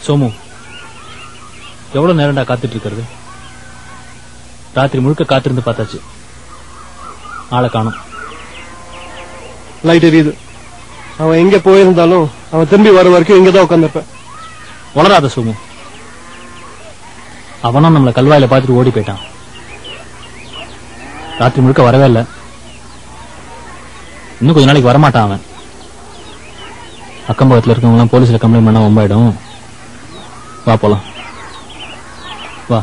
சோமு, எவ்வளவு நேரம்டா காத்துட்டு இருக்கிறது? ராத்திரி முழுக்க காத்திருந்து பார்த்தாச்சு, ஆளை காணோம். லைட் எரியுது. அவன் எங்க போயிருந்தாலும் அவன் திரும்பி வர வரைக்கும் இங்கதான் உட்காந்துருப்பேன். வளராத சோமு, அவனும் நம்மளை கல்வாயில பார்த்துட்டு ஓடி போயிட்டான். ராத்திரி முழுக்க வரவே இல்லை. இன்னும் கொஞ்ச நாளைக்கு வரமாட்டான் அவன். அக்கம்பகத்தில் இருக்கவங்க எல்லாம் போலீஸ்ல கம்ப்ளைண்ட் பண்ணா ஒம்பாயிடும். வா போலாம், வா.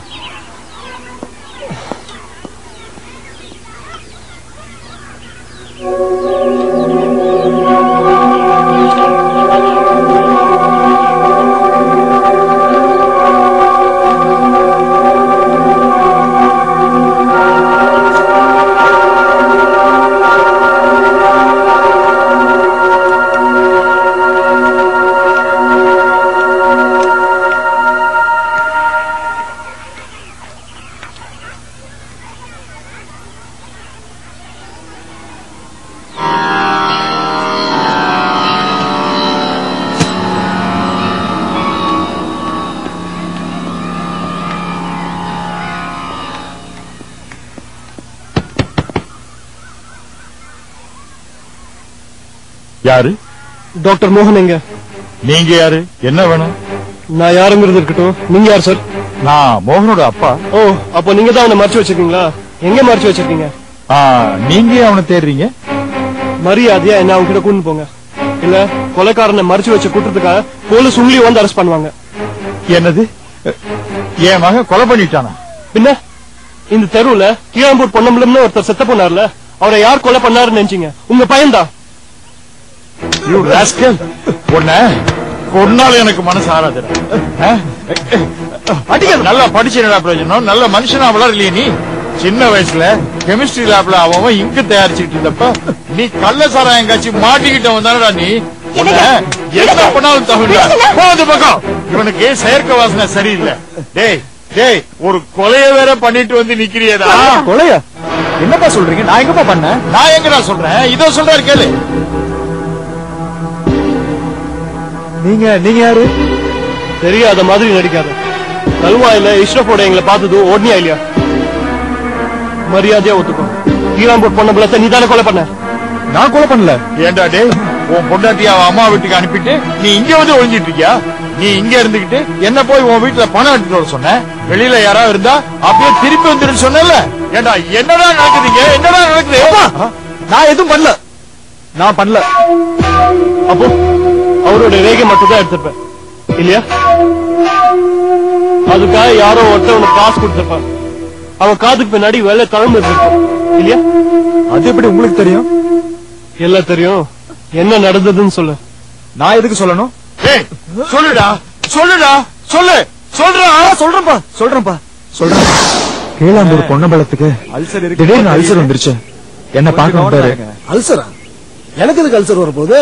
யாரு? டாக்டர் மோகன் எங்க? நீங்க யாரு? என்ன வேணும்? நான் யாருங்கிறது இருக்கட்டும், நீங்க யார் சார்? நான் மோகனோட அப்பா. ஓ, அப்போ நீங்க தான் அவனை மறைச்சு வச்சிருக்கீங்களா? எங்க மறைச்சு வச்சிருக்கீங்க? நீங்க அவனை தேடுறீங்க? மரியாதையா என்ன அவங்க கிட்ட கூட்டு போங்க, இல்ல கொலைக்காரனை மறைச்சு வச்ச கூட்டத்துக்காக போலீஸ் உங்களையும் வந்து அரெஸ்ட் பண்ணுவாங்க. என்னது? என் மகன் கொலை பண்ணிட்டானா? பின்ன இந்த தெருவுல கீழாம்பூர் பொன்னம்பலம்னு ஒருத்தர் செத்த போனார்ல, அவரை யார் கொலை பண்ணாருன்னு நினைச்சீங்க? உங்க பையன்தான். கொன்னால எனக்கு மனசு ஆறாது. நல்லா படிச்சா பிரயோஜனம், நல்ல மனுஷனா வளரலையே நீ. சின்ன வயசுல கெமிஸ்ட்ரி லேப்ல அவன் இங்கு தயாரிச்சுட்டு இருந்தப்ப நீ கள்ள சாராயம் காட்சி மாட்டிக்கிட்டவன் தானடா நீ. என்ன பண்ணாலும் தகுந்த பக்கம் இவனுக்கு செயற்கை வாசனை சரியில்லை. டேய் டேய், ஒரு கொலைய வேற பண்ணிட்டு வந்து நிக்கிறியடா. கொலையா? என்னப்பா சொல்றீங்க? நான் எங்கப்பா பண்ணேன்? நான் எங்கடா சொல்றேன்? இதோ சொல்றாரு கேளு. நீங்க யாரு? தெரியாத மாதிரி நடிக்காத. கல்வாயில இஷ்ரஃபோட எங்களை பார்த்தது ஓடனியா இல்லையா? மரியாதையா ஒத்துக்கோ. கீழாம்பூர் பொன்னம்பலத்தை நீ தானே கொலை பண்ண? நான் கொலை பண்ணல. ஏண்டா டே, உன் பொண்டாட்டி அவ அம்மா வீட்டுக்கு அனுப்பிட்டு நீ இங்க வந்து ஒழிஞ்சிட்டு இருக்கியா? நீ இங்க இருந்துகிட்டு என்ன போய் உன் வீட்டுல பணம் எடுத்துட்டு வர சொன்ன? வெளியில யாராவது இருந்தா அப்படியே திருப்பி வந்துருன்னு சொன்னல. ஏண்டா என்னடா நடக்குதுங்க? என்னடா நடக்குது? நான் எதுவும் பண்ணல. நான் பண்ணல. அப்போ அவரோட ரேகை மட்டும் தான் எடுத்திருப்பேன் இல்லையா? அதுக்காக யாரோ ஒருத்தவனுக்கு காசு கொடுத்திருப்பான். அவன் காதுக்கு பின்னாடி வெள்ளை தழும்பு இருந்திருப்பான் இல்லையா? அது எப்படி உங்களுக்கு தெரியும்? எல்லாம் தெரியும். என்ன நடந்ததுன்னு சொல்லு. நான் எதுக்கு சொல்லணும்? சொல்லுடா, சொல்லுடா, சொல்லு. சொல்றேன்ப்பா சொல்றேன். கீழாம்பூர் பொன்னம்பலத்துக்கு அல்சர் இருக்கு. திடீர்னு அல்சர் வந்துருச்சு. என்ன பாக்க அல்சரா? எனக்கு எதுக்கு அல்சர் வரப்போகுது?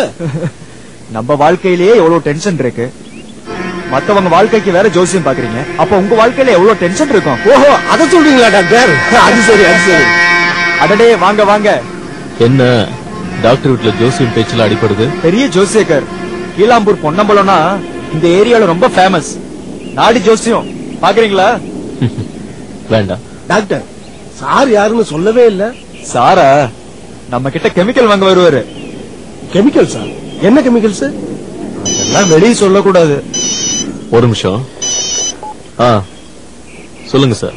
நம்ம வாழ்க்கையிலேயே எவ்வளவு டென்ஷன் இருக்கு. மத்தவங்க வாழ்க்கைக்கு வேற ஜோசியம் பாக்குறீங்க. அப்ப உங்க வாழ்க்கையில எவ்வளவு டென்ஷன் இருக்கும். ஓஹோ, அத சொல்றீங்களா டாக்டர்? அது சரி. அடடே, வாங்க வாங்க. என்ன டாக்டர் வீட்டுல ஜோசியம் பேச்சுல அடிப்படுது? பெரிய ஜோசியக்கர். கீழாம்பூர் பொன்னம்பலம்னா இந்த ஏரியால ரொம்ப ஃபேமஸ். நாடி ஜோசியம் பாக்குறீங்களா? வேண்டாம் டாக்டர், சார் யாருன்னு சொல்லவே இல்ல. சாரா நம்ம கிட்ட கெமிக்கல் வாங்க வருவாரு. Chemical sir? என்ன கெமிக்கல்ஸ்? அதெல்லாம் வெளியே சொல்லக்கூடாது. ஒரு நிமிஷம். சொல்லுங்க சார்.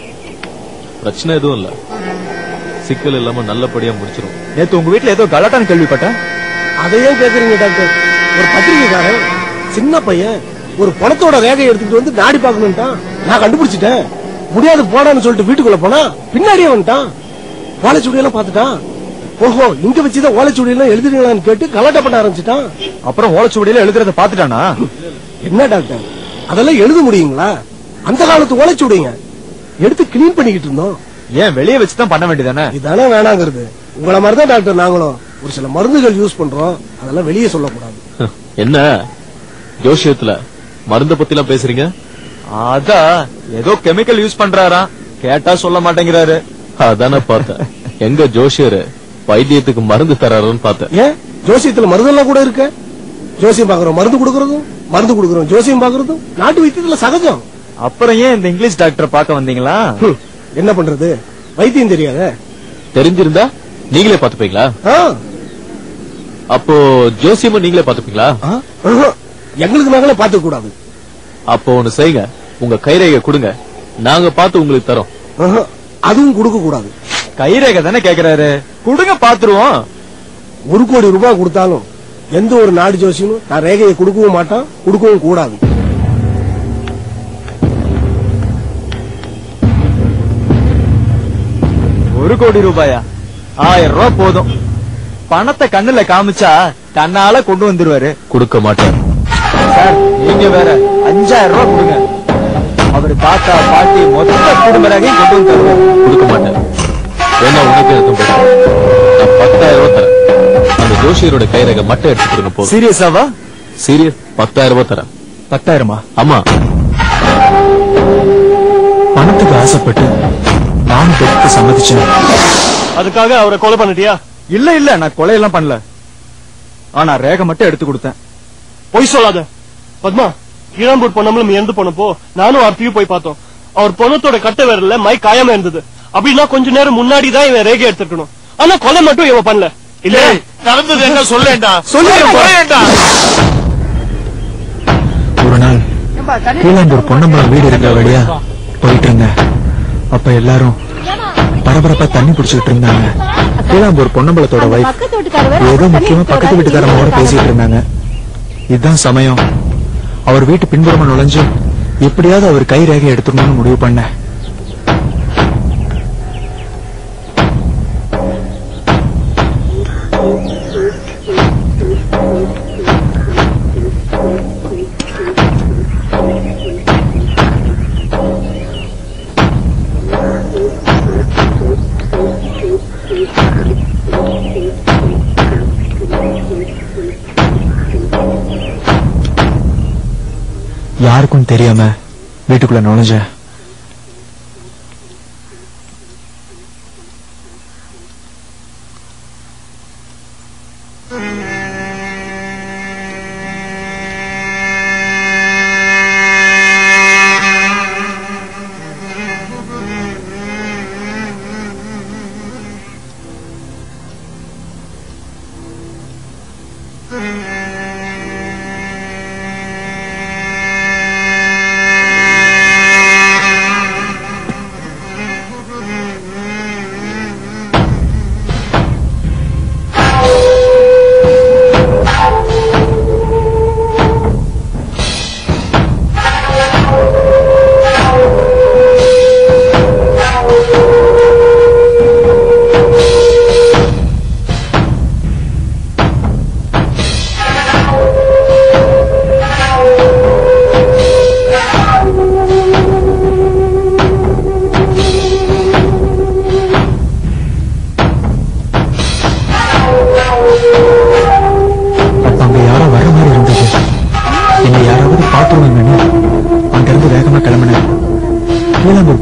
பிரச்சனை எதுவும் இல்ல, சிக்கல் இல்லாம நல்லபடியா முடிச்சிரும். நேத்து உங்க வீட்டுல ஏதோ கலாட்டான்னு கேள்விப்பட்டேன். அதையும் கேக்குறீங்க டாக்டர்? ஒரு பத்திரிகைக்காரன் சின்ன பையன் ஒரு பணத்தோட ரேகையை எடுத்துட்டு வந்து நாடி பாக்கணும்ட்டான். நான் கண்டுபிடிச்சிட்டேன். முடியாது போடான்னு சொல்லிட்டு வீட்டுக்குள்ள போனா பின்னாடியே வந்துட்டான். ஓலைச்சுடியெல்லாம் பாத்துட்டான். ஓஹோ, இங்க வச்சுதான் ஓலைச்சுடியெல்லாம் எழுதுறீங்களான்னு கேட்டு கலாட்டா பண்ண ஆரம்பிச்சுட்டான். அப்புறம் ஓலைச்சுவடியில எழுதுறத பாத்துட்டானா? என்ன டாக்டர், அதெல்லாம் எழுத முடியுங்களா? அந்த காலத்து ஓலைச்சுடிங்க எடுத்து கிளீன் பண்ணிக்கிட்டு இருந்தோம். ஏன் வெளியே வச்சுதான் பண்ண வேண்டியதானே? இதானே வேணாங்கிறது. உங்களை மாதிரிதான் டாக்டர் நாங்களும் ஒரு சில மருந்துகள் யூஸ் பண்றோம். அதெல்லாம் வெளியே சொல்லக்கூடாது. என்ன ஜோசியத்துல மருந்த பத்தி எல்லாம் பேசுறீங்க? அதான் ஏதோ கெமிக்கல் யூஸ் பண்றாரா, கேட்டா சொல்ல மாட்டேங்கிறாரு. அதானே பார்த்தேன். எங்க ஜோசியரு வைத்தியத்துக்கு மருந்து தராருன்னு பார்த்தேன். ஏன் ஜோசியத்துல மருந்தெல்லாம் கூட இருக்கு? ஜோசியம் பாக்குறோம், மருந்து கொடுக்கறதும் மருந்து கொடுக்கறோம், ஜோசியம் பாக்குறதும் நாட்டு வைத்தியத்துல சகஜம். அப்புறம் ஏன் இந்த இங்கிலீஷ் டாக்டரை பார்க்க வந்தீங்களா? என்ன பண்றது, வைத்தியம் தெரியாத. தெரிஞ்சிருந்தா நீங்களே பாத்துப்பீங்களா? அப்போ ஜோசியமும் நீங்களே பாத்துப்பீங்களா? எங்களுக்கு நாங்களே பாத்துக்க கூடாது. அப்போ ஒண்ணு செய்யுங்க, உங்க கைரேகை கொடுங்க, நாங்க பார்த்து உங்களுக்கு தரோம். அதுவும் கொடுக்க கூடாது. கைரேகை தானே கேக்குறாரு, கொடுங்க பாத்துருவோம். 1 கோடி ரூபாய் கொடுத்தாலும் எந்த ஒரு நாடு ஜோசியமும் நான் ரேகையை கொடுக்கவும் மாட்டான், கொடுக்கவும் கூடாது. ஒரு கோடி ரூபாயா? 1000 ரூபாய் போதும். பணத்தை கண்ணுல காமிச்சா தன்னால கொண்டு வந்துருவாரு. கொடுக்க மாட்டேன் சார், நீங்க வேற 5000 ரூபாய் கொடுங்க. அவரு தாத்தா பாட்டி மொத்த குடும்பராகையும் கொண்டு வந்து தருவாரு. கொடுக்க மாட்டேன். வேணா உனக்கு இருக்கும் போது நான் 10,000 ரூபாய் தரேன். அந்த ஜோசியரோட கைரேகை மட்டும் எடுத்து கொடுங்க போதும். சீரியஸாவா? சீரியஸ், 10,000 ரூபாய் தரேன். 10,000? ஆமா. பணத்துக்கு ஆசைப்பட்டு நானும் பெற்று சம்மதிச்சேன். அதுக்காக அவரை கொலை பண்ணிட்டியா? இல்ல இல்ல, நான் கொலையெல்லாம் பண்ணல. ஆனா ரேகை மட்டும் எடுத்து கொடுத்தேன். பொய் சொல்லாத பத்மா. ஈழம்பூர் பொண்ணமும் இறந்து போனப்போ நானும் அர்த்தியும் போய் பார்த்தோம். அவர் பொண்ணத்தோட கட்ட விரல்ல மை காயமா இருந்தது. அப்படின்னா கொஞ்ச நேரம் முன்னாடிதான் இவன் ரேகை எடுத்துக்கணும். ஆனா கொலை மட்டும் இவன் பண்ணல. இல்ல நடந்தது என்ன சொல்லேண்டா? சொல்லேண்டா. ஒரு நாள் கீழாம்பூர் பொன்னம்பலம் வீடு இருக்க வழியா போயிட்டு இருந்தேன். அப்ப எல்லாரும் பரபரப்பா தண்ணி பிடிச்சிட்டு இருந்தாங்க. கீழாம்பூர் பொன்னம்பலத்தோட வைஃப் ஏதோ முக்கியமா பக்கத்து வீட்டுக்காரமோட பேசிட்டு இருந்தாங்க. இதுதான் சமயம். அவர் வீட்டு பின்புறமா நுழைஞ்சு எப்படியாவது அவர் கை ரேகை எடுத்துடணும்னு முடிவு பண்ண. யாருக்கும் தெரியாம வீட்டுக்குள்ள நுழைஞ்ச.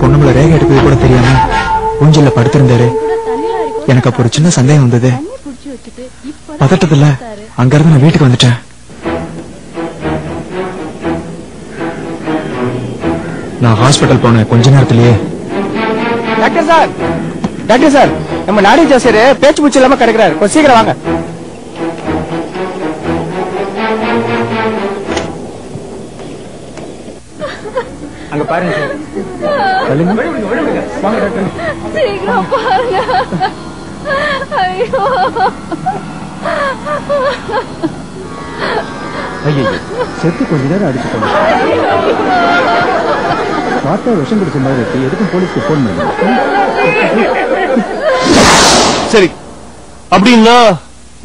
பொண்ணுங்களை ரேகை எடுக்கிறது கூட தெரியாம ஊஞ்சல்ல படுத்திருந்தாரு. எனக்கு அப்ப ஒரு சின்ன சந்தேகம் வந்தது. பதட்டத்துல அங்க இருந்து நான் வீட்டுக்கு வந்துட்டேன். நான் ஹாஸ்பிட்டல் போனேன் கொஞ்ச நேரத்திலேயே. டாக்டர் சார் நம்ம நாடி ஜோசியர் பேச்சு மூச்சு இல்லாம கிடக்குறாரு, கொஞ்சம் சீக்கிரம் வாங்க. அங்க பாருங்க சார். வாங்க டாக்டர். சீக்கிரம் பாருங்க. ஐயோ ஐயோ, செத்து கொஞ்ச நேரம் அடிச்சு போனேன். டாக்டர் விஷம் குடிச்ச மாதிரி இருக்கு. எதுக்கும் போலீஸ்க்கு போன் பண்ணுங்க. சரி, அப்படின்னா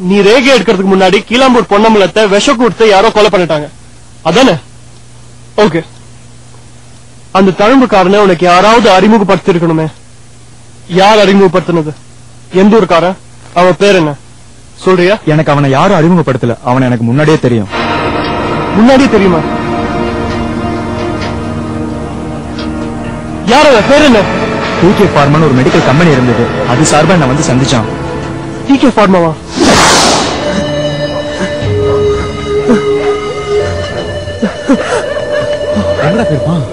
நீ ரேகை எடுக்கிறதுக்கு முன்னாடி கீழாம்பூர் பொன்னம்பலத்தை விஷம் கொடுத்து யாரோ கொலை பண்ணிட்டாங்க அதானே? ஓகே, அந்த தழும்புக்காரனை உனக்கு யாராவது அறிமுகப்படுத்தி இருக்கணுமே. யார் அறிமுகப்படுத்தினது? எந்த ஊருக்காரன்? அவன் பேர் என்ன சொல்றியா? எனக்கு அவனை யாரும் அறிமுகப்படுத்தல. அவனை எனக்கு முன்னாடியே தெரியும். முன்னாடியே தெரியுமா? யார் அவன் பேர் என்ன? டிகே ஃபார்மான்னு ஒரு மெடிக்கல் கம்பெனி இருந்தது. அது சார்பா நான் வந்து சந்திச்சான். டிகே ஃபார்மாவா? எங்கடா போயிருப்பான்?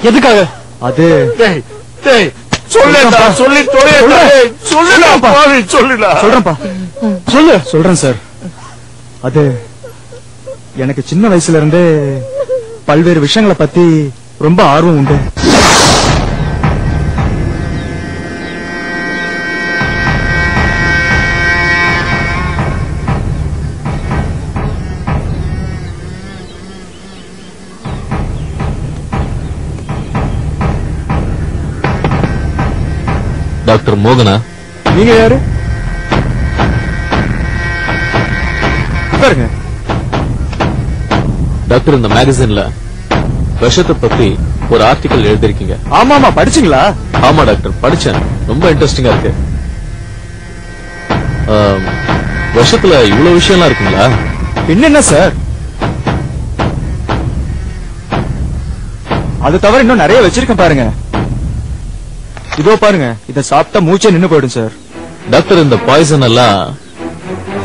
எதுக்காக? அது சொல்லுடா சொல்றேன்ப்பா சொல்றேன் சார். அது எனக்கு சின்ன வயசுல இருந்தே பல்வேறு விஷயங்களை பத்தி ரொம்ப ஆர்வம் உண்டு. டாக்டர் மோகனா, நீங்க யாரு? பாருங்க டாக்டர், இந்த மேகசின்ல விஷத்தை பத்தி ஒரு ஆர்டிக்கல் எழுதிருக்கீங்க. ஆமா படிச்சீங்களா? ஆமா டாக்டர், படிச்சேன். ரொம்ப இன்ட்ரெஸ்டிங்கா இருக்கு. விஷத்துல இவ்வளவு விஷயம்லாம் இருக்குங்களா? என்ன சார், அது தவிர இன்னும் நிறைய வச்சிருக்கேன் பாருங்க. இதோ பாருங்க, இத சாப்பிட்டா மூச்சே நின்னு போயிடும் சார். டாக்டர், இந்த பாய்சன் எல்லாம்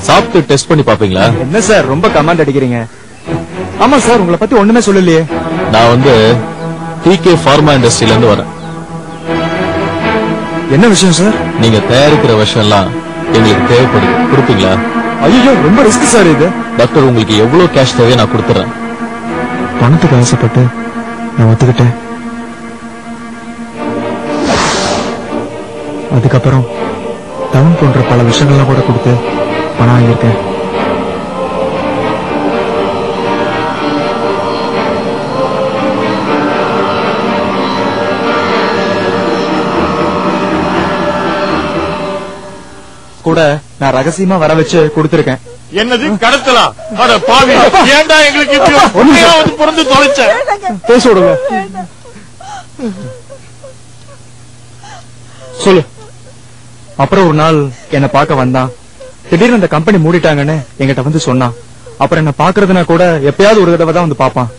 சாப்பிட்டு டெஸ்ட் பண்ணி பாப்பீங்களா? என்ன சார் ரொம்ப கமாண்ட் அடிக்கிறீங்க? ஆமா சார், உங்களை பத்தி ஒண்ணுமே சொல்லலையே. நான் வந்து TK ஃபார்மா இண்டஸ்ட்ரியில இருந்து வரேன். என்ன விஷயம் சார்? நீங்க தயாரிக்கிற விஷயம் எல்லாம் எங்களுக்கு தேவைப்படுது, கொடுப்பீங்களா? ஐயோ, ரொம்ப ரிஸ்க் சார் இது. டாக்டர், உங்களுக்கு எவ்வளவு கேஷ் தேவையோ நான் கொடுத்துறேன். பணத்துக்கு ஆசைப்பட்டு நான் ஒத்துக்கிட்டேன். அதுக்கப்புறம் டவுன் போன்ற பல விஷயங்கள்லாம் கூட கொடுத்து பணம் வாங்கியிருக்கேன். கூட நான் ரகசியமா வர வச்சு கொடுத்திருக்கேன். என்னது கடத்தலா? அட பாவி, ஏன்டா எங்களுக்கு இப்படி உண்மையா வந்து பிறந்து தொலைச்ச? பேச விடுங்க. சொல்லு. அப்புறம் ஒரு நாள் என்ன பார்க்க வந்தான். திடீர்னு அந்த கம்பெனி மூடிட்டாங்கன்னு என்கிட்ட வந்து சொன்னான். அப்புறம் என்ன பாக்குறதுனா கூட எப்பயாவது ஒரு தடவை தான் வந்து பாப்பான்.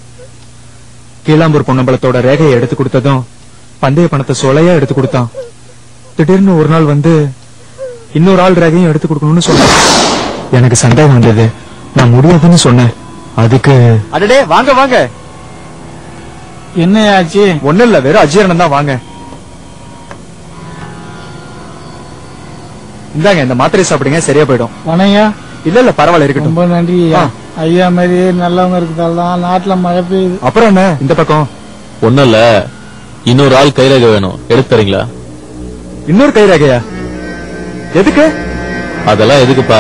கீழாம்பூர் பொன்னம்பலத்தோட ரேகையை எடுத்து கொடுத்ததும் பந்தய பணத்தை சொலையா எடுத்து கொடுத்தான். திடீர்னு ஒரு நாள் வந்து இன்னொரு ஆள் ரேகையும் எடுத்து கொடுக்கணும்னு சொன்னான். எனக்கு சந்தேகம் வந்தது. நான் முடியாதுன்னு சொன்னேன். அதுக்கு அடடே வாங்க வாங்க. என்ன ஆச்சு? ஒண்ணு இல்ல, வெறும் அஜீரணம் தான். வாங்க இந்தாங்க, இந்த மாத்திரை சாப்பிடுங்க, சரியா போயிடும். வணையா? இல்ல பரவாயில்ல, இருக்கட்டும். ரொம்ப நன்றி ஐயா. மாதிரி நல்லவங்க இருக்குதால்தான் நாட்டுல மழை பெய்யுது. அப்புறம் என்ன இந்த பக்கம்? ஒண்ணும் இல்ல, இன்னொரு ஆள் கைரேகை வேணும், எடுத்து தரீங்களா? இன்னொரு கைரேகையா? எதுக்கு? அதெல்லாம் எதுக்குப்பா?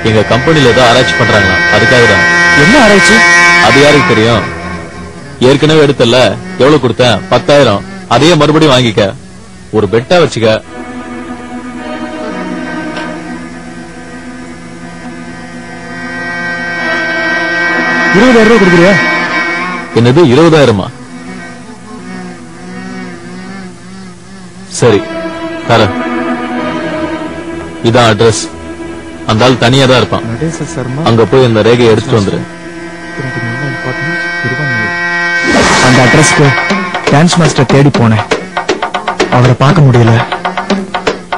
எங்க கம்பெனில ஏதோ ஆராய்ச்சி பண்றாங்களா, அதுக்காக தான். என்ன ஆராய்ச்சி? அது யாருக்கு தெரியும்? ஏற்கனவே எடுத்தல, எவ்வளவு கொடுத்தேன்? 10,000. அதையே மறுபடியும் வாங்கிக்க. ஒரு பெட்டா வச்சுக்க. ₹20,000 கொடுக்குறியா? என்னது 20,000? சரி தரேன். இதான் அட்ரஸ். அந்த ஆள் தனியா தான் இருப்பான். நடேச சர்மா. அங்க போய் இந்த ரேகையை எடுத்துட்டு வந்துரு. அந்த அட்ரஸ்க்கு டான்ஸ் மாஸ்டர் தேடி போனேன். அவரை பார்க்க முடியல.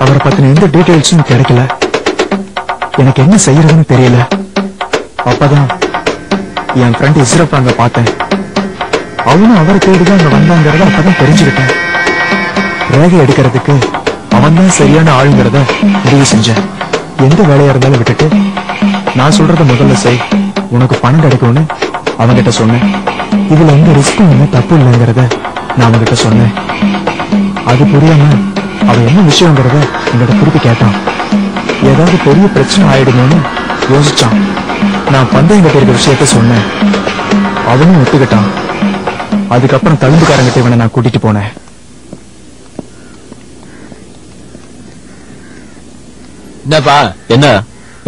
அவரை பத்தின எந்த டீடைல்ஸும் கிடைக்கல. எனக்கு என்ன செய்யறதுன்னு தெரியல. அப்பதான் என் ஃப்ரெண்ட் இஸ்ரப் அங்க பார்த்தேன். அவனும் அவரை தேடிதான் அங்க வந்தாங்கிறத அப்பதான் தெரிஞ்சுக்கிட்டேன். ரேகை எடுக்கிறதுக்கு அவன் தான் சரியான ஆளுங்கிறத முடிவு செஞ்சேன். எந்த வேலையா இருந்தாலும் விட்டுட்டு நான் சொல்றத முதல்ல செய், உனக்கு பணம் கிடைக்கும்னு அவன்கிட்ட சொன்னேன். இதுல எந்த ரிஸ்க்கும் இல்லை, தப்பு இல்லைங்கிறத நான் அவன்கிட்ட சொன்னேன். அது புரியாம அவன் என்ன விஷயங்கிறத என்கிட்ட திருப்பி கேட்டான். ஏதாவது பெரிய பிரச்சனை ஆயிடுமோன்னு யோசிச்சான். நான் பந்தயம் கட்டிருக்க விஷயத்த சொன்னேன். அவனும் ஒத்துக்கிட்டான். அதுக்கப்புறம் தழும்புக்காரங்கிட்ட இவனை நான் கூட்டிட்டு போனேன். என்னப்பா? என்ன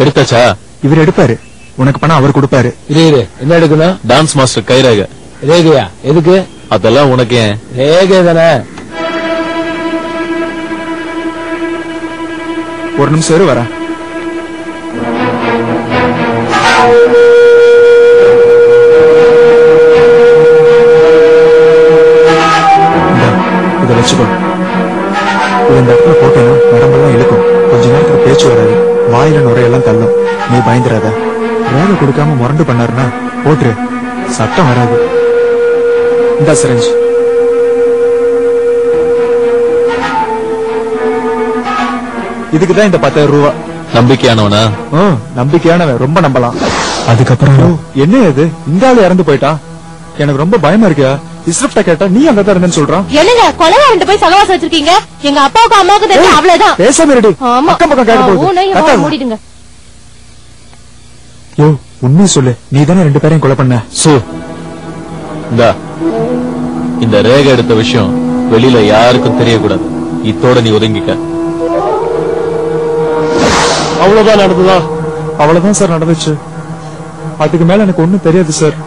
எடுத்தாச்சா? இவர் எடுப்பாரு, உனக்கு பணம் அவர் கொடுப்பாரு. இரு, என்ன எடுக்கணும்? டான்ஸ் மாஸ்டர் கைரேகை. ரேகையா? எதுக்கு? அதெல்லாம் உனக்கு ஏன்? ரேகை தானே. ஒரு நிமிஷம் வரேன். வச்சுக்கோ. இந்த இடத்துல போட்டேன்னா நரம்பெல்லாம் இழுக்கும். கொஞ்ச நேரத்துல பேச்சு வராது, வாயில நுரையெல்லாம் தள்ளும். நீ பயந்துராத. வேலை கொடுக்காம முரண்டு பண்ணாருன்னா போட்டுரு, சட்டம் வராது. இந்த சிரஞ்ச் இதுக்குதான் இந்த 10,000 ரூபா. நம்பிக்கையானவனா? நம்பிக்கையானவன், ரொம்ப நம்பலாம். அதுக்கப்புறம் என்ன இது, இந்த ஆளு இறந்து போயிட்டான். எனக்கு ரொம்ப பயமா இருக்கியா? இஸ்ரப்ட கேட்டா நீ அங்கதான் இருந்தேன்னு சொல்றான். என்னங்க கொலைவாரண்ட போய் சகவாசம் வச்சிருக்கீங்க? எங்க அப்பாவுக்கு அம்மாவுக்கு தெரிஞ்ச அவ்வளவுதான். பேசாம இருடி. அக்கம் பக்கம் கேட்க போகுது. மூடிடுங்க. யோ உண்மை சொல்லு, நீ தானே 2 பேரையும் கொலை பண்ண? இந்த ரேகை எடுத்த விஷயம் வெளியில யாருக்கும் தெரியக்கூடாது. இத்தோட நீ ஒதுங்கிக்க. அவ்வளவுதான் நடந்ததா? அவ்வளவுதான் சார் நடந்துச்சு. அதுக்கு மேல எனக்கு ஒண்ணும் தெரியாது சார்.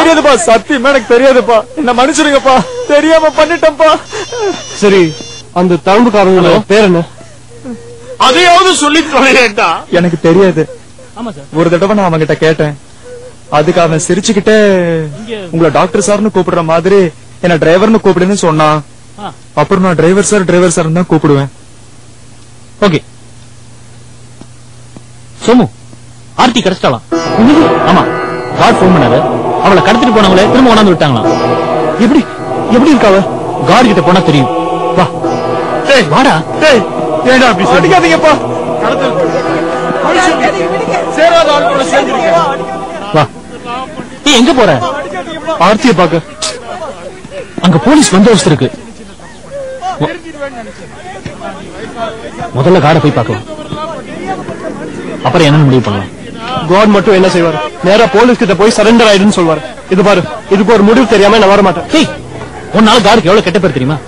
தெரியாதுப்பா, சத்தியமா எனக்கு தெரியாதுப்பா. என்ன மன்னிச்சிருங்கப்பா, தெரியாம பண்ணிட்டேன்ப்பா. சரி, அந்த தழும்புக்காரங்களோட பேர் என்ன? அதையாவது சொல்லி தொலைடா. எனக்கு தெரியாது. ஒரு தடவை நான் அவங்கிட்ட கேட்டேன். அதுக்கு அவன் சிரிச்சுக்கிட்டே உங்களை டாக்டர் சார்னு கூப்பிடுற மாதிரி என்ன டிரைவர்னு கூப்பிடுன்னு சொன்னான். அப்புறம் நான் டிரைவர் சார் தான் கூப்பிடுவேன். ஓகே சோமு, ஆர்த்தி கிடைச்சிட்டாலாம். ஆமா, கார்டு போன் பண்ணாரு. அவளை கடத்திட்டு போனவங்களே திரும்ப கொண்டாந்து விட்டாங்களாம். எப்படி இருக்காவ? கார்டு கிட்ட போனா தெரியும். வா வாடா. அடிக்காதீங்கப்பா. வா. நீ எங்க போற? ஆர்த்தியை பாக்க. அங்க போலீஸ் பந்தோபஸ்து இருக்கு. முதல்ல கார்டை போய் பார்க்கலாம், அப்புறம் என்ன முடிவு பண்ணலாம். காட் மட்டும் என்ன செய்வார்? நேரா போலீஸ் கிட்ட போய் சரண்டர் ஆயிடுன்னு சொல்வாரு. இது பாரு, இதுக்கு ஒரு முடிவு தெரியாம நான் வர மாட்டேன். உன்னால கார்டுக்கு எவ்வளவு கெட்ட பேர் தெரியுமா?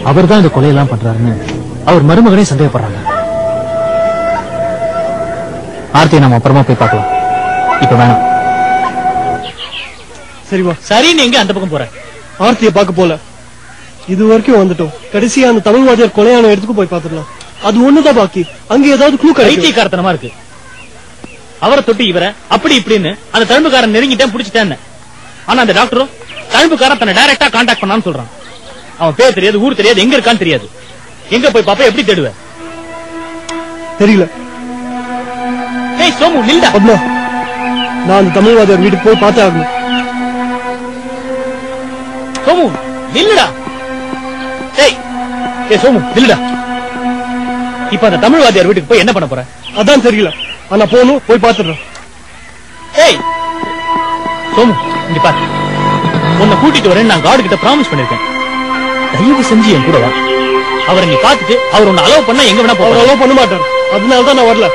அவர் தான் இந்த கொலையெல்லாம் பண்றாருன்னு அவர் மருமகனே சந்தேகப்படுறாங்க. ஆர்த்தியை நம்ம அப்புறமா போய் பார்க்கலாம், இப்ப வேணாம். சரிவா. சரின்னு எங்க அந்த பக்கம் போற? ஆர்த்தியை பார்க்க போல. இது வரைக்கும் வந்துட்டோம். கடைசியா அந்த தமிழ்வாதியார் கொலையான இடத்துக்கு போய் பாத்துடலாம். அது ஒண்ணுதான் பாக்கி. அங்க ஏதாவது க்ளூ கிடைக்கும். பைத்தியக்காரத்தனமா இருக்கு. அவரை தொட்டு இவரை அப்படி இப்படின்னு அந்த தழும்புக்காரன் நெருங்கிட்டேன் பிடிச்சிட்டேன்னு. ஆனா அந்த டாக்டரும் தழும்புக்காரன் தன்னை டைரக்டா கான்டாக்ட் பண்ணான்னு சொல்றான். அவன் பேர் தெரியாது, ஊர் தெரியாது, எங்க இருக்கான்னு தெரியாது. எங்க போய் பாப்பா, எப்படி தேடுவ? தெரியல. ஏய் சோமு நில்டா. பத்மா, நான் அந்த தமிழ்வாதியார் வீட்டுக்கு போய் பார்த்தே ஆகணும். சோமு நில்லுடா. ஏய் சோமு நில்லுடா. இப்ப அந்த தமிழ்வாதியார் வீட்டுக்கு போய் என்ன பண்ண போற? அதான் தெரியல. ஆனா போனும், போய் பாத்துறேன். ஏய் சோமு, இங்க பாரு, உன்னை கூட்டிட்டு வரேன்னு நான் கார்டு கிட்ட ப்ராமிஸ் பண்ணிருக்கேன். தயவு செஞ்சு என் கூட வா. அவரை நீ பாத்துட்டு அவர் உன்னை அலோவ் பண்ணா எங்க வேணா போற. அலோவ் பண்ண மாட்டார். அதனாலதான் நான் வரல.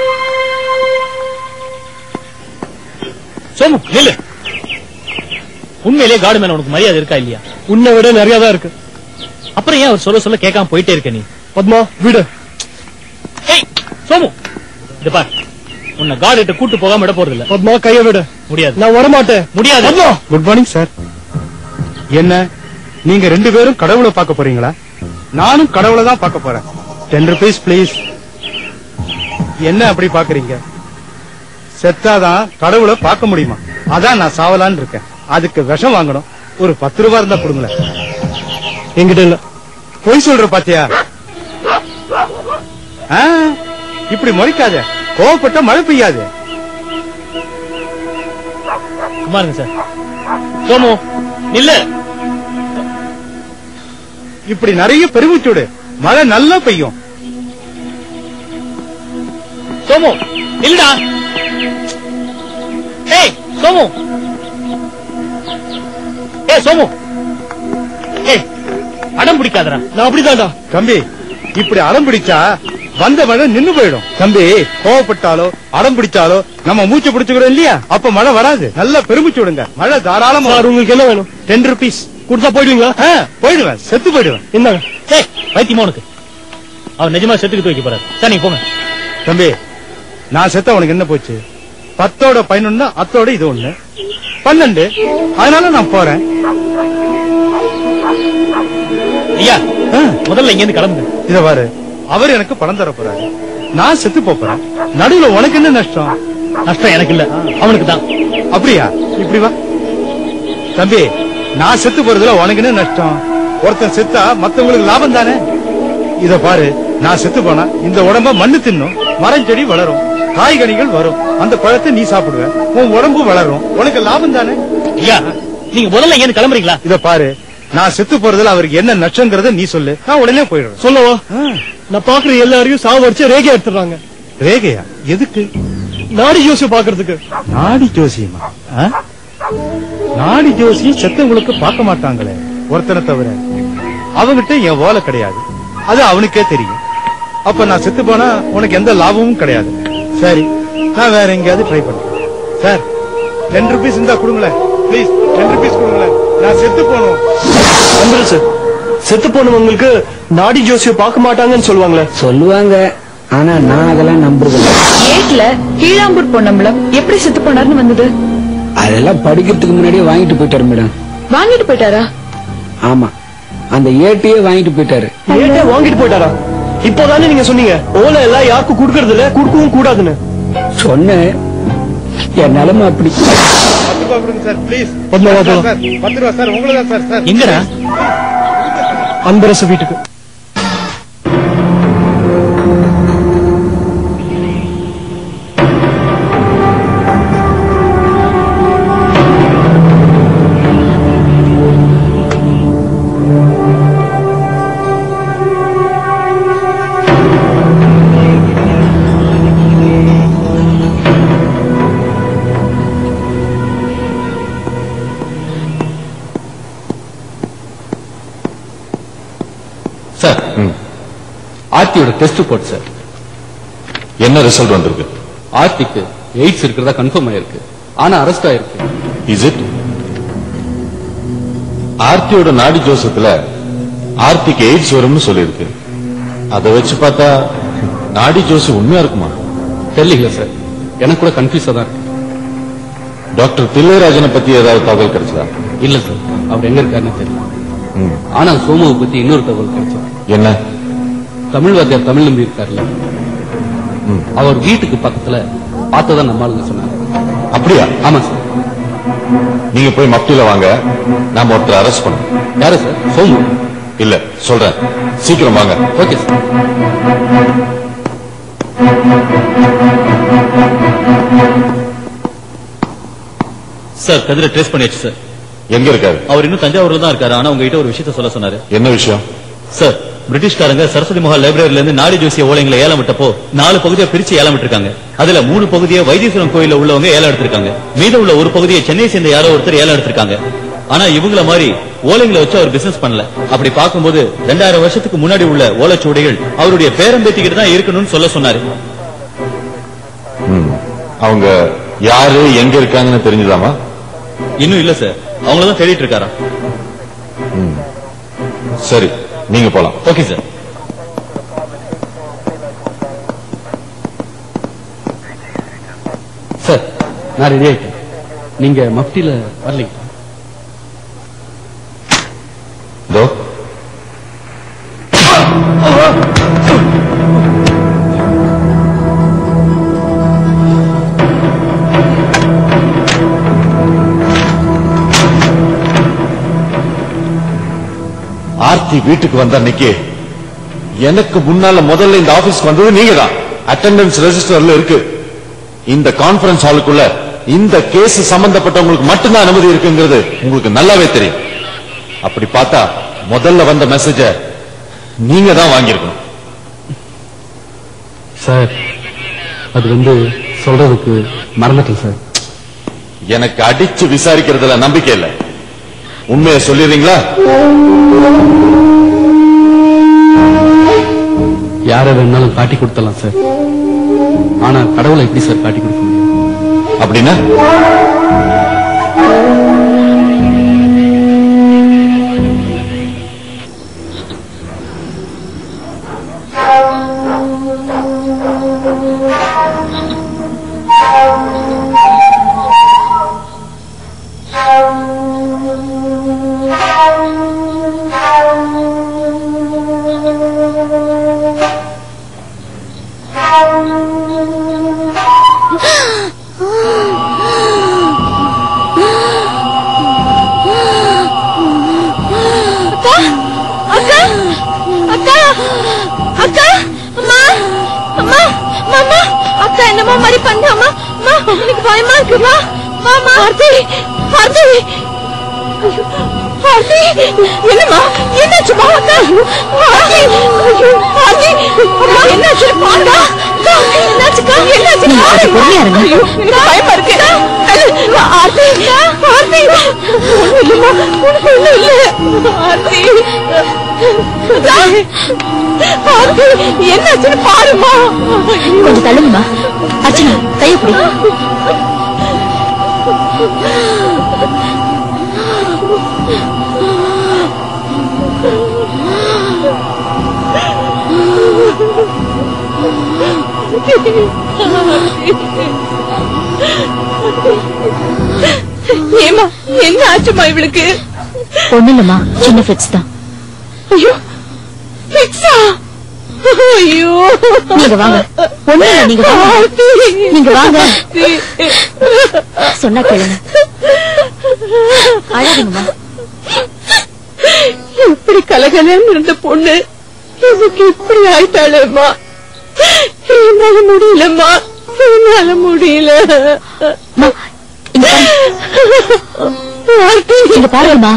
சோமு நில்லு. உண்மையிலேயே கார்டு மேல உனக்கு மரியாதை இருக்கா இல்லையா? உன்னை விட நிறைய தான் இருக்கு. அப்புறம் ஏன் அவர் சொல்ல கேட்காம போயிட்டே இருக்க நீ? பத்மா விடு. ஏய் சோமு, இது பாரு, உன்னை கார்டு கிட்ட கூட்டு போகாம விட போறது இல்ல. பத்மா கைய விடு. முடியாது. நான் வர மாட்டேன். முடியாது. Good morning sir. என்ன நீங்க 2 பேரும் கடவுளை பார்க்க போறீங்களா? நானும் கடவுளை தான் பார்க்க போறேன். 10 rupees பிளீஸ். என்ன அப்படி பாக்குறீங்க? செத்தாதான் கடவுளை பார்க்க முடியுமா? அதான் நான் சாவலான்னு இருக்கேன். அதுக்கு விஷம் வாங்கணும். ஒரு 10 ரூபாய் இருந்தா கொடுங்களேன். என்கிட்ட இல்ல. பொய் சொல்ற பாத்தியா? இப்படி முறைக்காத. கோவப்பட்ட மழை பெய்யாது. குமாருங்க சார். சோமு நில்லு. இப்படி நிறைய பெருமிச்சுடு, மழை நல்லா பெய்யும். சோமு நில்லுடா. ஏய் சோமு. ஏய் சோமு. ஏய் அடம் பிடிக்காதடா. நான் அப்படிதான்டா. தம்பி, இப்படி அடம் பிடிச்சா வந்த மழை நின்னு போயிடும். தம்பி, கோவப்பட்டாலோ அடம் பிடிச்சாலோ நம்ம மூச்சு பிடிச்சுக்கிறோம் இல்லையா, அப்ப மழை வராது. நல்லா பெருமிச்சு விடுங்க, மழை தாராளமா. உங்களுக்கு என்ன வேணும்? 10 rupees கொடுத்தா போயிடுவீங்களா? போயிடுவேன், செத்து போயிடுவேன். என்னங்க? ஏய் வைத்தியமா உனக்கு? அவர் நிஜமா செத்துக்கு தூக்கி போறாரு. சரி நீங்க போங்க. தம்பி, நான் செத்த உனக்கு என்ன போச்சு? 10ஓட 11 அத்தோட இது 1 12. அதனால நான் போறேன். ஐயா முதல்ல இங்க இருந்து கிளம்புங்க. இத பாரு, அவர் எனக்கு பணம் தர போறாரு, நான் செத்து போறேன். நடுவுல உனக்கு என்ன நஷ்டம்? நஷ்டம் எனக்கு இல்ல, அவனுக்கு தான். அப்படியா? இப்படி வா தம்பி. நான் செத்து போறதுல உனக்கு என்ன நஷ்டம்? ஒருத்தன் செத்தா மத்தவங்களுக்கு லாபம் தானே. இத பாரு, நான் செத்து போனா இந்த உடம்ப மண்ணு தின்னும், மரம் செடி வளரும், காய்கனிகள் வரும், அந்த பழத்தை நீ சாப்பிடுவ, உன் உடம்பு வளரும், உனக்கு லாபம் தானே. நீங்க முதல்ல ஏன் கிளம்புறீங்களா? இத பாரு, நான் செத்து போறதுல அவருக்கு என்ன நஷ்டங்கிறத நீ சொல்லு, நான் உடனே போயிடுறேன். சொல்லவா? நான் பாக்குற எல்லாரையும் சாவடிச்சு ரேகை எடுத்துறாங்க. ரேகையா? எதுக்கு? நாடி ஜோசியம் பாக்குறதுக்கு. நாடி ஜோசியமா? நாடி ஜோசியம் செத்தவங்களுக்கு பார்க்க மாட்டாங்களே ஒருத்தனை தவிர. அவங்கிட்ட என் ஓலை கிடையாது, அது அவனுக்கே தெரியும். அப்ப நான் செத்து போனா உனக்கு எந்த லாபமும் கிடையாது. சரி, நான் வேற எங்கேயாவது ட்ரை பண்றேன். சார், 10 rupees இருந்தா கொடுங்களேன் பிளீஸ். 10 rupees கொடுங்களேன், நான் செத்து போனோம். சார், செத்து போனவங்களுக்கு நாடி ஜோசியம் பார்க்க மாட்டாங்கன்னு சொல்லுவாங்களே. சொல்லுவாங்க, ஆனா நான் அதெல்லாம் நம்புறதில்லை. ஏட்ல கீழாம்பூர் பொன்னம்பலம் எப்படி செத்து போனாருன்னு வந்தது? அதெல்லாம் படிக்கிறதுக்கு முன்னாடியே வாங்கிட்டு போயிட்டாரு மேடம். வாங்கிட்டு போயிட்டாரா? ஆமா, அந்த ஏட்டையே வாங்கிட்டு போயிட்டாரு. ஏட்டே வாங்கிட்டு போயிட்டாரா? இப்போதானே நீங்க சொன்னீங்க ஓலை எல்லாம் யாருக்கும் குடுக்கறது இல்ல, குடுக்கவும் கூடாதுன்னு. சொன்னேன், என் நிலைமை அப்படி. 10 ரூபாய் கொடுங்க சார் பிளீஸ். 10 ரூபாய் சார், உங்களதான் சார். சார் எங்கடா? அன்பரசு வீட்டுக்கு. சார், ஆர்த்தியோட டெஸ்ட் ரிப்போர்ட் சார். என்ன ரிசல்ட் வந்திருக்கு? ஆர்த்திக்கு எய்ட்ஸ் இருக்கிறதா கன்ஃபார்ம் ஆயிருக்கு, ஆனா அரெஸ்ட் ஆயிருக்கு. Is it? ஆர்த்தியோட நாடி ஜோசத்துல ஆர்த்திக்கு எய்ட்ஸ் வரும்னு சொல்லியிருக்கு. அதை வச்சு பார்த்தா நாடி ஜோசு உண்மையா இருக்குமா? தெரியல சார், எனக்கு கூட கன்ஃபியூஸா தான் இருக்கு. டாக்டர் தில்லைராஜனை பத்தி ஏதாவது தகவல் கிடைச்சதா? இல்ல சார், அவர் எங்க இருக்காருன்னு தெரியல. ஆனா சோமுவை பத்தி இன்னொரு தகவல் கிடைச்சது. என்ன? தமிழ் வாத்தியார் தமிழ் நம்பி இருக்காருல்ல, அவர் வீட்டுக்கு பக்கத்துல பார்த்ததா நம்ம ஆளுங்க சொன்னாங்க. அப்படியா? ஆமா சார். நீங்க போய் மப்டியில வாங்க, நாம ஒருத்தர் அரெஸ்ட் பண்ணோம். யாரு சார்? சோமு? இல்ல, சொல்றேன், சீக்கிரம் வாங்க. Okay sir. சார், கதிரை ட்ரேஸ் பண்ணியாச்சு சார். எங்க இருக்காரு? அவர் இன்னும் தஞ்சாவூர்ல தான் இருக்காரு. ஆனா உங்ககிட்ட ஒரு விஷயத்த சொல்ல சொன்னாரு. என்ன விஷயம்? சார், பிரிட்டிஷ்காரங்க சரஸ்வதி மஹால் லைப்ரரியில இருந்து நாடி ஜோசிய ஓலைங்களை ஏலம் விட்டப்போ 4 பகுதியா பிரிச்சு ஏலம் விட்டுருக்காங்க. அதுல 3 பகுதியை வைத்தீஸ்வரன் கோயில உள்ளவங்க ஏலம் எடுத்திருக்காங்க. மீதம் உள்ள ஒரு பகுதியை சென்னை சேர்ந்த யாரோ ஒருத்தர் ஏலம் எடுத்திருக்காங்க. ஆனா இவங்கள மாதிரி ஓலைங்களை வச்சு அவர் பிசினஸ் பண்ணல. அப்படி பார்க்கும்போது 2000 வருஷத்துக்கு முன்னாடி உள்ள ஓலைச்சுவடிகள் அவருடைய பேரம்பேத்திக்கிட்டு தான் இருக்கணும்னு சொல்ல சொன்னாரு. அவங்க யாரு, எங்க இருக்காங்கன்னு தெரிஞ்சுதாமா? இன்னும் இல்ல சார், அவங்களதான் தேடிட்டு இருக்காரா. சரி, நீங்க போலாம். Okay sir. சார், நான் ரெடி ஆயிட்டேன். நீங்க மப்டியில வரலீங்க. இதோ ஆர்த்தி வீட்டுக்கு வந்த அன்னைக்கு எனக்கு முன்னால முதல்ல இந்த ஆபீஸ்க்கு வந்தது நீங்க தான். அட்டெண்டன்ஸ் ரெஜிஸ்டர்ல இருக்கு. இந்த கான்பரன்ஸ் ஹாலுக்குள்ள இந்த கேஸ் சம்பந்தப்பட்டவங்களுக்கு மட்டும்தான் அனுமதி இருக்குங்கிறது உங்களுக்கு நல்லாவே தெரியும். அப்படி பார்த்தா முதல்ல வந்த மெசேஜ நீங்க தான் வாங்கியிருக்கணும். சார், அது சொல்றதுக்கு மறந்துட்டேன் சார். எனக்கு அடிச்சு விசாரிக்கிறதுல நம்பிக்கை இல்லை. உண்மையை சொல்லிடுறீங்களா? யார வேணாலும் காட்டி கொடுத்தலாம் சார். ஆனா கடவுளை எப்படி சார் காட்டி கொடுக்க முடியும்? அப்படின்னா அக்கா அம்மா அம்மா மாமா அக்கா என்னமா மாதிரி பண்ணாமா எனக்கு பயமா இருக்குமா மாமா ஆர்த்தி ஆர்த்தி ஆர்த்தி என்னமா என்னாச்சுமா அக்கா ஆர்த்தி ஆர்த்தி என்னாச்சு பாருங்க என்னாச்சுக்கா என்னாச்சு பொறுமையா இருங்க எனக்கு பயமா இருக்கு ஆர்த்தி ஆர்த்தி ஒண்ணும் இல்ல ஆர்த்தி ஆர்த்தி என்னாச்சுன்னு பாருமா கொஞ்சம் தள்ளுங்கம்மா அர்ச்சனா கையப்படி ஏமா என்ன ஆச்சுமா இவளுக்கு ஒண்ணு இல்லம்மா சின்ன ஃபிட்ஸ் தான் ஐயோ ஃபிட்ஸா ஐயோ நீங்க வாங்க ஒண்ணு இல்ல நீங்க வாங்க நீங்க வாங்க சொன்னா கேளுங்க அழகுங்கம்மா எப்படி கலகலன்னு இருந்த பொண்ணு எனக்கு இப்படி ஆயிட்டாளேம்மா என்னால முடியலம்மா என்னால முடியல நீங்க பாருங்கம்மா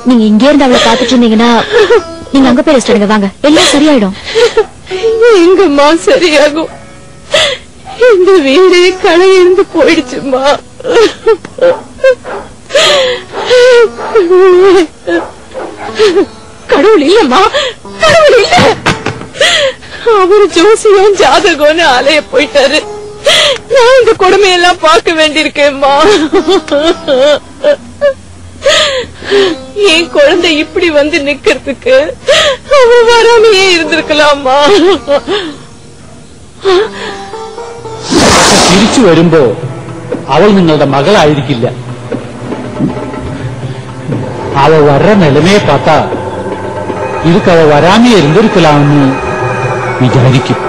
நீங்க இங்க இருந்து அவளை பாத்துட்டு இருந்தீங்கன்னா நீங்க அங்க போய் ரெஸ்ட் எடுங்க வாங்க எல்லாம் சரியாயிடும் எங்கம்மா சரியாகும் இந்த வீடே களை இருந்து போயிடுச்சுமா கடவுள் இல்லம்மா கடவுள் இல்ல அவரு ஜோசியம் ஜாதகம்னு அலைய போயிட்டாரு நான் இந்த கொடுமையெல்லாம் பார்க்க வேண்டியிருக்கேம்மா என் குழந்தை இப்படி வந்து நிக்கிறதுக்கு அவன் வராமையே இருந்திருக்கலாமா തിരിച്ചു വരുമ്പോ അവൾ നിങ്ങളുടെ മകളായിരിക്കില്ല അവ വர்ற നിലമയെ பார்த்தா இதுக்கு அவ வராமே இருந்திருக்கலாம்னு விசாரிக்கும்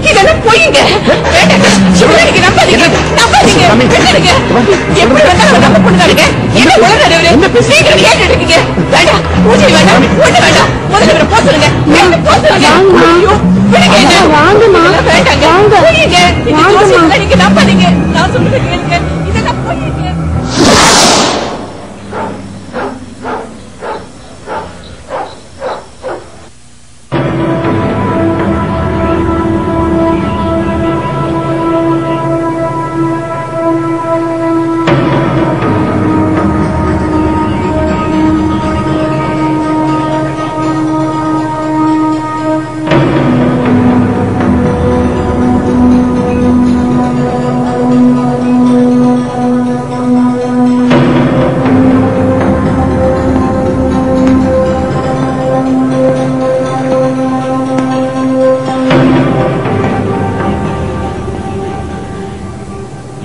இதெல்லாம் போயிங்க நம்பாதீங்க எப்படி வேண்டாம் நம்ப பொண்ணுதானுங்க என்ன உலக என்ன பேசுறீங்க இருக்கீங்க வேண்டாம் பூஜை வேண்டாம் ஒண்ணு வேண்டாம் முதல்ல போக சொல்லுங்க வாங்கம்மா வேண்டாங்க வாங்க நீங்க நம்பாதீங்க நான் சொல்லுங்க கேளுங்க இதெல்லாம் போயிங்க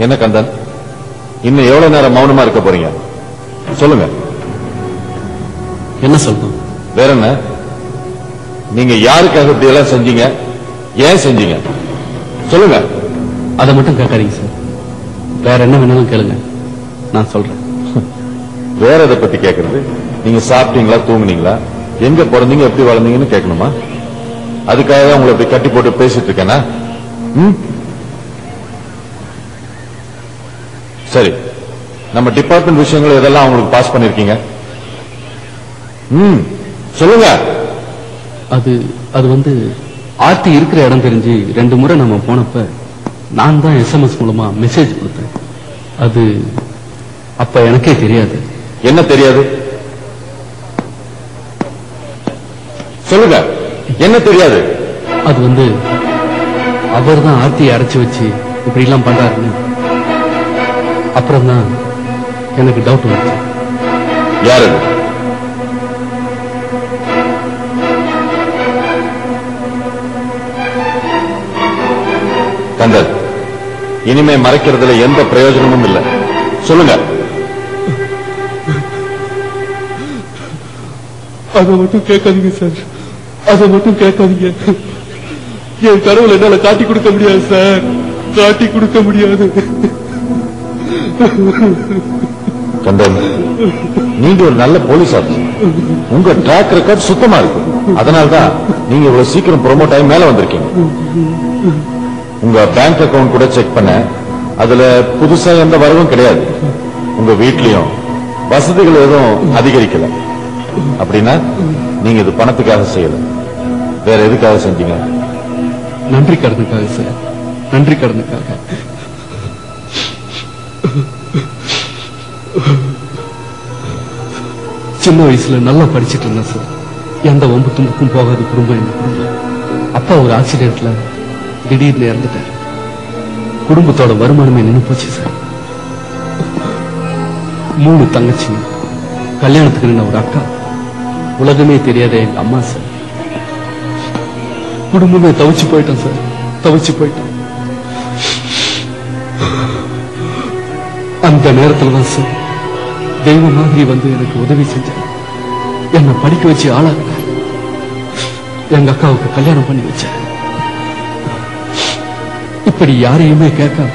என்ன கந்தன் இன்னும் எவ்வளவு நேரம் மௌனமா இருக்க போறீங்க சொல்லுங்க என்ன சொல்லணும் வேற என்ன நீங்க யாருக்காக இப்படி எல்லாம் செஞ்சீங்க ஏன் செஞ்சீங்க சொல்லுங்க அதை மட்டும் கேட்காதீங்க சார் வேற என்ன வேணாலும் கேளுங்க நான் சொல்றேன் வேற எதை பத்தி கேட்கறது நீங்க சாப்பிட்டீங்களா தூங்குனீங்களா எங்க பிறந்தீங்க எப்படி வளர்ந்தீங்கன்னு கேட்கணுமா அதுக்காக உங்களை இப்படி கட்டி போட்டு பேசிட்டு இருக்கேனா சரி நம்ம டிபார்ட்மெண்ட் விஷயங்கள் இதெல்லாம் அவங்களுக்கு பாஸ் பண்ணிருக்கீங்க சொல்லுங்க அது வந்து ஆர்த்தி இருக்கிற இடம் தெரிஞ்சு 2 முறை நம்ம போனப்ப நான் தான் SMS மூலமா மெசேஜ் கொடுத்தேன் அது அப்ப எனக்கே தெரியாது என்ன தெரியாது சொல்லுங்க என்ன தெரியாது அது வந்து அவர் தான் ஆர்த்தியை அடைச்சு வச்சு இப்படி எல்லாம் பண்றாருன்னு அப்புறம் தான் எனக்கு டவுட் வந்துச்சு யாரு கந்தன் இனிமே மறைக்கிறதுல எந்த பிரயோஜனமும் இல்லை சொல்லுங்க அதை மட்டும் கேட்காதீங்க சார் அதை மட்டும் கேட்காதீங்க என் கடவுள் என்னால காட்டி கொடுக்க முடியாது சார் காட்டி கொடுக்க முடியாது கந்தன் நீங்க ஒரு நல்ல போலீஸ் ஆஃபீஸர் உங்க ட்ராக் ரெக்கார்ட் சுத்தமா இருக்கும் அதனால்தான் நீங்க இவ்வளவு சீக்கிரம் ப்ரோமோட் ஆகி மேல வந்திருக்கீங்க. உங்க பேங்க் அக்கவுண்ட் கூட செக் பண்ண, அதுல புதுசா எந்த வரவும் கிடையாது. உங்க வீட்லயும் வசதிகள் எதுவும் அதிகரிக்கல. அப்படின்னா நீங்க இது பணத்துக்காக செய்யல, வேற எதுக்காக செஞ்சீங்க? நன்றி கடனுக்காக சார், நன்றி கடனுக்காக. சின்ன வயசுல நல்லா படிச்சிட்டு இருந்தேன் சார். எந்த வம்பு தும்புக்கும் போகாத குடும்பம் எங்க குடும்பம். அப்பா ஒரு ஆக்சிடென்ட்ல திடீர்னு இறந்துட்டார். குடும்பத்தோட வருமானமே நின்று போச்சு சார். 3 தங்கச்சிங்க, கல்யாணத்துக்கு நின்ன ஒரு அக்கா, உலகமே தெரியாத எங்க அம்மா சார். குடும்பமே தவிச்சு போயிட்டோம் சார், தவிச்சு போயிட்டோம். அந்த நேரத்துல தான் சார் தெய்வ மாதிரி வந்து எனக்கு உதவி செஞ்சார். என்னை படிக்க வச்சு ஆளாக்க, எங்க அக்காவுக்கு கல்யாணம் பண்ணி வச்சார். இப்படி யாரையுமே கேட்காம,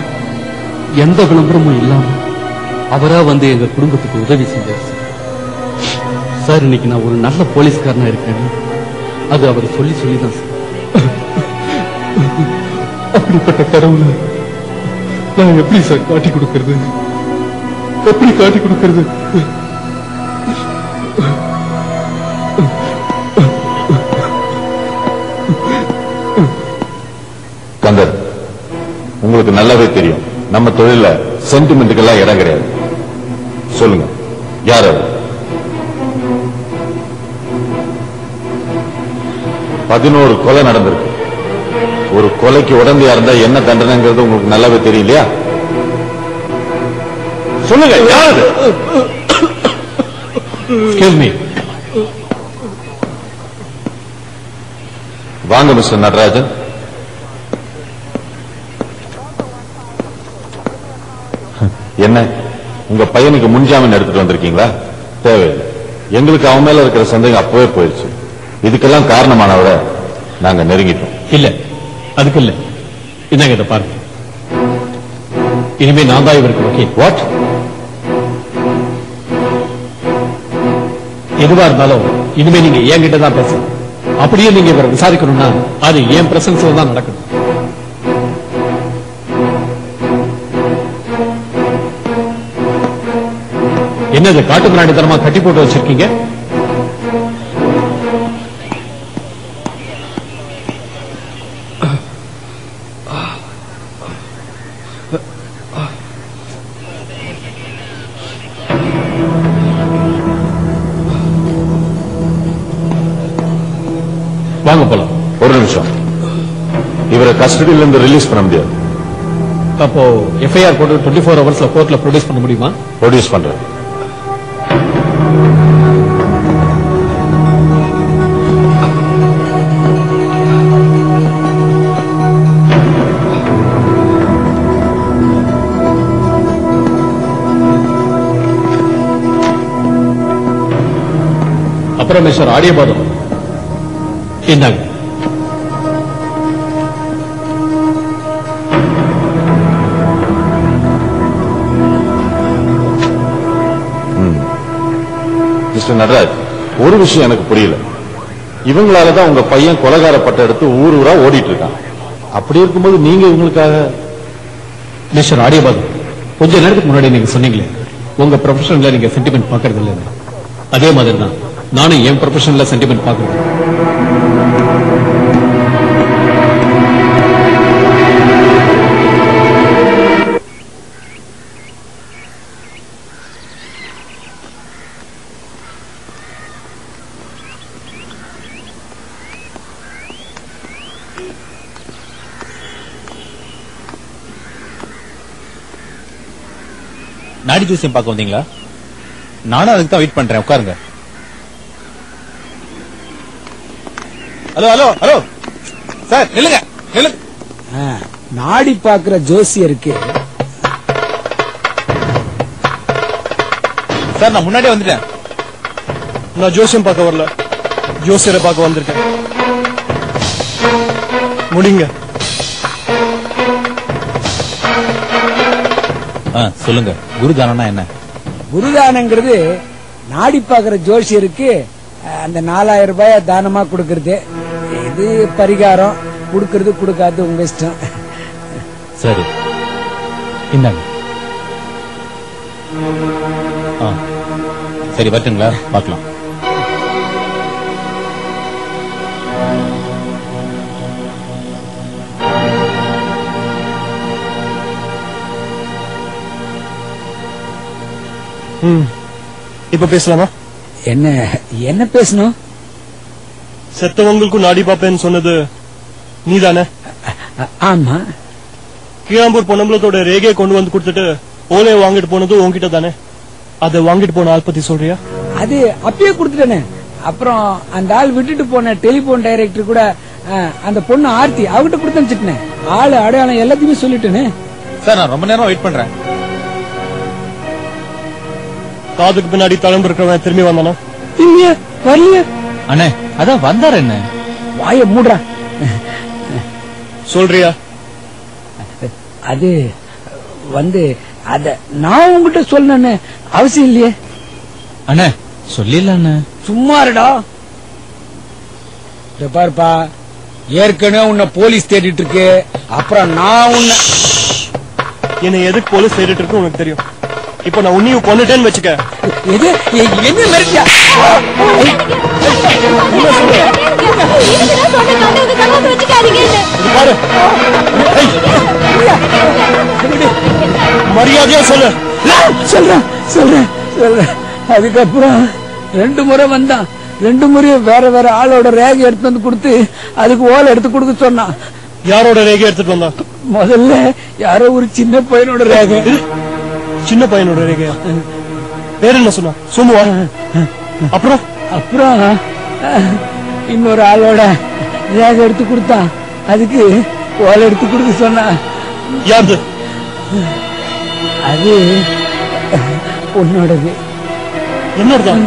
எந்த விளம்பரமும் இல்லாம அவரா வந்து எங்க குடும்பத்துக்கு உதவி செஞ்சார் சார். சார், இன்னைக்கு நான் ஒரு நல்ல போலீஸ்காரனா இருக்கேன், அது அவர் சொல்லி சொல்லிதான் சார். அப்படிப்பட்ட கடவுளை நான் எப்படி சார் காட்டி கொடுக்கிறது? எப்படி காட்டி கொடுக்கிறது? கந்தர், உங்களுக்கு நல்லாவே தெரியும் நம்ம தொழில சென்டிமெண்ட்டுக்கெல்லாம் இடம் கிடையாது. சொல்லுங்க, யார் அவர்? 11 கொலை நடந்திருக்கு. ஒரு கொலைக்கு உடந்தையா இருந்தா என்ன தண்டனைங்கிறது உங்களுக்கு நல்லாவே தெரியும் இல்லையா? சொல்லுங்க, யாரு? வாங்க மிஸ்டர் நடராஜன். என்ன, உங்க பையனுக்கு முன்ஜாமீன் எடுத்துட்டு வந்திருக்கீங்களா? தேவையில்லை. எங்களுக்கு அவன் மேல இருக்கிற சந்தேகம் அப்பவே போயிடுச்சு. இதுக்கெல்லாம் காரணமானவரை நாங்க நெருங்கிட்டோம். இல்ல, அதுக்கு இல்ல. இதாங்க இதை பாருங்க. இனிமே நான் தான் இவருக்கு வக்கீல். வாட்? எதுவா இருந்தாலும் இனிமே நீங்க என்கிட்ட தான் பேசணும். அப்படியே நீங்க இவரை விசாரிக்கணும்னா அது என் பிரசன்ஸ்ல தான் நடக்கணும். என்னது காட்டு பிராணித்தனமா கட்டி போட்டு வச்சிருக்கீங்க? வாங்க போலாம். ஒரு நிமிஷம், இவரை கஸ்டடியில இருந்து ரிலீஸ் பண்ண முடியாது. அப்போ எஃப்ஐஆர் போட்டு 24 ஹவர்ஸ்ல கோர்ட்ல ப்ரொடியூஸ் பண்ண முடியுமா? ப்ரொடியூஸ் பண்றேன். அப்புறம் மிஸ்டர் ஆடியபாதம், இந்தாங்க. மிஸ்டர் நடராஜ், ஒரு விஷயம் எனக்கு புரியல. இவங்களாலதான் உங்க பையன் கொலைகார பட்டம் எடுத்து ஊர் ஊரா ஓடிட்டு இருக்கான். அப்படி இருக்கும்போது நீங்க இவங்களுக்காக... மிஸ்டர் ஆடியபாதம், கொஞ்ச நேரத்துக்கு முன்னாடி நீங்க சொன்னீங்களே உங்க ப்ரொஃபஷன்ல நீங்க சென்டிமெண்ட் பாக்குறது இல்ல. அதே மாதிரி தான் நானும் என் ப்ரொஃபஷன்ல சென்டிமெண்ட் பாக்குறேன். நாடி ஜோசியம் பார்க்க வந்தீங்களா? நானும் அதுக்கு தான் வெயிட் பண்றேன். உட்காருங்க. ஹலோ ஹலோ ஹலோ சார், நில்லுங்க நில்லுங்க. நாடி பாக்குற ஜோசியருக்கு சார், நான் முன்னாடியே வந்துட்டேன். நான் ஜோசியம் பார்க்க வரல, ஜோசியரை பார்க்க வந்திருக்கேன். முடிங்க. சொல்லுங்க, குருதானம்னா என்ன? குருதானங்கிறது நாடி பாக்குற ஜோசியருக்கு அந்த 4000 ரூபாய தானமா கொடுக்கறது, இது பரிகாரம். கொடுக்கறது கொடுக்காது உங்க இஷ்டம். சரி இந்தாங்க. சரி வரட்டுங்களா, பார்க்கலாம். இப்ப பேசலாமா? என்ன என்ன பேசணும்? செத்தவங்களுக்கும் நாடி பாப்பேன்னு சொன்னது நீதானே? ஆமா. கீழாம்பூர் பொன்னம்பலத்தோட ரேகையை கொண்டு வந்து கொடுத்துட்டு ஓலையை வாங்கிட்டு போனது உங்ககிட்ட தானே? அதை வாங்கிட்டு போன ஆள் பத்தி சொல்றியா? அது அப்பயே கொடுத்துட்டேனே. அப்புறம் அந்த ஆள் விட்டுட்டு போன டெலிபோன் டைரக்டர் கூட அந்த பொண்ணு ஆர்த்தி அவகிட்ட கொடுத்து அனுப்பிச்சிட்டேன். ஆளு அடையாளம் எல்லாத்தையுமே சொல்லிட்டேனே. சார் நான் ரொம்ப நேரம் வெயிட் பண்றேன். காதுக்கு பின்னாடி தளம்பு இருக்கிறவன் திரும்பி வந்தானா? இல்லையா, வரலையா? அண்ணே அதான் வந்தாரு. என்ன வாய மூடுறா. சொல்றியா? அது வந்து அத நான் உங்ககிட்ட சொல்லணும்னு அவசியம் இல்லையே. அண்ணே சொல்லிடல. சும்மா இருடா. பாருப்பா, ஏற்கனவே உன்னை போலீஸ் தேடிட்டு இருக்கு. அப்புறம் நான் உன்னை என்னை எதுக்கு போலீஸ் தேடிட்டு இருக்கு உனக்கு தெரியும். இப்ப நான் உன்னையும் கொன்னுட்டேன்னு வச்சுக்க. எது என்ன மிரட்டியா? பாரு, மரியாதையா சொல்லு. சொல்றேன் சொல்றேன் சொல்றேன். அதுக்கப்புறம் 2 முறை வந்தான். 2 முறையும் வேற வேற ஆளோட ரேகை எடுத்து வந்து கொடுத்து அதுக்கு ஓலை எடுத்து கொடுக்க சொன்னான். யாரோட ரேகை எடுத்துட்டு வந்தான்? முதல்ல யாரோ ஒரு சின்ன பையனோட ரேகை. சின்ன பையனோட ரேகையா? பேர் என்ன சொன்னா? சும்மா. அப்புறம் அப்புறம் இன்னொரு ஆளோட ரேகை எடுத்து கொடுத்தான். அதுக்கு ஓலை எடுத்து கொடுக்க சொன்னா. யாரு அது? பொண்ணோடது. என்னோடதான்?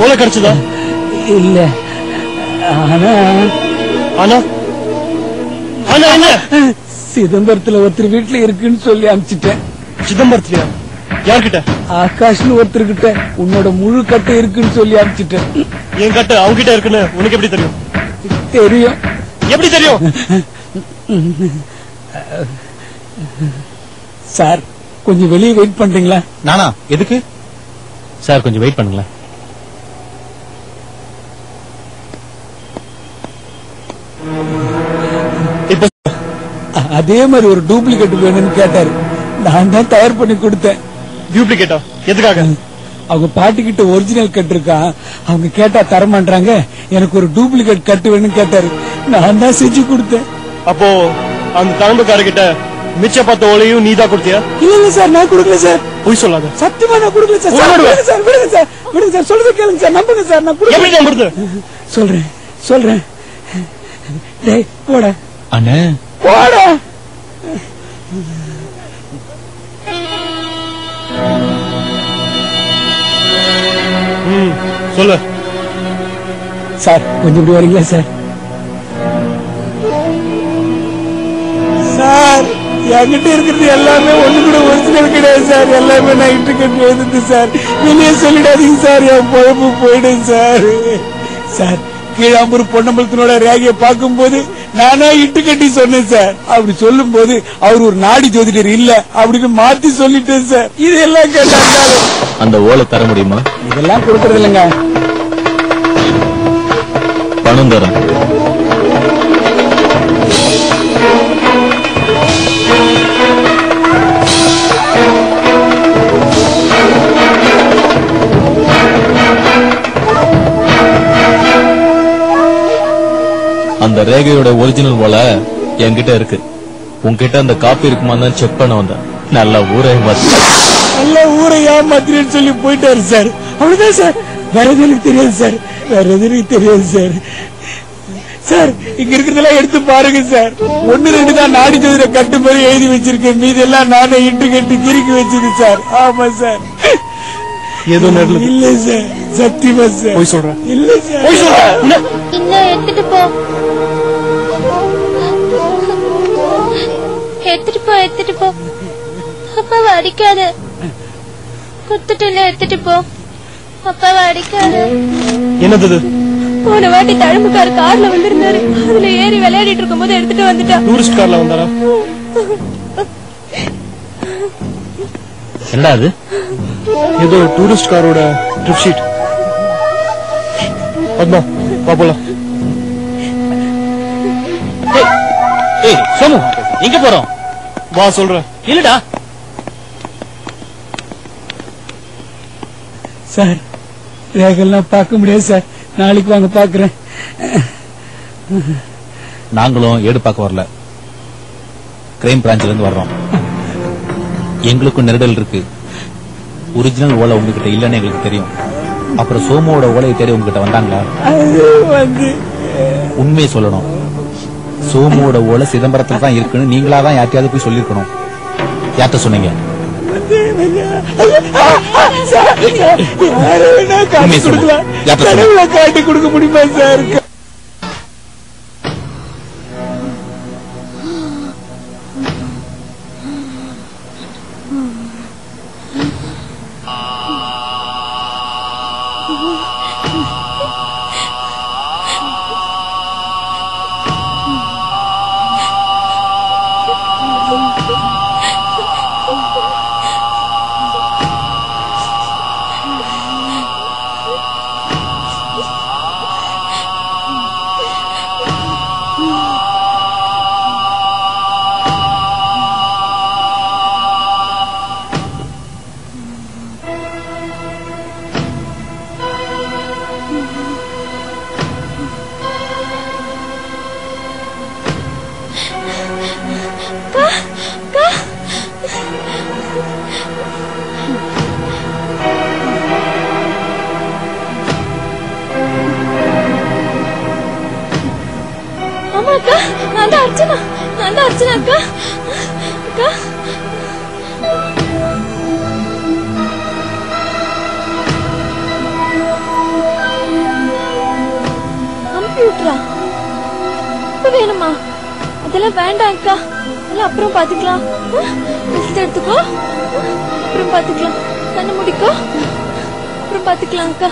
ஓலை கிடைச்சதா? இல்ல. ஆனா ஆனா ஆனா என்ன? சிதம்பரத்துல ஒருத்தர் வீட்டுல இருக்குன்னு சொல்லி அனுப்பிச்சிட்டேன். சிதம்பரத்துலயா? யார்கிட்ட? ஆகாஷ்னு ஒருத்தர்கிட்ட உன்னோட முழு கட்டை இருக்குன்னு சொல்லி அனுப்பிச்சிட்டேன். என் கட்டை அவங்கிட்ட இருக்குன்னு உனக்கு எப்படி தெரியும்? தெரியும். எப்படி தெரியும்? சார் கொஞ்சம் வெளியே வெயிட் பண்றீங்களா? நானா? எதுக்கு சார் கொஞ்சம் வெயிட் பண்ணுங்களேன். இப்ப அதே மாதிரி ஒரு டூப்ளிகேட் வேணும்னு கேட்டாரு. நான் தான் தயார் பண்ணி கொடுத்தேன். டூப்ளிகேட்டா? எதுக்காக? அவங்க பாட்டி கிட்ட ஒரிஜினல் கட்டு இருக்கா, அவங்க கேட்டா தரமாட்டாங்க. எனக்கு ஒரு டூப்ளிகேட் கட்டு வேணும்னு கேட்டாரு. நான் தான் செஞ்சு கொடுத்தேன். அப்போ அந்த தளம்புக்காரர்கிட்ட மிச்ச 10 ஓலையும் நீதான் கொடுத்தியா? இல்ல சார், நான் கொடுக்கல சார். பொய் சொல்லாத. சத்தியமா நான் கொடுக்கல சார். விடுங்க சார், விடுங்க சார், விடுங்க சார். சொல்லுங்க கேளுங்க சார், நம்புங்க சார். நான் எப்படி நம்புறது? சொல்றேன் சொல்றேன். டேய் போட. அண்ணே போட. சொல்லு சார். கொஞ்சம் இப்படி வரீங்களா சார்? சார் என்கிட்ட இருக்கிறது எல்லாமே ஒண்ணு கூட ஒரிஜினல் கிடையாது சார். எல்லாமே நான் இட்டு கட்டி எழுதுது சார். வெளியே சொல்லிடாதீங்க சார், என் பொழப்பு போயிடும் சார். சார் கீழாம்பூர் பொன்னம்பலத்தினோட ரேகையை பார்க்கும் போது நானா இட்டு கட்டி சொன்னேன் சார். அப்படி சொல்லும் போது அவர் ஒரு நாடி ஜோதிடர் இல்ல அப்படின்னு மாத்தி சொல்லிட்டேன் சார். இதெல்லாம் கேட்டாங்க. அந்த ஓலை தர முடியுமா? இதெல்லாம் கொடுக்கறது இல்லைங்க. பணம் தரேன். அந்த ரேகையோட ஒரிஜினல் ஓலை என்கிட்ட இருக்கு. உன்கிட்ட அந்த காப்பி இருக்குமான்னு செக் பண்ண வந்தேன். நல்லா ஊரே நல்ல ஊரை ஏமாத்திரேன்னு சொல்லி போயிட்டாரு சார். அவ்வளவுதான் சார். வேற எதுவும் எனக்கு தெரியாது சார். வேற எதுவும் எனக்கு தெரியாது சார். சார் இங்க இருக்கிறதெல்லாம் எடுத்து பாருங்க சார். 1-2 தான் நாடி ஜோதிட கட்டு மாதிரி எழுதி வச்சிருக்கேன். மீதெல்லாம் நானே இட்டு கட்டி கிறுக்கி வச்சது சார். ஆமா சார். ஏதோ நேரில் இல்ல சார், சத்தியமா சார். போய் சொல்றேன். இல்ல சார். போய் சொல்றேன். இல்ல, எடுத்துட்டு போ. எடுத்துட்டு போ, எடுத்துட்டு போ. அப்பாவை அடிக்காத. குத்துட்டுல எடுத்துட்டு போ. அப்பாவை அடிக்காத. என்னது? போன வாட்டி தழும்புக்கார கார்ல வந்திருந்தாரு. அதுல ஏறி விளையாடிட்டு இருக்கும் போது எடுத்துட்டு வந்துட்டா. டூரிஸ்ட் கார்ல வந்தாரா? என்னடா அது? ஏதோ டூரிஸ்ட் காரோட ட்ரிப் ஷீட். பத்மா பாப்போலாம். ஏய் சோமு, எங்க போறோம்? வா சொல்றேன். இல்லடா சார், ரேகெல்லாம் பார்க்க முடியாது சார். நாளைக்கு வாங்க பாக்குறேன். நாங்களும் ஏடு பார்க்க வரல, கிரைம் பிரான்ச்ல இருந்து வர்றோம். எங்களுக்கும் நெருடல் இருக்கு. ஒரிஜினல் ஓலை உங்ககிட்ட இல்லன்னு எங்களுக்கு தெரியும். அப்புறம் சோமுவோட ஓலையை தேடி உங்ககிட்ட வந்தாங்களா? உண்மையை சொல்லணும். சோமுவோட ஓலை சிதம்பரத்துல தான் இருக்குன்னு நீங்களாதான் யார்ட்டையாவது போய் சொல்லிருக்கணும். யார்கிட்ட சொன்னீங்க? காட்டி கொடுக்க முடியுமா சார்? வேணுமா? அதெல்லாம் வேண்டாம் அக்கா, அதெல்லாம் அப்புறம் பாத்துக்கலாம். எடுத்துக்கோ, அப்புறம் பாத்துக்கலாம். கண்ணு முடிக்கோ, அப்புறம் பாத்துக்கலாம் அக்கா.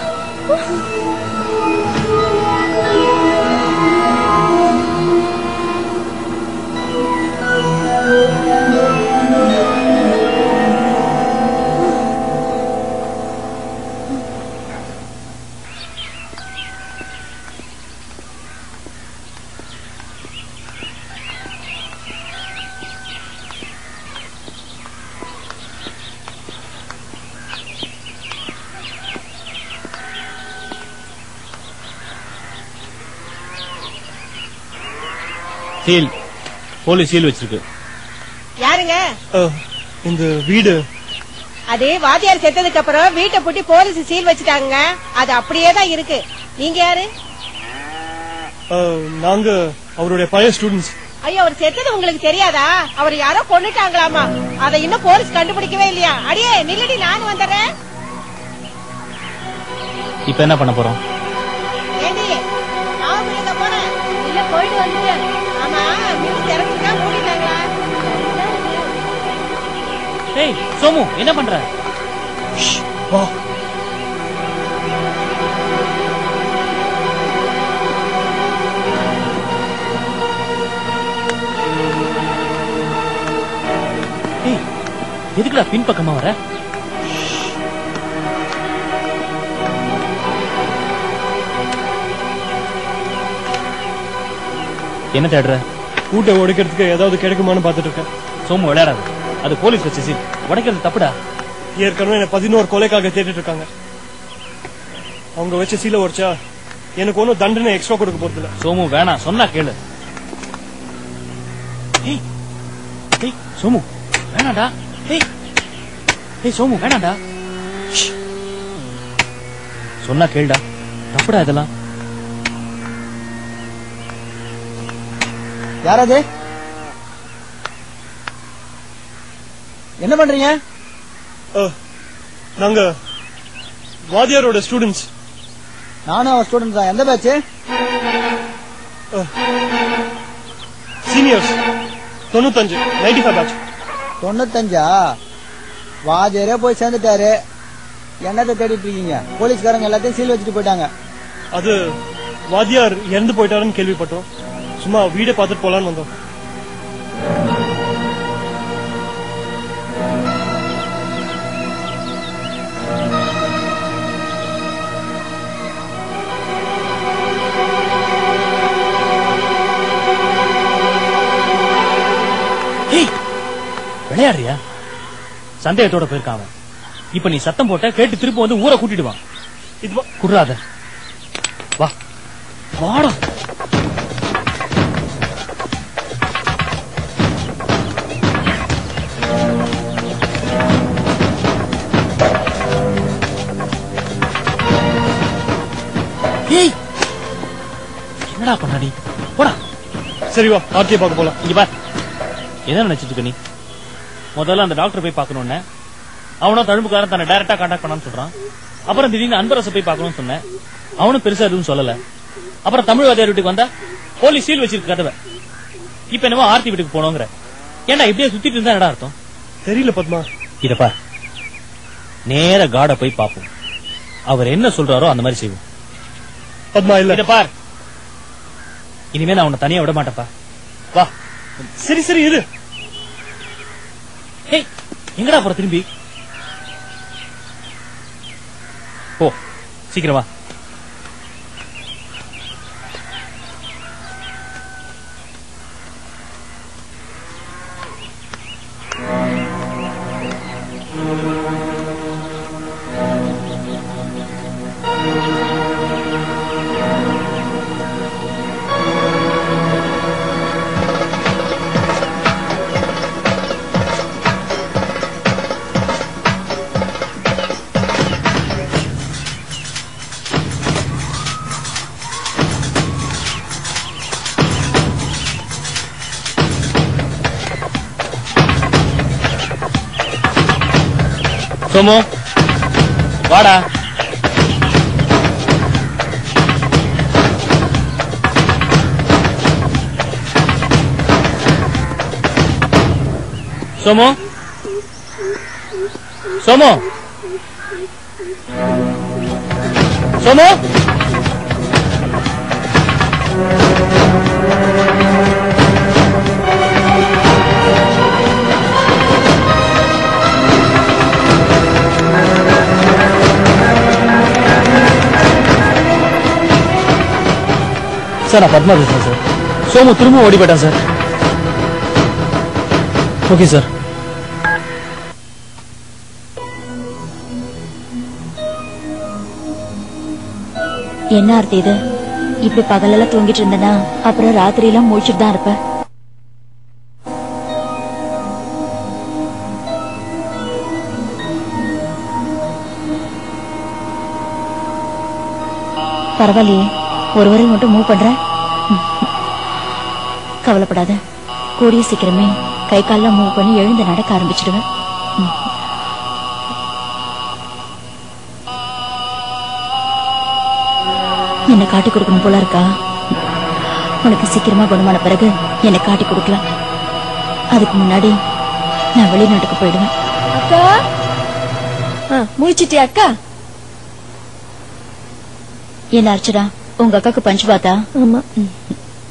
சீல், போலீஸ் சீல் வச்சிருக்கு. யாருங்க? இந்த வீடு அதே வாத்தியார் செத்ததுக்கு அப்புறம் வீட்டை பூட்டி போலீஸ் சீல் வச்சுட்டாங்க. அது அப்படியே தான் இருக்கு. நீங்க யாரு? நாங்க அவருடைய பழைய ஸ்டூடெண்ட்ஸ். ஐயோ, அவர் செத்தது உங்களுக்கு தெரியாதா? அவர் யாரோ கொன்னுட்டாங்களாமா. அதை இன்னும் போலீஸ் கண்டுபிடிக்கவே இல்லையா? அடியே நில்லடி, நானும் வந்துடுறேன். இப்ப என்ன பண்ண போறோம்? ஏண்டி நான் போறேன். இல்ல போயிட்டு வந்துட்டேன். ஆமா, மில் திறந்துட்டா மூடிட்டாங்களா? ஏய் சோமு, என்ன பண்ற? வா. ஏய், எதுக்குடா பின்பக்கமா வர? என்ன தேடுற? கூட்டை உடைக்கிறதுக்கு ஏதாவது கிடைக்குமான்னு பாத்துட்டு இருக்கேன். சோமு விளையாடாது, அது போலீஸ் வச்சு சீல். உடைக்கிறது தப்புடா. ஏற்கனவே என்ன 11 கொலைக்காக தேடிட்டு இருக்காங்க. அவங்க வச்ச சீல உடைச்சா எனக்கு ஒன்னும் தண்டனை எக்ஸ்ட்ரா கொடுக்க போறது இல்ல. சோமு வேணாம், சொன்னா கேளு. ஏய் ஏய் சோமு வேணாடா. ஏய் ஏய் சோமு வேணாடா. சொன்னா கேளுடா, தப்புடா இதெல்லாம். யாராவது என்ன பண்றீங்க? நாங்க வாத்தியாரோட ஸ்டூடெண்ட்ஸ். நானும் அவன் ஸ்டூடெண்ட் தான். எந்த பேட்ச்? Seniors 95 95 batch. 95? வாத்தியாரே போய் சேர்ந்துட்டாரு. என்னத்தை தேடிட்டு இருக்கீங்க? போலீஸ்காரங்க எல்லாத்தையும் சீல் வச்சுட்டு போயிட்டாங்க. அது வாத்தியார் இறந்து போயிட்டாருன்னு கேள்விப்பட்டோம். சும்மா வீடை பார்த்துட்டு போலான்னு வந்தோம். விளையாடுறியா? சந்தேகத்தோட போயிருக்கான். இப்ப நீ சத்தம் போட்ட கேட்டு திரும்ப வந்து ஊரை கூட்டிடுவான். இது குடுறாத. வா வாடா. ஏய் என்னடா பண்ணாடி? போடா. சரி வா, ஆர்த்தியை பார்க்க போலாம். இங்க பார், என்ன நினைச்சிட்டு இருக்க நீ? முதல்ல அந்த டாக்டர் போய் பார்க்கணும்னு அவனும் தழும்புக்காரன் தன்னை டைரக்டா கான்டாக்ட் பண்ணான்னு சொல்றான். அப்புறம் திடீர்னு அன்பரசை போய் பார்க்கணும்னு சொன்னேன். அவனும் பெருசா எதுவும் சொல்லல. அப்புறம் தமிழ் வாத்தியார் வீட்டுக்கு வந்தா போலீஸ் சீல் வச்சிருக்கு கதவை. இப்ப என்னமோ ஆர்த்தி வீட்டுக்கு போனோங்கிற. ஏன்டா இப்படியே சுத்திட்டு இருந்தா என்னடா அர்த்தம்? தெரியல பத்மா. இத பார், நேர காட போய் பார்ப்போம். அவர் என்ன சொல்றாரோ அந்த மாதிரி செய்வோம். பத்மா இல்ல. இத பார், இனிமே நான் உன்னை தனியா விட மாட்டேப்பா. வா. சரி சரி இரு. ஏய் எங்கடா போற திரும்பி? போ சீக்கிரம் வா. சோமு வாடா. சோமு சோமு சோமு சார், நான் பத்மா பேசுறேன் சார். சோமு திரும்ப ஓடி போயிட்டான் சார். Okay sir. என்ன ஆர்த்தி இது? இப்படி பகலெல்லாம் தூங்கிட்டு இருந்தனா அப்புறம் ராத்திரி எல்லாம் முழிச்சிட்டு தான் இருப்ப. பரவாயில்லையே, ஒரு வரையில் மட்டும் மூவ் பண்ற. கவலைப்படாத, கூடிய சீக்கிரமே கை கால்லாம் மூவ் பண்ணி எழுந்து நடக்க ஆரம்பிச்சிடுவேன். என்னை காட்டி கொடுக்கணும் போல இருக்கா? உனக்கு சீக்கிரமா குணமான பிறகு என்னை காட்டி கொடுக்கலாம். அதுக்கு முன்னாடி நான் வெளிநாட்டுக்கு போயிடுவேன். அக்கா முடிச்சிட்டியா அக்கா? என்ன அர்ச்சனா, உங்க அக்காக்கு பஞ்ச் பாத்தா? ஆமா.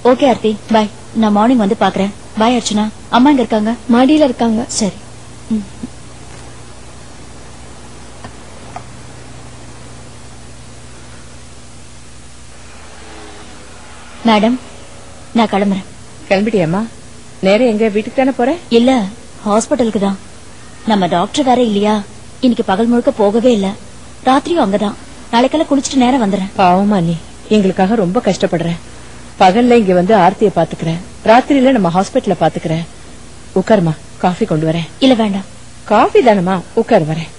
ஓகே ஆர்த்தி, பாய். நான் மார்னிங் வந்து பாக்குறேன். பாய் அர்ச்சனா. அம்மா எங்க இருக்காங்க? மாடியில இருக்காங்க. சரி. மேடம், நான் கிளம்புறேன். கிளம்பிட்டியம்மா? நேரம் எங்க வீட்டுக்கு தானே போற? இல்ல, ஹாஸ்பிட்டலுக்கு தான். நம்ம டாக்டர் வேற இல்லையா, இன்னைக்கு பகல் முழுக்க போகவே இல்ல. ராத்திரியும் அங்கதான். நாளைக்கெல்லாம் குளிச்சுட்டு நேரம் வந்துடுறேன். பாவமா நீ எங்களுக்காக ரொம்ப கஷ்டப்படுற. பகல்ல இங்க வந்து ஆர்த்தியை பாத்துக்கிறேன், ராத்திரியில நம்ம ஹாஸ்பிட்டல பாத்துக்கிறேன். உட்காருமா, காஃபி கொண்டு வரேன். இல்ல வேண்டாம். காஃபி தானம்மா, உட்காரு வரேன்.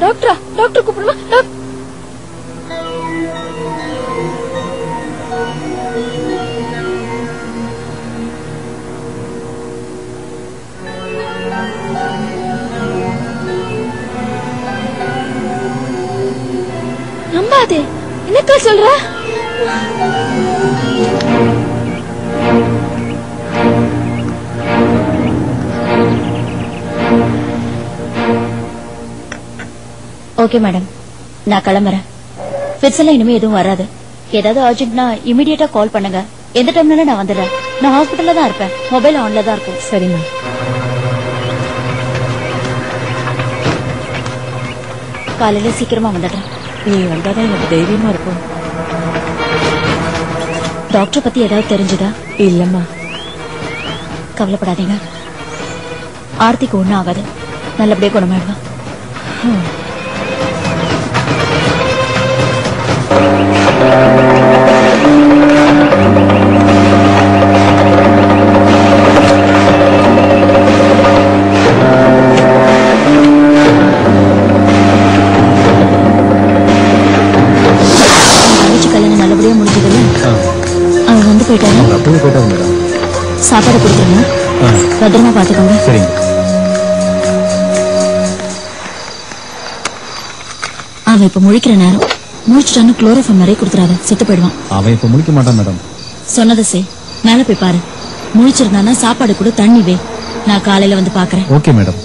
டாக்டரா? டாக்டர் கூப்பிடுமா? நம்பாதே, என்னக்கா சொல்ற? ஓகே மேடம், நான் கிளம்புறேன். ஃபிட்ஸ் எல்லாம் இனிமே எதுவும் வராது. ஏதாவது அர்ஜென்ட்னா இமிடியேட்டா கால் பண்ணுங்க. எந்த டைம்ல நான் வந்துடுறேன். நான் ஹாஸ்பிட்டல்ல தான் இருப்பேன். மொபைல் ஆன்ல தான் இருக்கும். சரிம்மா. காலையில சீக்கிரமா வந்துடுறேன். நீ வந்தாதான் எனக்கு தைரியமா இருக்கும். டாக்டர் பத்தி ஏதாவது தெரிஞ்சுதா? இல்லம்மா. கவலைப்படாதீங்க, ஆர்த்திக்கு ஒண்ணும் ஆகாது. நல்லபடியா குணமாயிடுவா. கல்யாணம் நல்லபடியா முடிஞ்சதுல அவன் வந்து போயிட்டாரு. சாப்பாடு கொடுத்துருங்க, பத்திரமா பாத்துக்கோங்க. சரிங்க. அவன் இப்ப முழிக்கிற நேரம். முடிச்சுட்டான்னு குளோரோஃபார்ம் நிறைய கொடுத்துறாத, செத்து போயிடுவான். அவன் இப்ப முழிக்க மாட்டான் மேடம். சொன்னதை செய். மேல போய் பாரு. முழிச்சிருந்தானா சாப்பாடு கூட, தண்ணி வே. நான் காலையில வந்து பாக்குறேன். Okay madam.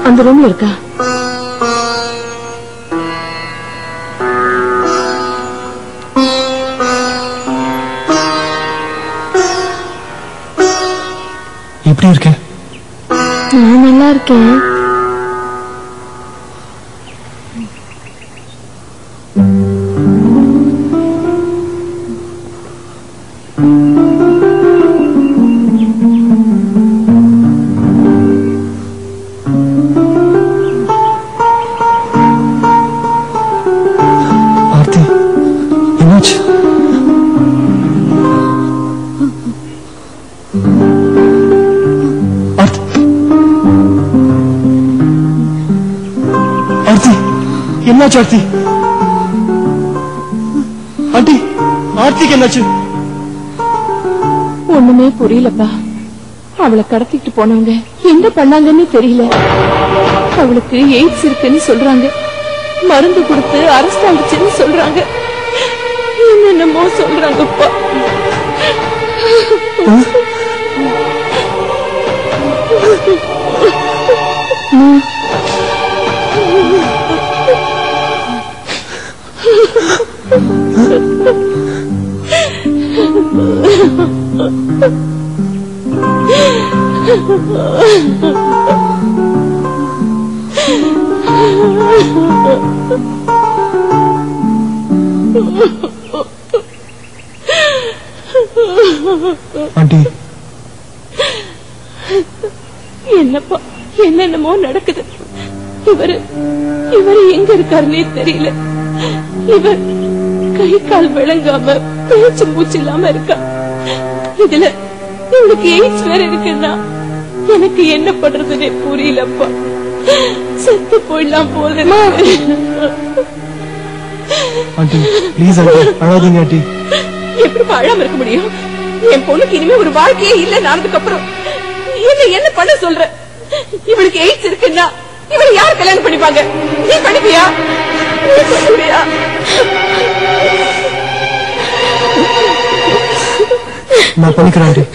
அந்த ரூம்ல இருக்கா? எப்படி இருக்க? நான் நல்லா இருக்கேன். என்னாச்சு ஆர்த்தி? ஆண்டி, ஆர்த்திக்கு என்னாச்சு? ஒண்ணுமே புரியலப்பா. அவளை கடத்திட்டு போனவங்க என்ன பண்ணாங்கன்னு தெரியல. அவளுக்கு எய்ட்ஸ் இருக்குன்னு சொல்றாங்க. மருந்து கொடுத்து அரெஸ்ட் ஆயிடுச்சுன்னு சொல்றாங்க. என்னென்னமோ சொல்றாங்கப்பா. ஆண்டி, என்னப்பா என்னென்னமோ நடக்குது. இவரு எங்க இருக்காருன்னே தெரியல. இவர் கை கால் விளங்காம பேச்சு மூச்சு இல்லாம இருக்கா. இதுல இவளுக்கு எய்ட்ஸ் வேற இருக்குன்னா எனக்கு என்ன பண்றதுன்னே புரியலப்பா. செத்து போயிடலாம் போல. ஆண்டி ப்ளீஸ் ஆண்டி அழாதீங்க ஆண்டி. எப்படி அழாம இருக்க முடியும்? என் பொண்ணுக்கு இனிமே ஒரு வாழ்க்கையே இல்ல நடந்ததுக்கு அப்புறம் என்ன பண்ண சொல்ற? இவளுக்கு எய்ட்ஸ் இருக்குன்னா இவளை யார் கல்யாணம் பண்ணிப்பாங்க? நீ பண்ணிப்பியா? நான் பண்ணிக்கிறேன் ஆண்டி.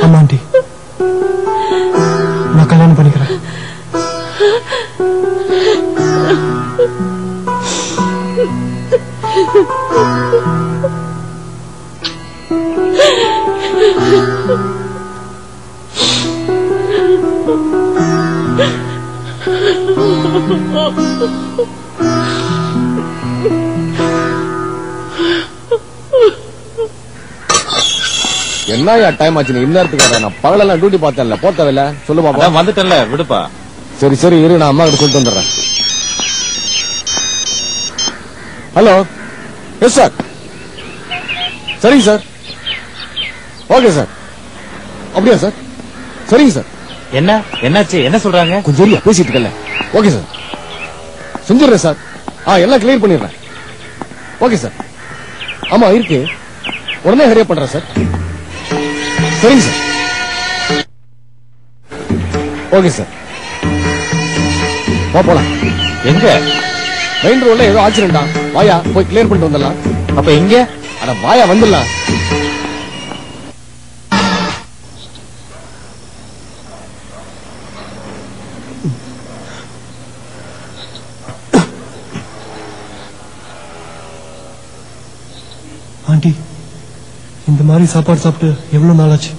ஆமா ஆண்டி நான் கல்யாணம் பண்ணிக்கிறேன். என்ன டைம் ஆச்சு? இந்நேரத்துக்கு நான் பகலெல்லாம் டியூட்டி பார்த்தேன்ல, போத்தவில்ல சொல்லு பாப்பா. வந்துட்டேன்ல விடுப்பா. சரி சரி இரு, நான் அம்மா கிட்ட சொல்லிட்டு வந்துடுறேன். Hello, yes sir. சரிங்க சார், ஓகே சார். அப்படியா சார்? சரிங்க சார். என்னாச்சு? என்ன சொல்றாங்க? கொஞ்சம் பேசிட்டு இருக்கல. ஓகே சார், செஞ்சிடுறேன் சார். எல்லாம் கிளியர் பண்ணிடுறேன். Okay sir. ஆமா இருக்கு, உடனே ஹரியா பண்றேன் சார். சரிங்க சார். ஓகே சார், போலாம். எங்க? மெயின் ரோட்ல ஏதோ ஆக்சிடென்டா. வாயா போய் கிளியர் பண்ணிட்டு வந்துடலாம். அப்ப எங்க? அட வாயா வந்துடலாம். ஆண்டி இந்த மாதிரி சாப்பாடு சாப்பிட்டு எவ்வளவு நாள் ஆச்சு?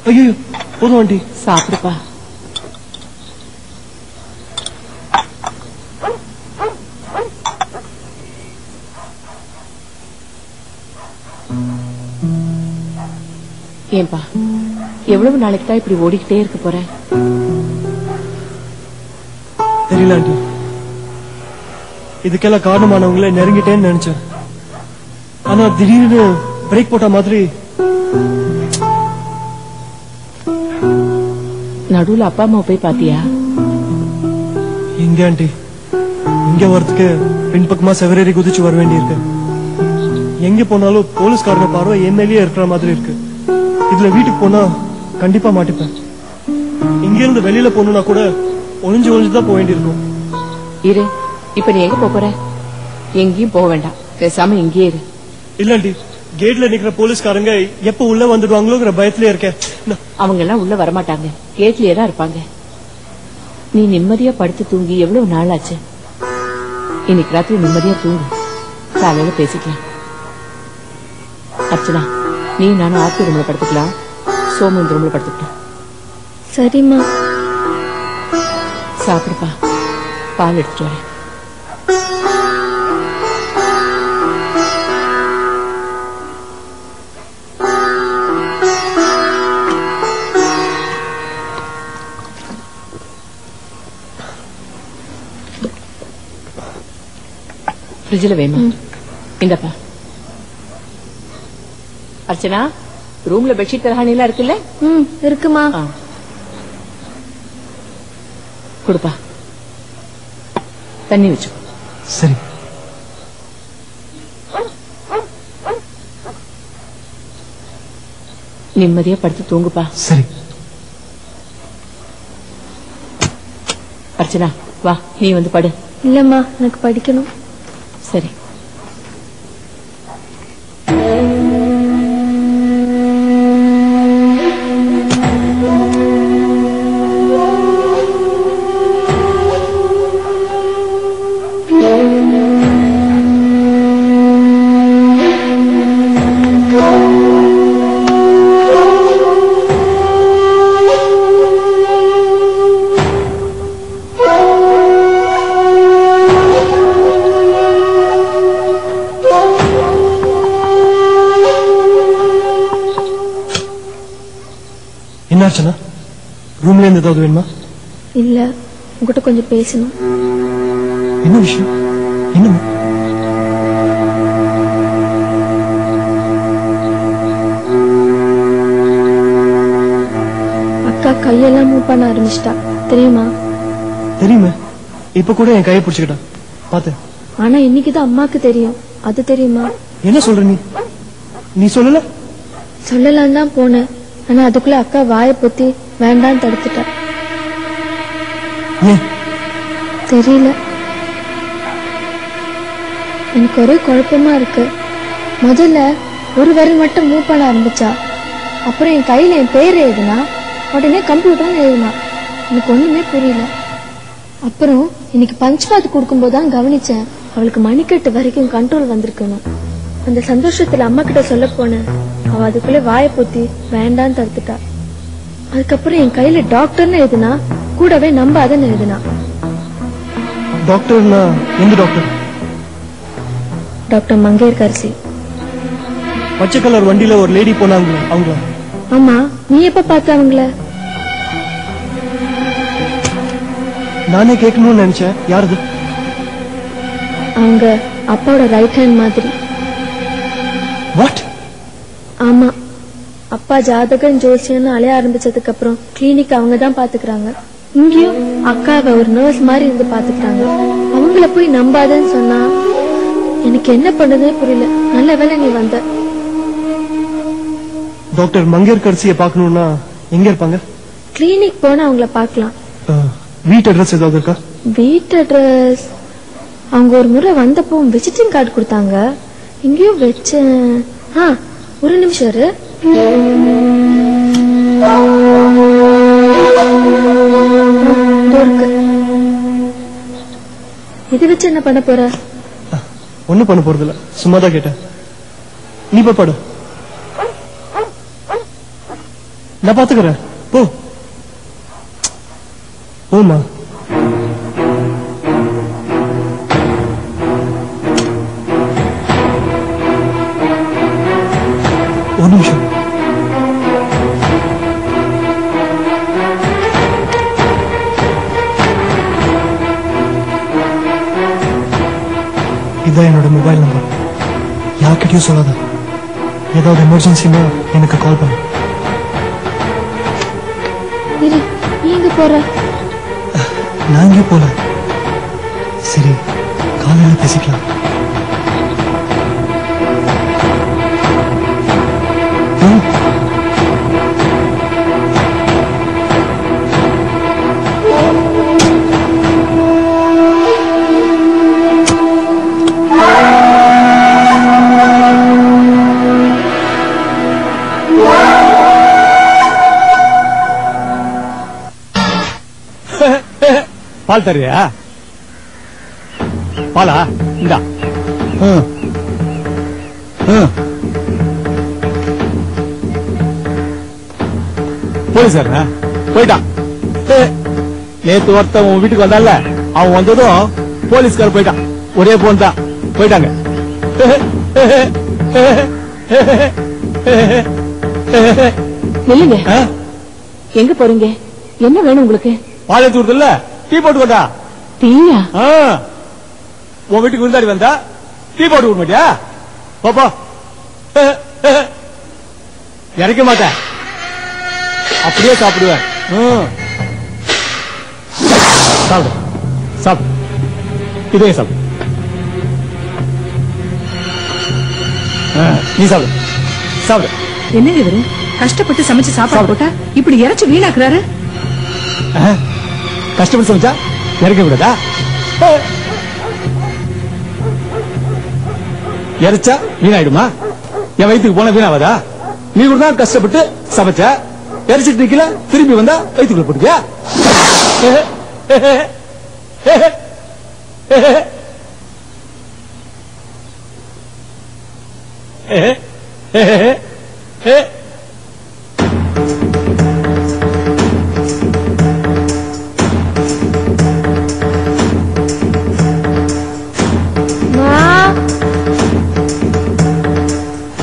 ஐயோ போதும் ஆண்டி. சாப்பிடுப்பா. ஏன்பா எவ்வளவு நாளைக்கு தான் இப்படி ஓடிக்கிட்டே இருக்க போற? தெரியல ஆண்டி, இதுக்கெல்லாம் காரணமானவங்களே நெருங்கிட்டேன்னு நினைச்சேன். ஆனா திடீர்னு பிரேக் போட்ட மாதிரி. நடுவுல அப்பா அம்மா போய் பாத்தியா? எங்க ஆண்டி, இங்க வரதுக்கு பின்பக்கமா செவரேறி குதிச்சு வர வேண்டியிருக்கு. எங்க போனாலும் போலீஸ்காரங்க பார்வை என் மேலேயே இருக்கிற மாதிரி இருக்கு. இதுல வீட்டுக்கு போனா கண்டிப்பா மாட்டிப்பேன். இங்க இருந்து வெளியில போகணும்னா கூட ஒளிஞ்சுதான் போக வேண்டியிருக்கும். இரு, இப்ப நீ எங்க போற? எங்கேயும் போக வேண்டாம், பேசாம இங்கே இரு. இல்ல ஆண்டி, கேட்ல நிக்கிற போலீஸ்காரங்க எப்ப உள்ள வந்துடுவாங்களோங்கிற பயத்திலே இருக்கேன். அவங்க எல்லாம் உள்ள வரமாட்டாங்க, கேட்லயே தான் இருப்பாங்க. நீ நிம்மதியா படுத்து தூங்கி எவ்வளவு நாள் ஆச்சு? இன்னைக்கு ராத்திரி நிம்மதியா தூங்கு, காலையில பேசிக்கலாம். அர்ச்சனா, நீ நானும் ஆர்த்தி ரூம்ல படுத்துக்கலாம், சோமு இந்த ரூம்ல படுத்துக்கலாம். சரிம்மா. சாப்பிடுப்பா, பால் எடுத்துட்டு வரேன். ஃப்ரிட்ஜில் வேணுமா? இந்தப்பா. அர்ச்சனா, ரூம்ல பெட்ஷீட் தலகாணி எல்லாம் இருக்குல்ல? இருக்குமா. கொடுப்பா, தண்ணி வச்சு. சரி. நிம்மதியா படுத்து தூங்குப்பா. சரி. அர்ச்சனா வா, நீ வந்து படு. இல்லம்மா, எனக்கு படிக்கணும். சரி. என்ன அர்ச்சனா, ரூம்ல இருந்து ஏதாவது வேணுமா? இல்ல உங்ககிட்ட கொஞ்சம் பேசணும். என்ன விஷயம்? என்ன? அக்கா கையெல்லாம் மூவ் பண்ண ஆரம்பிச்சிட்டா தெரியுமா? தெரியுமே, இப்ப கூட என் கையை பிடிச்சுக்கிட்டா பாத்து. ஆனா இன்னைக்குதான் அம்மாக்கு தெரியும், அது தெரியுமா? என்ன சொல்ற நீ சொல்லல? சொல்லலாம் தான் போனேன், ஆனா அதுக்குள்ள அக்கா வாயை பொத்தி வேண்டான்னு தடுத்துட்டா. தெரியல, எனக்கு ஒரே குழப்பமா இருக்கு. முதல்ல ஒரு விரல் மட்டும் மூவ் பண்ண ஆரம்பிச்சா, அப்புறம் என் கையில என் பேர் எழுதுனா, உடனே கம்ப்யூட்டர் எழுதுனா. எனக்கு ஒண்ணுமே புரியல. அப்புறம் இன்னைக்கு பஞ்ச்பாத் கொடுக்கும் போதுதான் கவனிச்சேன், அவளுக்கு மணிக்கட்டு வரைக்கும் கண்ட்ரோல் வந்திருக்கணும். அந்த சந்தோஷத்துல அம்மா கிட்ட சொல்ல போனேன், அவ அதுக்குள்ள வாயை பொத்தி வேண்டான்னு தடுத்துட்டா. அதுக்கப்புறம் என் கையில டாக்டர்னு எழுதுனா, கூடவே நம்பாதன்னு எழுதுனா. டாக்டர்னா எந்த டாக்டர்? டாக்டர் மங்கையர்கரசி. பச்சை கலர் வண்டியில ஒரு லேடி போனாங்க, அவங்களா? ஆமா, நீ எப்ப பார்த்த அவங்கள? நானே கேட்கணும்னு நினைச்சேன். யாருது? அவங்க அப்பாவோட ரைட் ஹேண்ட் மாதிரி. வாட்? ஆமா, அப்பா ஜாதகம் ஜோசியம்னு அலைய ஆரம்பிச்சதுக்கு அப்புறம் கிளினிக் அவங்க தான் பாத்துக்கிறாங்க. இங்கேயும் அக்காவை ஒரு நர்ஸ் மாதிரி இருந்து பாத்துக்கிறாங்க. அவங்கள போய் நம்பாதன்னு சொன்னா எனக்கு என்ன பண்ணதே புரியல. நல்ல வேளை நீ வந்த. டாக்டர் மங்கையர்கரசியை பார்க்கணும்னா எங்க இருப்பாங்க? கிளினிக் போனா அவங்கள பாக்கலாம். வீட்டு அட்ரஸ் ஏதாவது இருக்கா? வீட்டு அட்ரஸ் அவங்க ஒரு முறை வந்தப்போ விசிட்டிங் கார்டு கொடுத்தாங்க, இங்கேயும் வச்சேன். ஒரு நிமிஷம் இரு. இது வச்சு என்ன பண்ண போற? ஒண்ணும் பண்ண போறது இல்ல, சும்மாதான் கேட்டேன். நீ போய் படு, நான் பாத்துக்கிறேன். போ போமா. ஒரு நிமிஷம். இதான் என்னோட மொபைல் நம்பர். யார்கிட்டயும் சொல்லாத. ஏதாவது எமர்ஜென்சினா எனக்கு கால் பண்ணு. நீ எங்க போற? நான் எங்கே போல. சரி, காலையில பேசிக்கலாம். பால் தருவியா? பாலா இந்தா. போலீஸ் போயிட்டான். நேத்து ஒருத்தன் உன் வீட்டுக்கு வந்தால, அவன் வந்ததும் போலீஸ்கார போயிட்டான். ஒரே போன் தான், போயிட்டாங்க. இல்லைங்க, எங்க போறீங்க? என்ன வேணும் உங்களுக்கு? பாளையத்தூர் இல்ல, டீ போட்டு கொண்டா. டீயா? உன் வீட்டுக்கு விருந்தாடி வந்தா டீ போட்டு விட மாட்டியா? பாப்பா இறக்க மாட்டேன், அப்படியே சாப்பிடுவேன். சாப்பிடு சாப்பிடு, இதே சாப்பிடு. நீ சாப்பிடு சாப்பிடு. என்னங்க இவரு கஷ்டப்பட்டு சமைச்சு சாப்பாடு போட்டா இப்படி இறைச்சி வீணாக்குறாரு? கஷ்டப்பட்டு சமைச்சா இறக்க விடாதா? இறைச்சா வீணாயிடுமா? என் வயிற்றுக்கு போன வீணாவதா? நீ கூட தான் கஷ்டப்பட்டு சமைச்ச, இறைச்சிட்டு நிக்கல, திரும்பி வந்தா வயிற்றுக்குள்ள போட்டுக்கியா?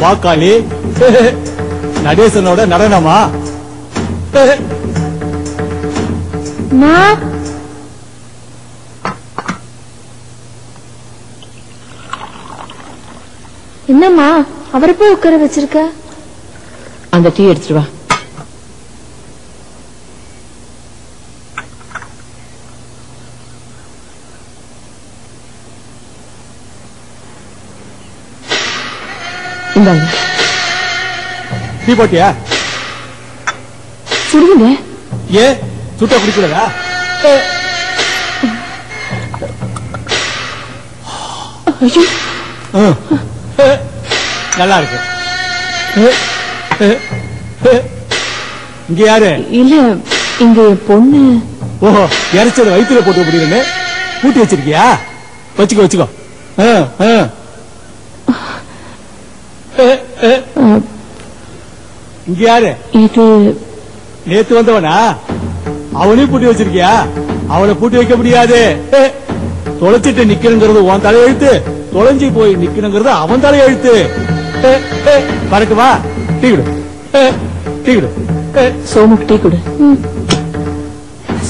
வாக்காளி நடேசனோட நடனமா? என்னம்மா அவரை போய் உட்கார வச்சிருக்க? அந்த டீ எடுத்துட்டு வா. இந்தாங்க. டீ போட்டியா? சுடுங்க. ஏ சுட்டா குடிக்கூடாதா? நல்லா இருக்கு. இங்க யாரு? இல்ல இங்க பொண்ணு. ஓஹோ, இறைச்சத வயிற்றுல போட்டு முடியுன்னு கூட்டி வச்சிருக்கியா? வச்சுக்கோ வச்சுக்கோ. இங்க யாரு? இது நேத்து வந்தவனா? அவனையும் பூட்டி வச்சிருக்கியா? அவனை பூட்டி வைக்க முடியாது. தொலைச்சிட்டு நிக்கணுங்கிறது உன் தலையெழுத்து, தொலைஞ்சி போய் நிக்கணுங்கிறது அவன் தலையெழுத்து. வரட்டு வா, டீ குடு, டீ குடு. சோமுக்கு டீ குடு.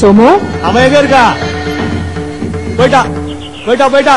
சோமு அவன் எங்க இருக்கா? போயிட்டா போயிட்டா போயிட்டா.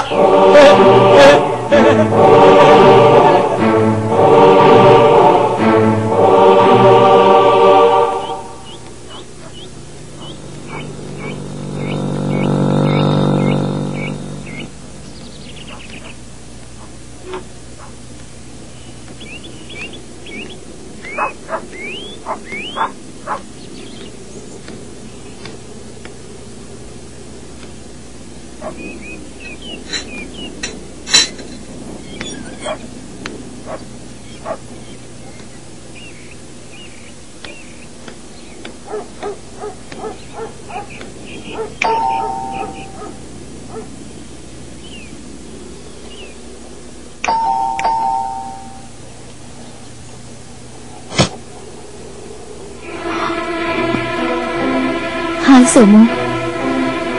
ஹாய் சோமு.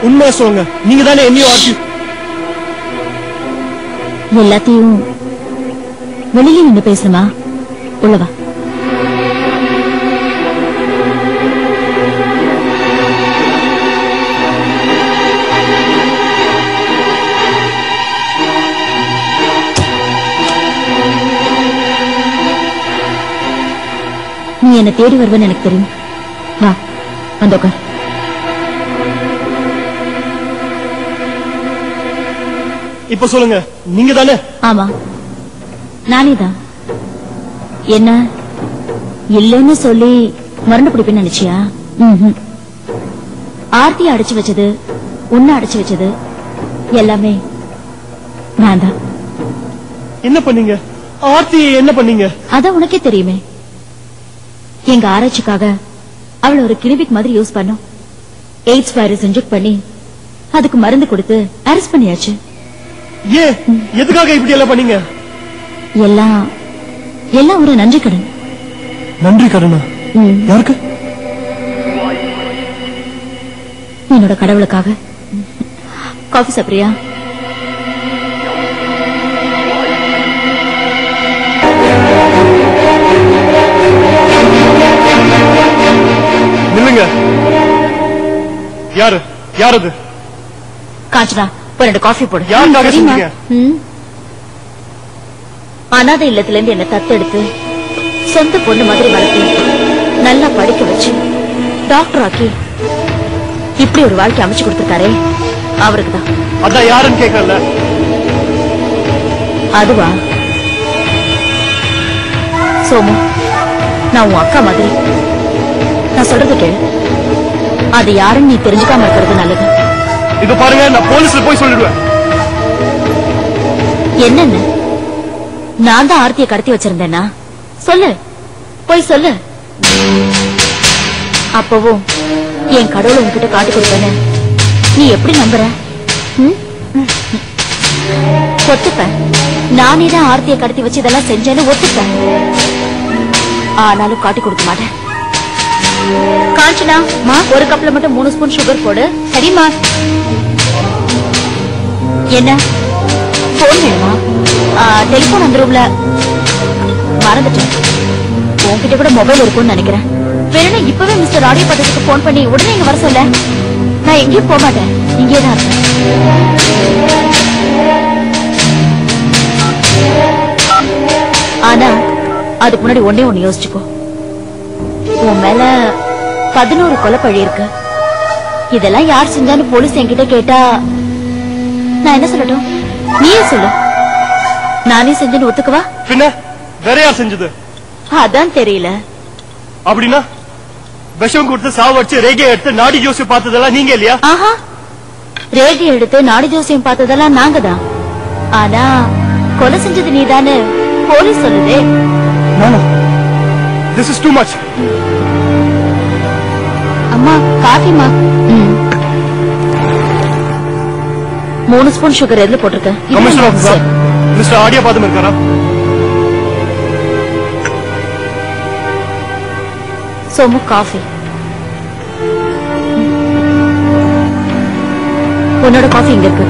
உண்மையா சொல்லுங்க, நீங்க தானே என்னையும் ஆர்த்தி? எல்லாத்தையும் வெளியில நின்று பேசணுமா? உள்ளவா. நீ என்ன தேடி வருவேன்னு எனக்கு தெரியும். வா வந்து உட்கார். இப்ப சொல்லுங்க, நீங்க தானே? ஆமா நானே தான். என்ன இல்லன்னு சொல்லி மறந்து பிடிப்பேன்னு நினைச்சியா? ஆர்த்தி அடைச்சு வச்சது, உன்னை அடைச்சு வச்சது எல்லாமே நான் தான். என்ன பண்ணீங்க? ஆர்த்தி என்ன பண்ணீங்க? அதான் உனக்கே தெரியுமே. எங்க ஆராய்ச்சிக்காக அவளை ஒரு கிளினிக் மாதிரி யூஸ் பண்ணோம். எய்ட்ஸ் வைரஸ் இன்ஜெக்ட் பண்ணி அதுக்கு மருந்து கொடுத்து அரெஸ்ட் பண்ணியாச்சு. ஏன், எதுக்காக இப்படி எல்லாம் பண்ணீங்க? எல்லாம் ஒரு நன்றி கடன். நன்றி கடனா? யாருக்கு? என்னோட கடவுளுக்காக. காஃபி சாப்பிடுறியா? நில்லுங்க. யாரு யார் அது? காஞ்சனா, ஒரு 2 காஃபி போடு. யாருக்காக செஞ்சீங்க? அனாதை இல்லத்துல இருந்து என்ன தத்தெடுத்து சொந்த பொண்ணு மாதிரி வளர்த்து நல்லா படிக்க வச்சு டாக்டர் ஆக்கி இப்படி ஒரு வாழ்க்கை அமைச்சு கொடுத்திருக்காரே அவருக்குதான். அதான் யாருன்னு கேட்கல. அதுவா சோமு, நான் உன் அக்கா மாதிரி. நான் சொல்றது கேளு. அது யாருன்னு நீ தெரிஞ்சுக்காம இருக்கிறது நல்லது. இது பாருங்க, நான் போலீஸ்ல போய் சொல்லிடுவேன். என்னன்னு? நான் தான் ஆர்த்தியை கடத்தி வச்சிருந்தேனா? சொல்லு, போய் சொல்லு. அப்பவும் என் கடவுளை உன்கிட்ட காட்டி கொடுப்பேன்னு நீ எப்படி நம்புற? ஒத்துப்பேன், நானே தான் ஆர்த்தியை கடத்தி வச்சு இதெல்லாம் செஞ்சேன்னு ஒத்துப்பேன். ஆனாலும் காட்டி கொடுக்க மாட்டேன். காஞ்சனா, ஒரு கப்ல மட்டும் 3 ஸ்பூன் சுகர் போடு. சரிமா? என்ன போன் வேணுமா? டெலிபோன் அந்த ரூம்ல மறந்துட்டேன். உன்கிட்ட கூட மொபைல் இருக்கும்னு நினைக்கிறேன். வேணும்னா இப்பவே மிஸ்டர் ஆடியோ பட்டத்துக்கு போன் பண்ணி உடனே இங்க வர சொல்ல. நான் எங்கேயும் போக மாட்டேன், இங்கேதான் இருப்பேன். ஆனா அதுக்கு முன்னாடி ஒன்னே ஒண்ணு யோசிச்சுக்கோ. உன் மேல 11 கொலைப்பழி இருக்கு. இதெல்லாம் யார் செஞ்சான்னு போலீஸ் என்கிட்ட கேட்டா நான் என்ன சொல்லட்டும்? நீயே சொல்லு. நானே செஞ்சேன்னு ஒத்துக்குவா? பின்ன வேற யார் செஞ்சது? அதான் தெரியல. அப்படின்னா விஷம் கொடுத்து சாவடிச்சு ரேகை எடுத்து நாடி ஜோசி பார்த்ததெல்லாம் நீங்க இல்லையா? ஆஹா, ரேகை எடுத்து நாடி ஜோசியம் பார்த்ததெல்லாம் நாங்க தான். ஆனா கொலை செஞ்சது நீதானே போலீஸ் சொல்லுதே. This is too much. அம்மா காஃபிமா. 3 ஸ்பூன் சுகர் எதுல போட்டிருக்க? கமிஷனர் ஆஃபீஸர் மிஸ்டர் ஆடியா பாதம் இருக்காரா? சோமு காஃபி. உன்னோட காஃபி இங்க இருக்கு.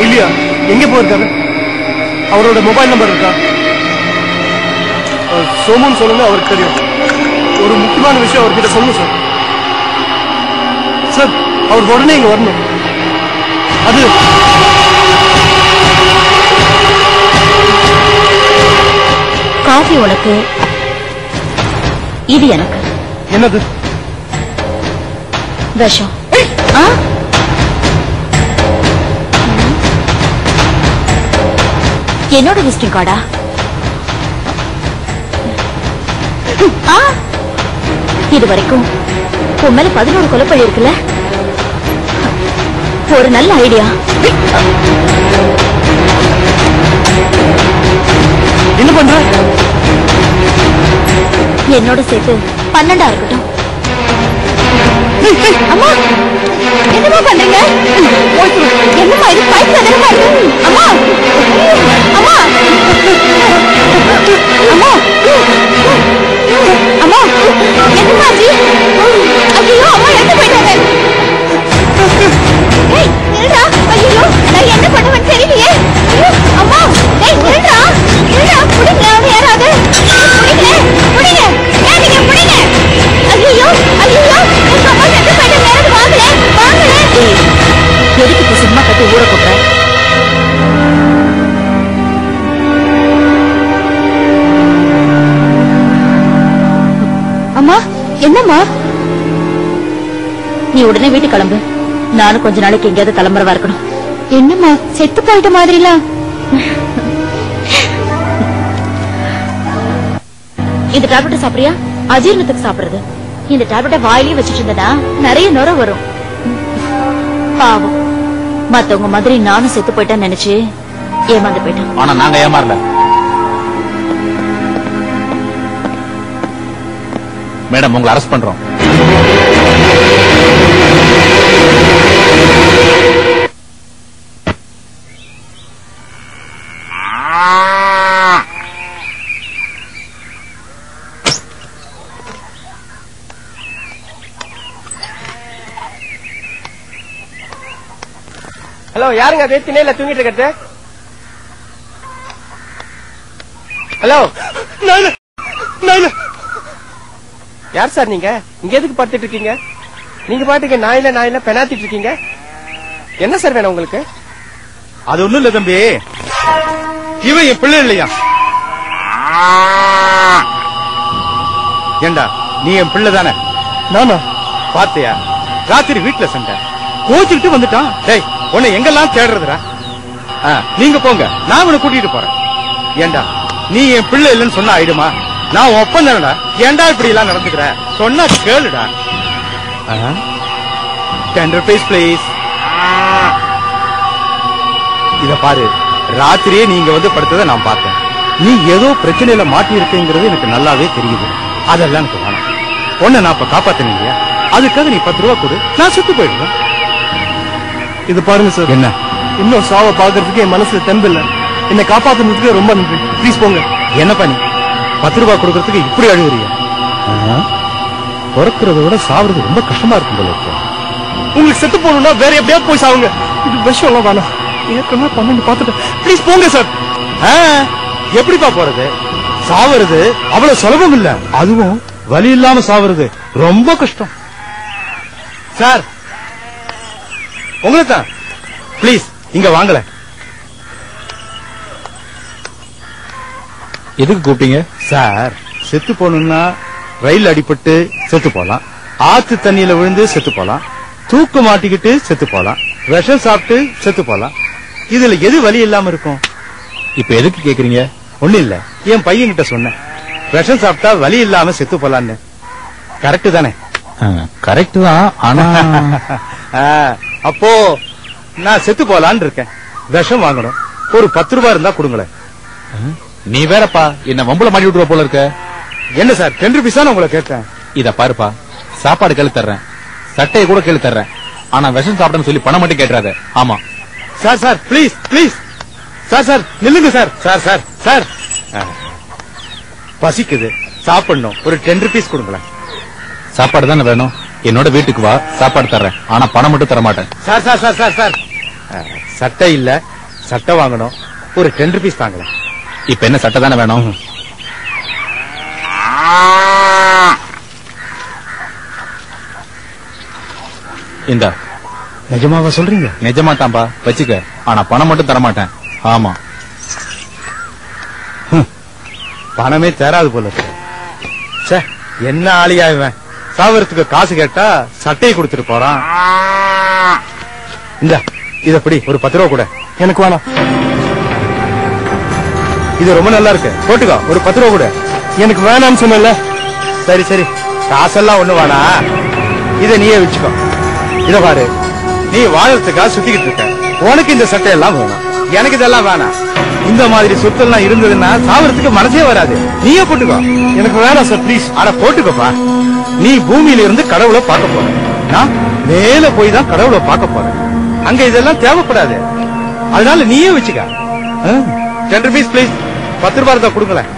இல்லையா? எங்க போயிருக்காரு? அவரோட மொபைல் நம்பர் இருக்கா? சோமுன்னு சொல்லுங்க, அவருக்கு தெரியும். ஒரு முக்கியமான விஷயம் அவர்கிட்ட சொல்லுங்க சார். சார், அவர் உடனே இங்க வரணும். அது காஃபி உனக்கு, இது எனக்கு. என்னது? விஷம். என்னோட விசிட்டிங் கார்டா? இது வரைக்கும் உன் மேல 11 கொலைப்பழி இருக்குல்ல? ஒரு நல்ல ஐடியா. என்ன பண்ற? என்னோட சேர்த்து 12 இருக்கட்டும். அம்மா, என்னமா பண்றீங்க? என்னமா இது? பைத்தியமா இருக்கு. அம்மா, அம்மா, அம்மா, அம்மா, என்னமா ஜி? ஐயோ, அம்மா எங்க போயிட்டாங்க? ஏய், நில்றா. ஐயோ, நான் என்ன பண்ணுவேன்னு தெரியலையே. ஐயோ, அம்மா, ஏய், நில்றா. நில்றா, புடிங்க யாராவது. புடிங்க, புடிங்க. ஏன் நீங்க புடிங்க? ஐயோ, ஐயோ, உங்க அம்மா செத்து போயிட்டாங்க. யாராவது வாங்கல, வாங்கல. எதுக்கு இப்ப சும்மா கட்டி ஊற போடுற? அம்மா, என்னம்மா? நீ உடனே வீட்டுக்கு கிளம்பு. நானும் கொஞ்ச நாளைக்கு எங்கேயாவது கிளம்புறவா இருக்கணும். என்னம்மா செத்து போயிட்ட மாதிரிலாம்? இந்த டேப்லெட் சாப்பிடுறியா? அஜீரணத்துக்கு சாப்பிடுறது. இந்த டேப்லெட்டை வாயிலே வச்சுட்டு இருந்தனா நிறைய நுர வரும். பாவம், மத்தவங்க மாதிரி நானும் செத்து போயிட்டேன்னு நினைச்சு ஏமாந்து போயிட்டேன். ஆனா நாங்க ஏமாறல மேடம். உங்களை அரெஸ்ட் பண்றோம். ஹலோ, யாருங்க அது திணையில தூங்கிட்டு இருக்கிறது? ஹலோ, யார் சார் நீங்க? இங்க எதுக்கு படுத்துட்டு இருக்கீங்க? நீங்க பாட்டுக்கு நாயில பெனாத்திட்டு இருக்கீங்க. என்ன சார் வேணும் உங்களுக்கு? அது ஒண்ணும் இல்ல தம்பி, இவன் என் பிள்ளை இல்லையா? ஏண்டா, நீ என் பிள்ளை தானே? நானா? பாத்தியா, ராத்திரி வீட்டுல சண்டை, கோச்சுக்கிட்டு வந்துட்டான். டேய், உன்னை எங்கெல்லாம் தேடுறதுடா? நீங்க போங்க, நான் உன்னை கூட்டிட்டு போறேன். ஏண்டா, நீ என் பிள்ளை இல்லைன்னு சொன்னா ஆயிடுமா? நான் ஒப்பம் தானடா. ஏண்டா இப்படி எல்லாம் நடந்துக்கிற? சொன்னா கேளுடா. 10 rupees please. இத பாரு, ராத்திரியே நீங்க வந்து படுத்ததை நான் பார்த்தேன். நீ ஏதோ பிரச்சனையில மாட்டி இருக்கேங்கிறது எனக்கு நல்லாவே தெரியுது. அதெல்லாம் எனக்கு வேணாம். உன்னை நான் இப்ப காப்பாத்தினேன் இல்லையா, அதுக்காக நீ 10 ரூபா கொடு, நான் சுத்து போயிடுவேன். இது பாருங்க சார், என்ன இன்னும் சாவ பாக்குறதுக்கு என் மனசுல தெம்பு இல்ல. என்னை காப்பாத்துறதுக்கு ரொம்ப நன்றி. ப்ளீஸ் போங்க. என்னப்பா நீ 10 ரூபா கொடுக்கறதுக்கு இப்படி அழுகுறியா? பிறக்கிறத விட சாவுறது ரொம்ப கஷ்டமா இருக்கும் போல இருக்கு. உங்களுக்கு செத்து போகணும்னா வேற எப்படியாவது போய் சாவுங்க. இது விஷயம் எல்லாம் வேணாம். ஏற்கனவே 12 பார்த்துட்டு ப்ளீஸ் போங்க சார். எப்படிப்பா போறது? சாவறது அவ்வளவு சுலபம் இல்ல. அதுவும் வலி இல்லாம சாவறது ரொம்ப கஷ்டம். சார் உங்களுக்கு தான் ப்ளீஸ் இங்க வாங்கல. எதுக்கு கூப்பிட்டீங்க? சார் செத்து போகணும்னா ரயில் அடிபட்டு செத்து போலாம், ஆத்து தண்ணியில விழுந்து செத்து போலாம், தூக்கு மாட்டிக்கிட்டு செத்து போலாம், விஷம் சாப்பிட்டு செத்து போலாம். இதுல எது வலி இல்லாம இருக்கும்? இப்ப எதுக்கு கேக்குறீங்க? ஒண்ணு இல்ல, என் பையன் கிட்ட சொன்னேன் விஷம் சாப்பிட்டா வலி இல்லாம செத்து போலான்னு. கரெக்ட் தானே? கரெக்ட் தான். ஆனா அப்போ நான் செத்து போலான்னு இருக்கேன். விஷம் வாங்கணும். ஒரு 10 ரூபாய் இருந்தா கொடுங்களேன். நீ வேறப்பா என்ன வம்புல மாட்டி விட்டுருவ போல இருக்க. என்ன சார் 10 ரூபீஸா உங்களை கேட்டேன். இத பாருப்பா, சாப்பாடு கேள்வி தர்றேன், சட்டையை கூட கேள்வி தர்றேன். ஆனா விஷம் சாப்பிடன்னு சொல்லி பணம் மட்டும் கேட்டுறாத. ஆமா sir sir please please sir sir நில்லுங்க சார். சார் சார் சார் பசிக்குது, சாப்பிடணும். ஒரு 10 ரூபீஸ் கொடுங்களேன். சாப்பாடு தானே வேணும்? என்னோட வீட்டுக்கு வா, சாப்பாடு தர்றேன். ஆனா பணம் மட்டும் தர மாட்டேன். Sir sir sir sir sir சட்டை இல்ல, சட்டை வாங்கணும். ஒரு 10 ரூபீஸ் தாங்களேன். இப்ப என்ன சட்டை தானே வேணும்? இந்தா. நிஜமாவா சொல்றீங்க? நிஜமா தான்பா, வச்சுக்க. ஆனா பணம் மட்டும் தர மாட்டேன். ஆமா பணமே தேராது போல இருக்கு. என்ன ஆளியா இவன், சாவறதுக்கு காசு கேட்டா சட்டையை கொடுத்துட்டு போறான். இந்த இதப்படி ஒரு 10 ரூபா கூட. எனக்கு வேணாம். இது ரொம்ப நல்லா இருக்கு, போட்டுக்கோ. ஒரு 10 ரூபா கூட. எனக்கு வேணாம்னு சொன்னல. சரி சரி, காசெல்லாம் ஒண்ணு வேணா, இத நீயே வச்சுக்கோ. இத பாரு, நீ வாழறதுக்காக சுத்திக்கிட்டு இருக்க. உனக்கு இந்த சட்டையெல்லாம் வேணாம், எனக்கு இதெல்லாம் வேணாம். இந்த மாதிரி சொத்தெல்லாம் இருந்ததுன்னா சாவறதுக்கு மனசே வராது. நீயே போட்டுக்கோ. எனக்கு வேணாம் சார் ப்ளீஸ். ஆனா போட்டுக்கோப்பா. நீ பூமியில இருந்து கடவுளை பார்க்க போற, நான் மேல போய் தான் கடவுளை பார்க்க போறேன். அங்க இதெல்லாம் தேவைப்படாது. அதனால நீயே வச்சுக்க. 10 ரூபீஸ் ப்ளீஸ். 10 ரூபாய் தான் கொடுங்களேன்.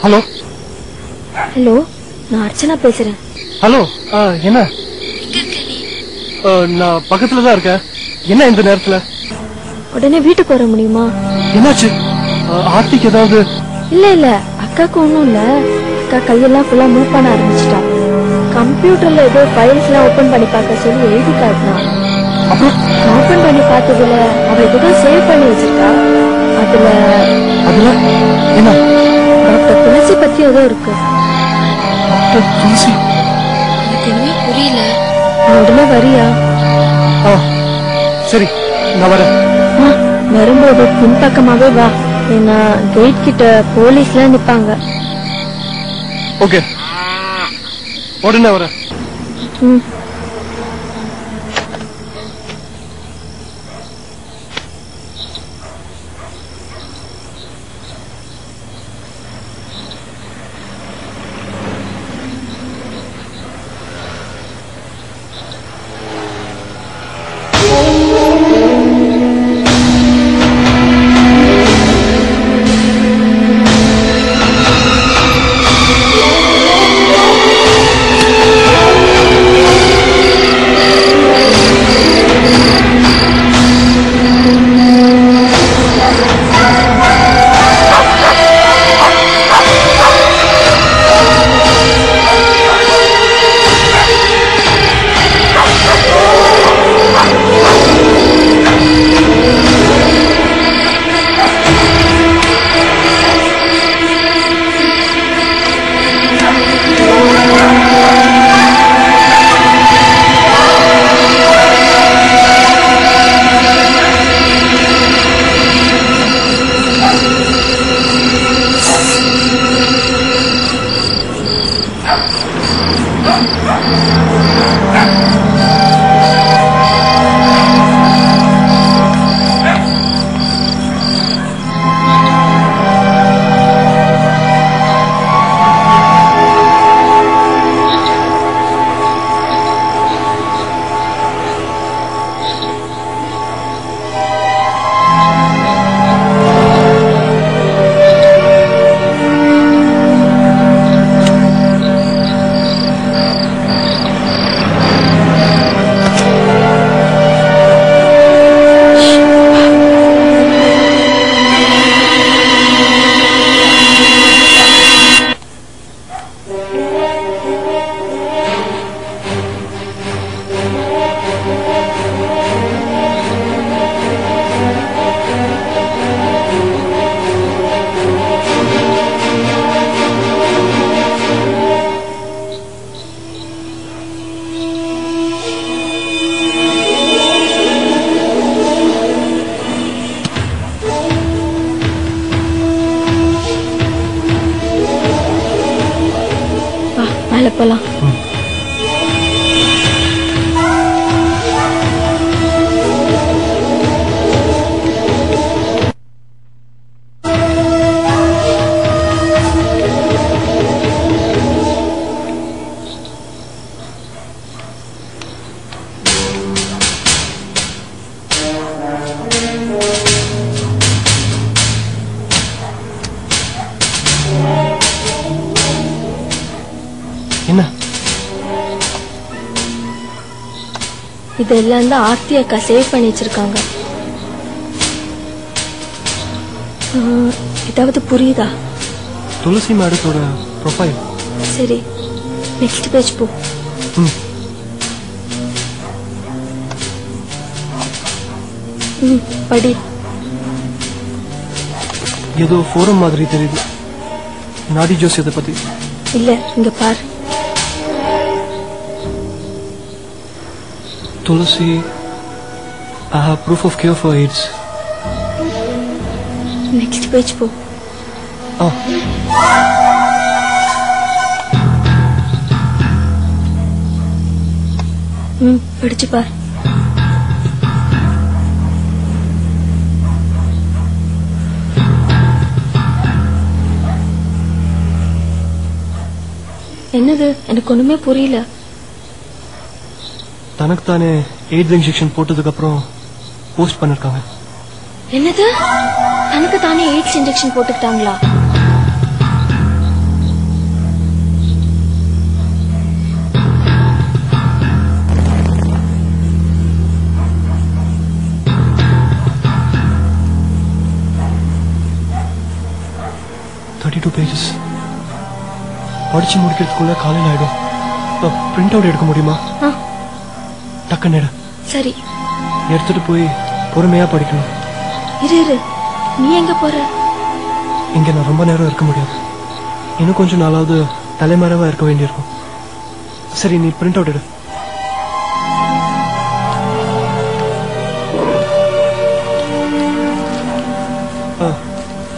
ஹலோ ஹலோ, நான் அர்ச்சனா பேசுறேன். ஹலோ, என்ன? நான் பக்கத்துல தான் இருக்கேன். என்ன இந்த நேரத்துல? உடனே வீட்டுக்கு வர முடியுமா? என்னாச்சு? ஆர்த்திக்கு ஏதாவது? இல்ல இல்ல, அக்காக்கு ஒண்ணும் இல்ல. அக்கா கையெல்லாம் ஃபுல்லா மூவ் பண்ண ஆரம்பிச்சிட்டா. கம்ப்யூட்டர்ல ஏதோ ஃபைல்ஸ் எல்லாம் ஓபன் பண்ணி பார்க்க சொல்லி எழுதி காட்டினா. ஓபன் பண்ணி பார்த்ததுல அவ ஏதோ சேவ் பண்ணி வச்சிருக்கா. அதுல என்ன? டாக்டர் துளசி பத்தி ஏதோ இருக்கு. டாக்டர் துளசி? எனக்கு எதுவுமே புரியல. உடனே வரியா? சரி, நான் வரேன். வரும்போது பின்பக்கமாவே வா. ஏன்னா கேட் கிட்ட போலீஸ்ல நிப்பாங்க. ஓகே, உடனே வரேன். போலாம். இதெல்லாம் தான் ஆர்த்தி அக்கா சேவ் பண்ணி வச்சிருக்காங்க. ஏதாவது புரியுதா? துளசி மேடத்தோட ப்ரொஃபைல். சரி, நெக்ஸ்ட் பேஜ் போ. படி. ஏதோ ஃபோரம் மாதிரி தெரியுது. நாடி ஜோசியத்தை பத்தி. இல்ல, இங்க பார். Tulsi, I have proof of cure for AIDS. Next page po. படிச்சு பார். என்னது? எனக்கு ஒண்ணுமே புரியல. தனக்கு தானே எய்ட்ஸ் இன்ஜெக்ஷன் போட்டதுக்கு அப்புறம் போஸ்ட் பண்ணிருக்காங்க. என்னது? தனக்கு தானே எய்ட்ஸ் இன்ஜெக்ஷன் போட்டுட்டாங்களா? 32 பேஜஸ் படிச்சு முடிக்கிறதுக்குள்ள காலையில் ஆயிடும். பிரிண்ட் அவுட் எடுக்க முடியுமா? டக்குன்னு எடு. சரி, எடுத்துட்டு போய் பொறுமையா படிக்கணும். இரு, நீ எங்க போற? இங்க நான் ரொம்ப நேரம் இருக்க முடியாது. இன்னும் கொஞ்சம் நாளாவது தலைமறைவா இருக்க வேண்டியிருக்கும். சரி, நீ பிரிண்ட் அவுட் எடு.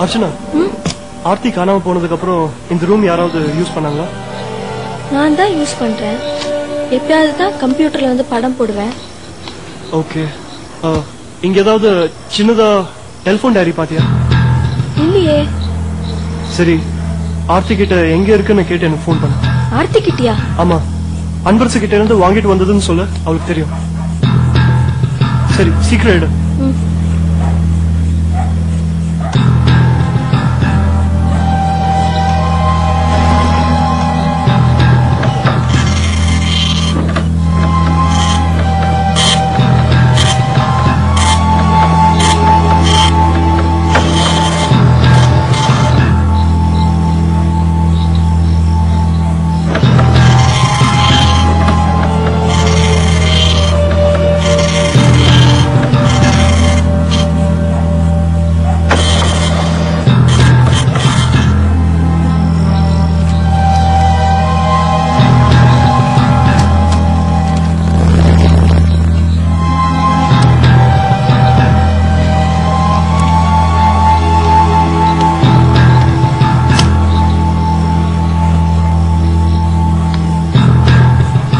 அர்ச்சனா, ஆர்த்தி காணாம போனதுக்கு அப்புறம் இந்த ரூம் யாராவது யூஸ் பண்ணாங்களா? நான் தான் யூஸ் பண்றேன். எப்பயாவது தான் கம்ப்யூட்டர்ல வந்து படம் போடுவேன். ஓகே. இங்க ஏதாவது சின்னதா டெலிபோன் டைரி பாத்தியா? இல்லையே. சரி, ஆர்த்தி கிட்ட எங்க இருக்குன்னு கேட்டு எனக்கு போன் பண்ணு. ஆர்த்தி கிட்டியா? ஆமா, அன்பரசு கிட்ட இருந்து வாங்கிட்டு வந்ததுன்னு சொல்ல, அவளுக்கு தெரியும். சரி, சீக்கிரம் எடு.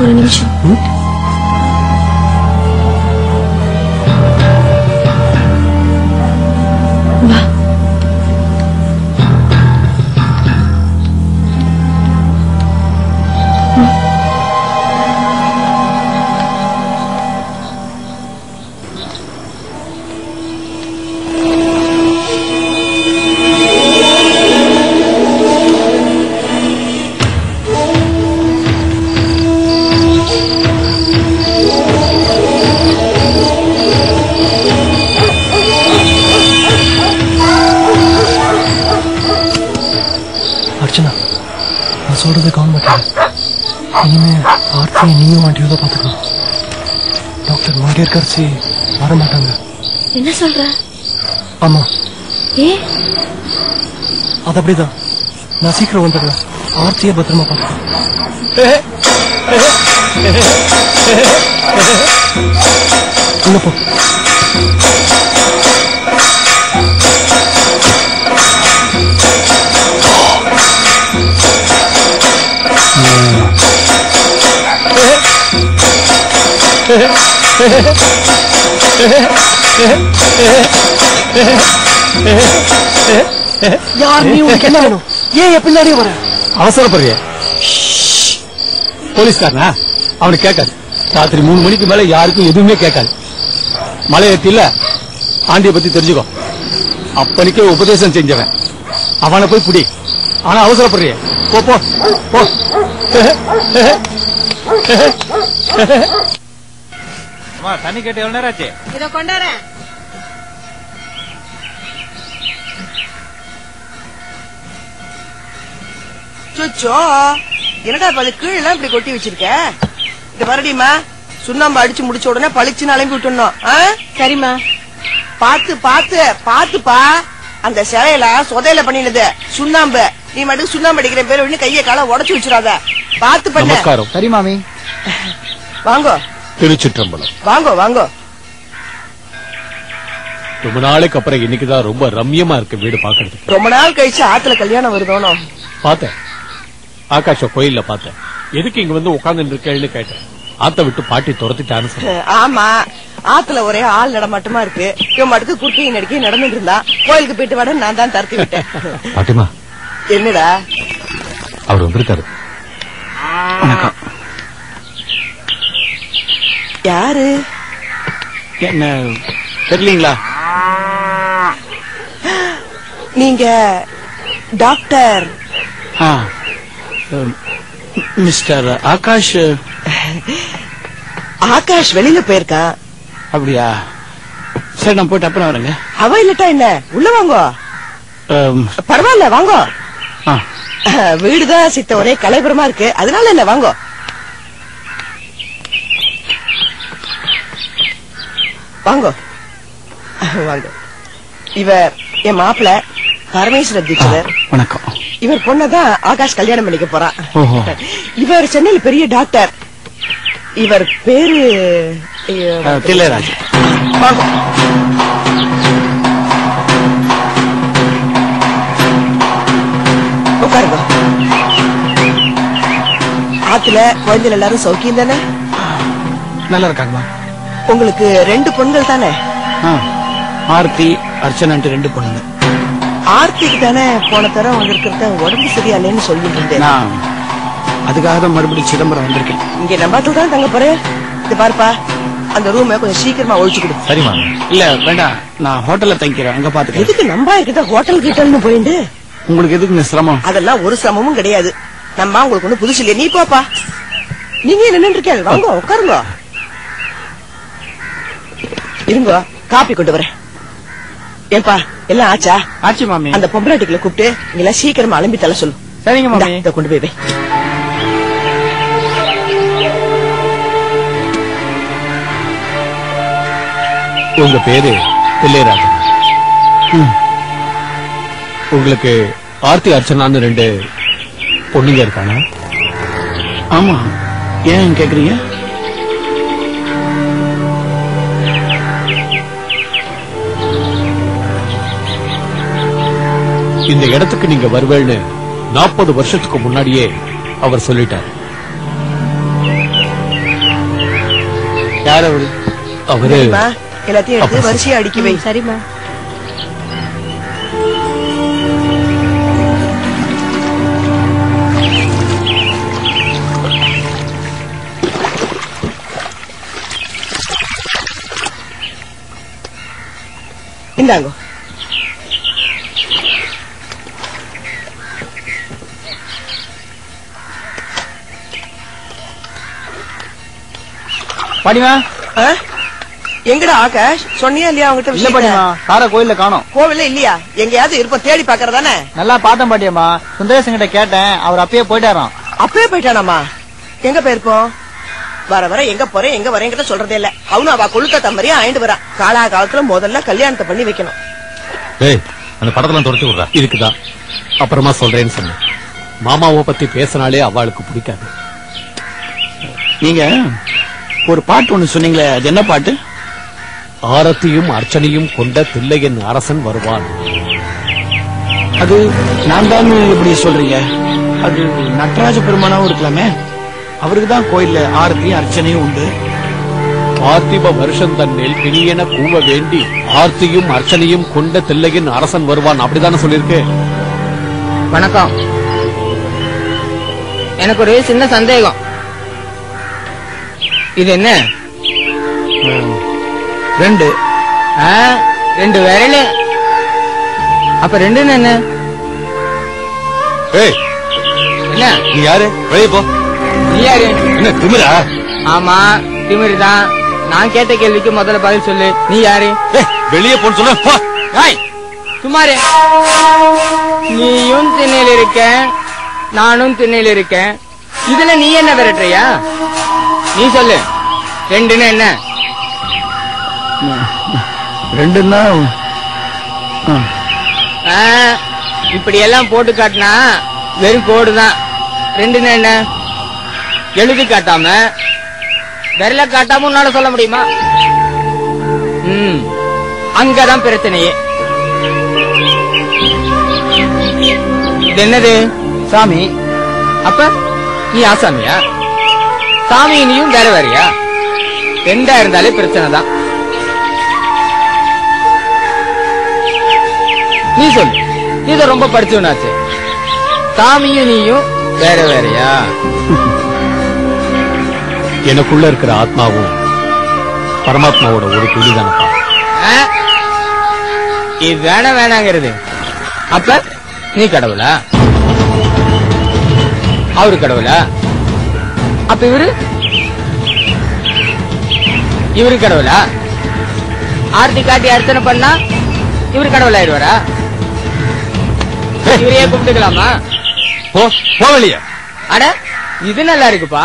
ஒரு நிமிஷம். வா. அர்ச்சனா, நான் சொல்றதை கவனிக்க. இனிமே ஆர்த்தியை நீயும் ஆண்டியும் தான் பாத்துக்கலாம். டாக்டர் மங்கேற்கரசி வர மாட்டாங்க. என்ன சொல்ற? ஆமா. ஏ, அது அப்படிதான். நான் சீக்கிரம் வந்துடுறேன். ஆர்த்தியை பத்திரமா பார்த்துக்கலாம். உள்ள போ. யார் நீ? உனக்கு என்ன வேணும்? ஏன் பின்னாடியே வர? அவசரப்படுறிய? போலீஸ்காரனா? அவனுக்கு கேட்காது. ராத்திரி 3 மணிக்கு மேல யாருக்கும் எதுவுமே கேட்காது. மலை ஏத்தில ஆண்டிய பத்தி தெரிஞ்சுக்கோ. அப்பனுக்கே உபதேசம் செஞ்சவன். அவனை போய் புடி. ஆனா அவசரப்படுறிய? போ போ போ. தண்ணி கேட்டு எவ்வளவு நேரம் ஆச்சு? இதை கொண்டாறேன். என்னடா அது கீழே இப்படி கொட்டி வச்சிருக்க? இந்த மறுபடியுமா சுண்ணாம்பு அடிச்சு முடிச்ச உடனே பளிச்சுன்னு அலம்பி விட்டுணும். சரிம்மா. பாத்து பாத்து பாத்துப்பா. அந்த சிலையில சொதையில பண்ணினது சுண்ணாம்பு. நீ மட்டும் சுண்ணாம்பு அடிக்கிற பேர் கையை கால உடச்சு வச்சிடாத. பாத்து பண்ண. நமஸ்காரம். சரி மாமி. வாங்கோ. திருச்சிற்றம்பலம். வாங்கோ வாங்கோ. ரொம்ப நாளைக்கு அப்புறம் இன்னைக்குதான் ரொம்ப ரம்யமா இருக்கு வீடு பாக்குறதுக்கு. ரொம்ப நாள் கழிச்சு ஆத்துல கல்யாணம் வருதோனோ? பார்த்தேன். ஆகாஷ கோயில்ல பார்த்தேன். எதுக்கு இங்க வந்து உட்கார்ந்து இருக்கேன்னு கேட்டேன். ஆத்த விட்டு பாட்டி துரத்திட்டான்னு சொன்னேன். ஆமா, ஆத்துல ஒரே ஆள் நடமாட்டமா இருக்கு. இவன் மட்டுக்கு குறுக்கையும் நடிக்கையும் நடந்துட்டு இருந்தா கோயிலுக்கு போயிட்டு வாட நான் தான் தரத்தி விட்டேன். பாட்டிமா, என்னடா அவர் வந்திருக்காரு. யாரு? என்ன தெரியலீங்களா? நீங்க டாக்டர் மிஸ்டர் ஆகாஷ்? ஆகாஷ் வெளியில போயிருக்கா. அப்படியா? சரி, நான் போயிட்டு அப்புறம் வரேங்க. அவ இல்லட்டா என்ன? உள்ள வாங்கோ. பரவாயில்ல வாங்கோ. வீடுதான் சித்த ஒரே கலைபுரமா இருக்கு, அதனால என்ன வாங்கோ. வாங்கோ வாங்க. இவர் என் மாப்பிள்ள பரமேஸ்வர தீட்சிதர். வணக்கம். இவர் பொண்ணதான் ஆகாஷ் கல்யாணம் பண்ணிக்க போறான். இவர் சென்னையில் பெரிய டாக்டர். இவர் பேரு தில்லைராஜ். வாங்க. உட்காருங்க. ஆத்துல குழந்தைகள் எல்லாரும் சௌக்கியம் தானே? நல்லா இருக்காங்கம்மா. உங்களுக்கு 2 பொண்கள் தானே? ஆர்த்தி அர்ச்சனான்ட்டு 2 பொண்ணுங்க. ஆர்த்திக்கு தானே போன தரம் வந்திருக்கிறத உடம்பு சரியாலேன்னு சொல்லிட்டு இருந்தேன். நான் அதுக்காக தான் மறுபடியும் சிதம்பரம் வந்திருக்கேன். இங்க நம்பாத்துல தான் தங்க போறேன். இது பாருப்பா, அந்த ரூமை கொஞ்சம் சீக்கிரமா ஒழிச்சு கொடு. சரிமா. இல்ல வேண்டாம், நான் ஹோட்டல்ல தங்கிக்கிறேன், அங்க பாத்துக்கிறேன். எதுக்கு நம்பா இருக்கிற ஹோட்டல் கிட்டல்னு போயிட்டு? உங்களுக்கு எதுக்கு சிரமம்? அதெல்லாம் ஒரு சிரமமும் கிடையாது. நம்ம உங்களுக்கு ஒண்ணு புதுசு இல்லையா? நீ போப்பா. நீங்க நின்று இருக்கேன், வாங்க உட்காருங்க. இருங்க, காப்பி கொண்டு வரேன். ஏன்பா எல்லாம் ஆச்சா? ஆச்சு மாமி. அந்த பொம்பராட்டிகளை கூப்பிட்டு நீங்க சீக்கிரமா அலம்பி தலை சொல்லு. சரிங்க மாமி. இதை கொண்டு போய் வை. உங்க பேரு தில்லைராஜன். உங்களுக்கு ஆர்த்தி அர்ச்சனான்னு 2 பொண்ணுங்க இருக்காங்க. ஆமா, ஏன் கேக்குறீங்க? இந்த இடத்துக்கு நீங்க வருவேன்னு 40 வருஷத்துக்கு முன்னாடியே அவர் சொல்லிட்டார். யார் அவரு? அவரு எல்லாத்தையும் எடுத்து வரிசையா அடிக்க வை. சரிம்மா. இந்தாங்க. பாடிமா எங்கடா ஆகாஷ்? சொன்னியா இல்லையா அவங்கிட்ட? இல்ல பாட்டிமா, கார கோயில்ல காணோம். கோவில்ல இல்லையா? எங்கயாவது இருப்ப தேடி பாக்குறதானே? நல்லா பார்த்தேன் பாட்டியம்மா. சுந்தரேசன் கிட்ட கேட்டேன், அவர் அப்பயே போயிட்டாராம். அப்பயே போயிட்டானாமா? எங்க போயிருப்போம்? வர வர எங்க போறேன் எங்க வரேங்கிட்ட சொல்றதே இல்ல. அவனு அவ கொழுத்த தம்பரியா ஆயிட்டு வரா. காலா காலத்துல முதல்ல கல்யாணத்தை பண்ணி வைக்கணும். அந்த படத்துல தொடச்சு விடுறா. இதுக்குதான் அப்புறமா சொல்றேன்னு சொன்னேன். மாமாவை பத்தி பேசினாலே அவளுக்கு பிடிக்காது. நீங்க ஒரு பாட்டு ஒண்ணு சொன்னீங்களே, அது என்ன பாட்டு? ஆரத்தியும் அர்ச்சனையும் கொண்ட தில்லையன் அரசன் வருவான். அது நான் தான் இப்படி சொல்றீங்க. அது நடராஜ பெருமானாவும் இருக்கலாமே. அவருக்கு தான் கோயில்ல ஆரத்தியும் அர்ச்சனையும் உண்டு. பார்த்திப வருஷம் தன்னில் பிணியென கூவ வேண்டி ஆர்த்தியும் அர்ச்சனையும் கொண்ட தில்லையன் அரசன் வருவான். அப்படித்தானே சொல்லிருக்கு. வணக்கம். எனக்கு ஒரு சின்ன சந்தேகம். இது என்ன? 2 2 விரல். அப்ப 2 என்ன? என்ன? நீ யாரு? வெளியே போ. நீ யாரு? என்ன திமிரா? ஆமா, திமிருதான். நான் கேட்ட கேள்விக்கு முதல்ல பதில் சொல்லு. நீ யாரு? வெளியே போன்னு சொல்ல. சுமாரு. நீயும் திண்ணையில் இருக்க, நானும் திண்ணையில் இருக்கேன். இதுல நீ என்ன விரட்டுறியா? நீ சொல்லு. 2 என்ன? 2ன்னா இப்படி எல்லாம் போட்டு காட்டினா வெறும் கோடுதான். 2 என்ன? எழுதி காட்டாம விரல காட்டாம உன்னால சொல்ல முடியுமா? அங்கதான் பிரச்சனையே. இது என்னது? சாமி. அப்ப நீ ஆசாமியா? சாமி நீயும் வேற வேறையா? 2 இருந்தாலே பிரச்சனை தான். நீ சொல்லு. நீ ரொம்ப படிச்சவனாச்சு. சாமியும் நீயும் வேற வேறையா? எனக்குள்ள இருக்கிற ஆத்மாவும் பரமாத்மாவோட ஒரு துளிதானப்பா. இது வேணாங்கிறது. அப்ப நீ கடவுளா? அவரு கடவுளா? அப்ப இவரு கடவுளா? ஆர்த்தி காட்டி அர்ச்சனை பண்ணா இவரு கடவுள் ஆயிடுவாரா? இவரையே கூப்பிட்டுக்கலாமா? போ வெளியே. அட இது நல்லா இருக்குப்பா.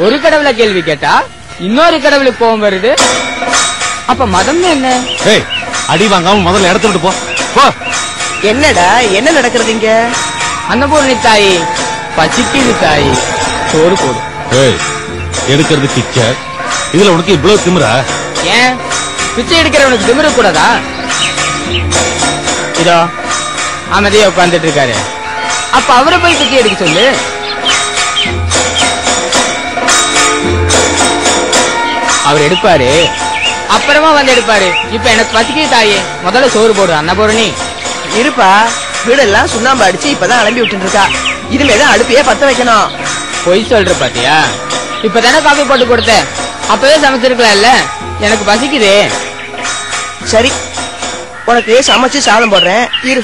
ஒரு கடவுளை கேள்வி கேட்டா இன்னொரு கடவுளுக்கு கோபம் வருது. அப்ப மதம் என்ன? அடி வாங்காம முதல்ல இடத்த விட்டு போ. என்னடா என்ன நடக்கிறது இங்க? அன்னபூர்ணி தாயி பசிக்குது தாயி, சோறு போடு. எடுக்கிறது பிச்சை, இதுல உனக்கு இவ்வளவு திமிரா? ஏன் பிச்சை எடுக்கிறவனுக்கு திமிர கூடாதா? இதோ அமைதியா உட்கார்ந்துட்டு இருக்காரு. அப்ப அவரை போய் பிச்சை எடுக்க சொல்லு. அவர் எடுப்பாரு, அப்புறமா வந்து எடுப்பாரு. இப்ப எனக்கு பசிக்குது தாயே, முதல்ல சோறு போடு. அன்னபூரணி இருப்பா, வீடெல்லாம் சுண்ணாம்பு அடிச்சு இப்பதான் அலம்பி விட்டு இருக்கா. இனிமேதான் அடுப்பையே பத்த வைக்கணும். பொய் சொல்ற பாத்தியா? இப்பதானே காபி போட்டு கொடுத்த, அப்பவே சமைச்சிருக்கலாம்ல. எனக்கு பசிக்குதே. சரி, உனக்கு சமைச்சு சாதம் போடுறேன் இரு.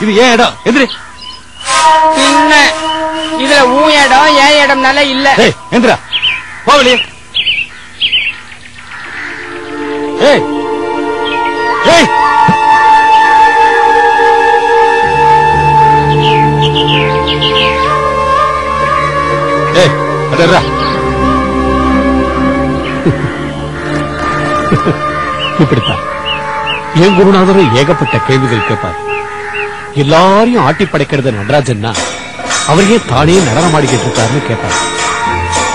இது ஏன் இடம்? எந்திரி. பின்ன இதுல உன் இடம் ஏன் இடம்னால இல்ல. எந்திரா, போ வெளியே. இப்படித்தான் என் குருநாதரும் ஏகப்பட்ட கேள்விகள் கேட்பார். எல்லாரையும் ஆட்டி படைக்கிறது நடராஜன்னா அவரையே தானே நடனம் ஆடிக்கிட்டு இருக்காருன்னு கேட்பார்.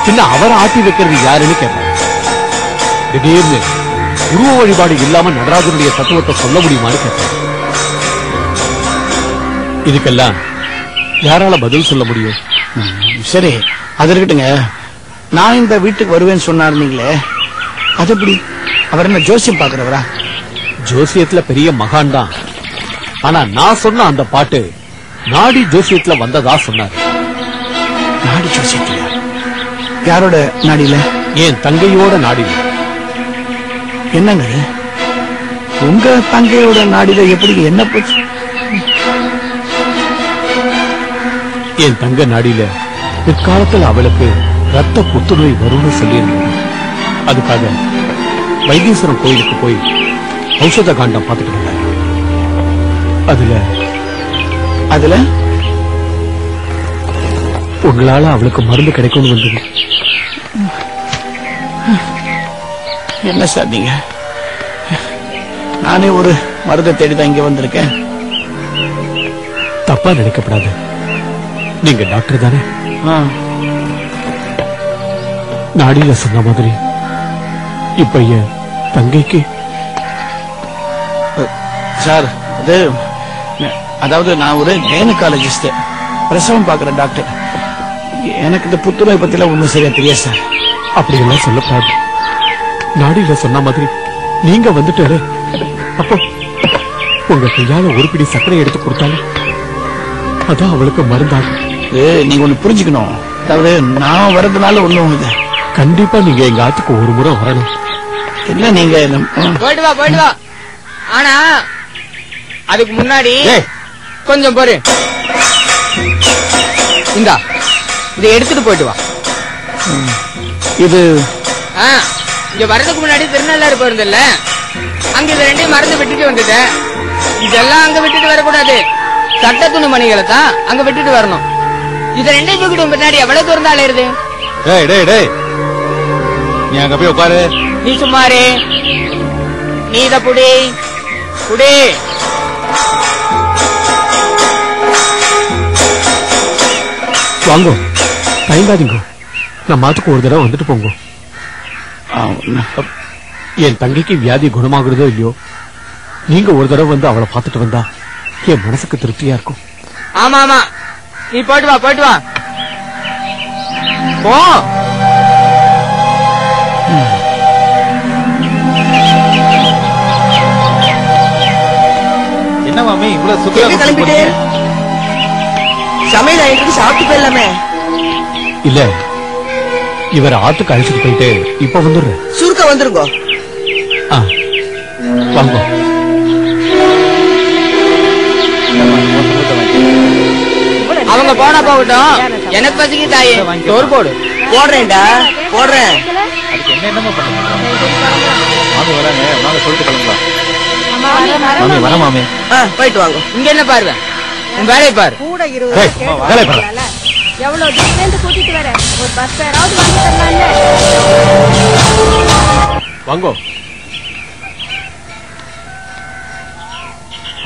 பின்ன அவரை ஆட்டி வைக்கிறது யாருன்னு கேட்பார். திடீர்னு உருவ வழிபாடு இல்லாம நடராஜனுடைய தத்துவத்தை சொல்ல முடியுமான்னு கேட்பார். இதுக்கெல்லாம் யாரால பதில் சொல்ல முடியும்? சரி, அது இருக்கட்டுங்க. நான் இந்த வீட்டுக்கு வருவேன்னு சொன்னாருங்களே, அது எப்படி? அவர் என்ன ஜோசியம் பாக்குறவரா? ஜோசியத்துல பெரிய மகான் தான். ஆனா நான் சொன்ன அந்த பாட்டு நாடி ஜோசியத்துல வந்ததா சொன்னார். நாடி ஜோசியத்துல? யாரோட நாடியில? என் தங்கையோட நாடியில. என்னங்க உங்க தங்கையோட நாடியில எப்படி என்ன போச்சு? என் தங்க நாடியில பிற்காலத்தில் அவளுக்கு ரத்த புத்துநோய் வரும்னு சொல்லியிருந்தாங்க. அதுக்காக வைத்தீஸ்வரன் கோயிலுக்கு போய் ஔஷத காண்டம் பார்த்துட்டு இருந்தாங்க. அதுல உங்களால அவளுக்கு மருந்து கிடைக்கும்னு வந்தது. என்ன சார் நீங்க? நானே ஒரு மருந்தை தேடிதான் இங்க வந்திருக்கேன். தப்பா நினைக்கப்படாது. நீங்க டாக்டர் தானே? நாடியில சொன்ன மாதிரி இப்ப என் தங்கைக்கு சார், அதாவது நான் ஒரு கைனகாலஜிஸ்ட், பிரசவம் பாக்குற டாக்டர். எனக்கு இந்த புத்துநோய் பத்திலாம் ஒண்ணும் சரியா தெரியாது சார். அப்படி எல்லாம் சொல்லக்கூடாது. நாடியில சொன்ன மாதிரி நீங்க வந்துட்டாரு. அப்போ உங்க கையால ஒரு பிடி சர்க்கரை எடுத்து கொடுத்தாலும் அதான் அவளுக்கு மருந்தாகும். நீங்க ஒண்ணு புரிஞ்சுக்கணும். அதாவது நான் வர்றதுனால ஒண்ணும் இல்லை. கண்டிப்பா நீங்க எங்க ஆத்துக்கு ஒரு முறை வரணும். இல்ல நீங்க போயிட்டு வா. ஆனா அதுக்கு முன்னாடி கொஞ்சம் பொறு. இந்தா, இதை எடுத்துட்டு போயிட்டு வா. இது இங்க வர்றதுக்கு முன்னாடி திருநள்ளாறு போயிருந்தல்ல, அங்க இது ரெண்டையும் மறந்து விட்டுட்டு வந்துட்டேன். இதெல்லாம் அங்க விட்டுட்டு வரக்கூடாது. சட்ட துணி மணிகளை தான் அங்க விட்டுட்டு வரணும். இத ரெண்டையும் தூக்கிட்டு பின்னாடி எவ்வளவு தூரம் தான் அலையுது? நீ அங்க போய் உட்காரு. நீ சும்மாரு. நீ இத புடி புடி. வாங்க, தயங்காதீங்க. நம்ம மாத்துக்கு ஒரு தடவை வந்துட்டு போங்க. என் தங்கைக்கு வியாதி குணமாகுறதோ இல்லையோ, நீங்க ஒரு தடவை வந்து அவளை பார்த்துட்டு வந்தா என் மனசுக்கு திருப்தியா இருக்கும். ஆமா ஆமா, நீ போயிட்டு வா போயிட்டு வா போ. என்ன மாமி இவ்வளவு சுத்தமா கிளம்பிட்டு சமையல் ஆயிட்டு சாப்பிட்டு போயிடலாமே. இல்ல, இவரை ஆத்துக்கு அழைச்சிட்டு போயிட்டு இப்ப வந்துடுறேன். சுருக்க வந்துருங்க. வாங்க. அவங்க போனா போகட்டும். எனக்கு பசிக்கு தாயே, சோறு போடு. போடுறேன்டா, போடுறேன். அதுக்கு என்னமா பண்ணுங்க? வாங்க வராங்க, வாங்க சொல்லிட்டு கிளம்பலாம். மாமி வர மாமி. போயிட்டு வாங்க. இங்க என்ன பாருங்க, உன் வேலையை பாரு. கூட வேலையை பாரு. எவ்வளவு தூரம் கூட்டிட்டு வர, ஒரு பஸ் பேராவது வாங்கி தரலாம்ல. வாங்கோ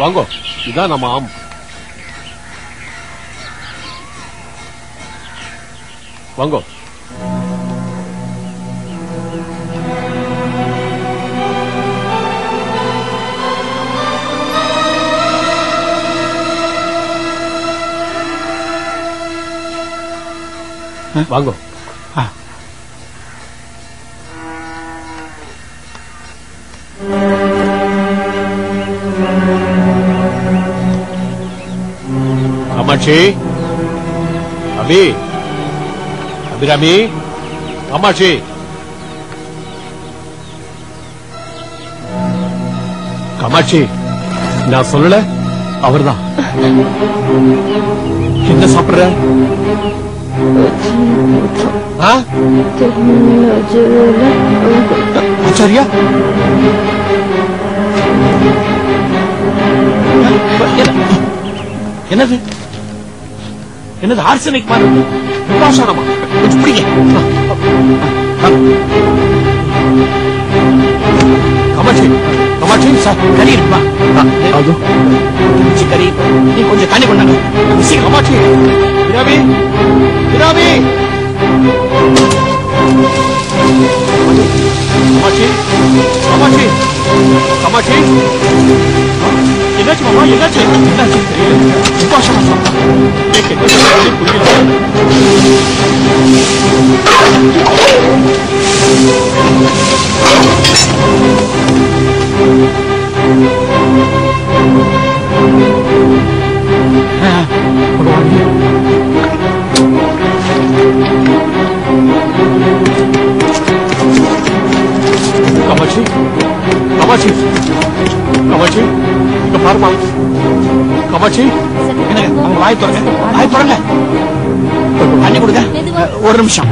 வாங்கோ, இதான் நம்ம ஆம். வாங்கோ. வாங்கோ. காமாட்சி, அபி, அபிராமி, காமாட்சி. காமாட்சி, நான் சொல்லல, அவர்தான். என்ன சாப்பிடுற? ஆச்சாரியா, என்னது என்னது ஆர்சனிக் மாதிரி விபாசனமா? கொஞ்சம் பிடிங்க. காமாட்சி, காமாட்சி, கறி இருக்குமா? அது கறி. நீ கொஞ்சம் தண்ணி கொண்டாங்க. காமாட்சி, விராமி, விராமி, காமாட்சி, காமாட்சி, காமாட்சி. என்னாச்சு மாமா? என்னாச்சு? என்னாச்சு தெரியல. விபாசனம் சாப்பிட்டா எனக்கு என்ன சொல்றது புரியல. காமாட்சி, காமாட்சி, காமாட்சி, இங்க பாருமா. காமாட்சி, என்னங்க அவங்க வாய் திறங்க, வாய் திறங்க. தண்ணி கொடுங்க. ஒரு நிமிஷம்.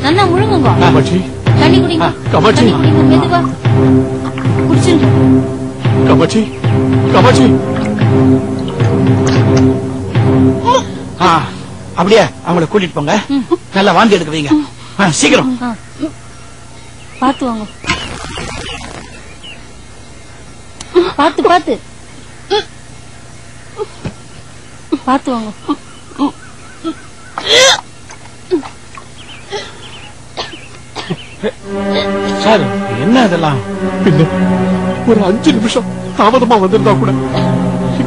நல்லா முழுங்குங்க. காமாட்சி, தண்ணி குடிங்க. காமாட்சி, மெதுவா குடிச்சுங்க. காமாட்சி, காமாட்சி. அப்படியே அவங்கள கூட்டிட்டு போங்க. நல்லா வாந்தி எடுக்க வைங்க. சீக்கிரம். பாத்து வாங்க. பாத்து பாத்து பாத்து வாங்க. சார், என்ன இதெல்லாம்? பின்ன ஒரு 5 நிமிஷம் தாமதமா வந்திருந்தா கூட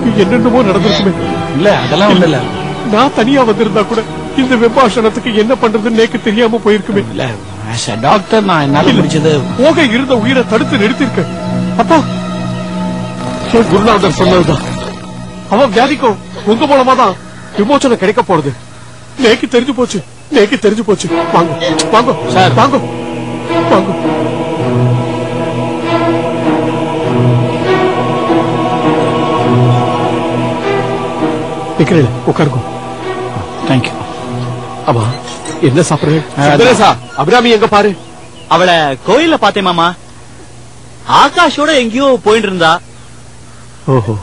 இங்க என்னென்னமோ நடந்திருக்குமே. இல்ல அதெல்லாம் ஒண்ணு இல்ல. நான் தனியா வந்திருந்தா கூட இந்த விபாஷணத்துக்கு என்ன பண்றதுன்னு எனக்கு தெரியாம போயிருக்குமே. இல்ல டாக்டர், நான் என்னால முடிச்சது. போக இருந்த உயிரை தடுத்து நிறுத்திருக்க. அப்பா, குருநாதர் சொன்னதுதான். அவன் வியாதிக்கும் உங்க மூலமா தான் விமோச்சனம் கிடைக்க போறது. நேக்கு தெரிஞ்சு போச்சு, நேக்கு தெரிஞ்சு போச்சு. வாங்க வாங்க சார், வாங்க வாங்க. நிக்கிறேன், உட்காருங்க. தேங்க்யூ. ஆமா, என்ன சாப்பிடுறேன்? அபிராமி எங்க பாரு. அவளை கோயில்ல பார்த்தேன் மாமா. ஆகாஷோட எங்கேயோ போயிட்டு இருந்தா. ஓஹோ.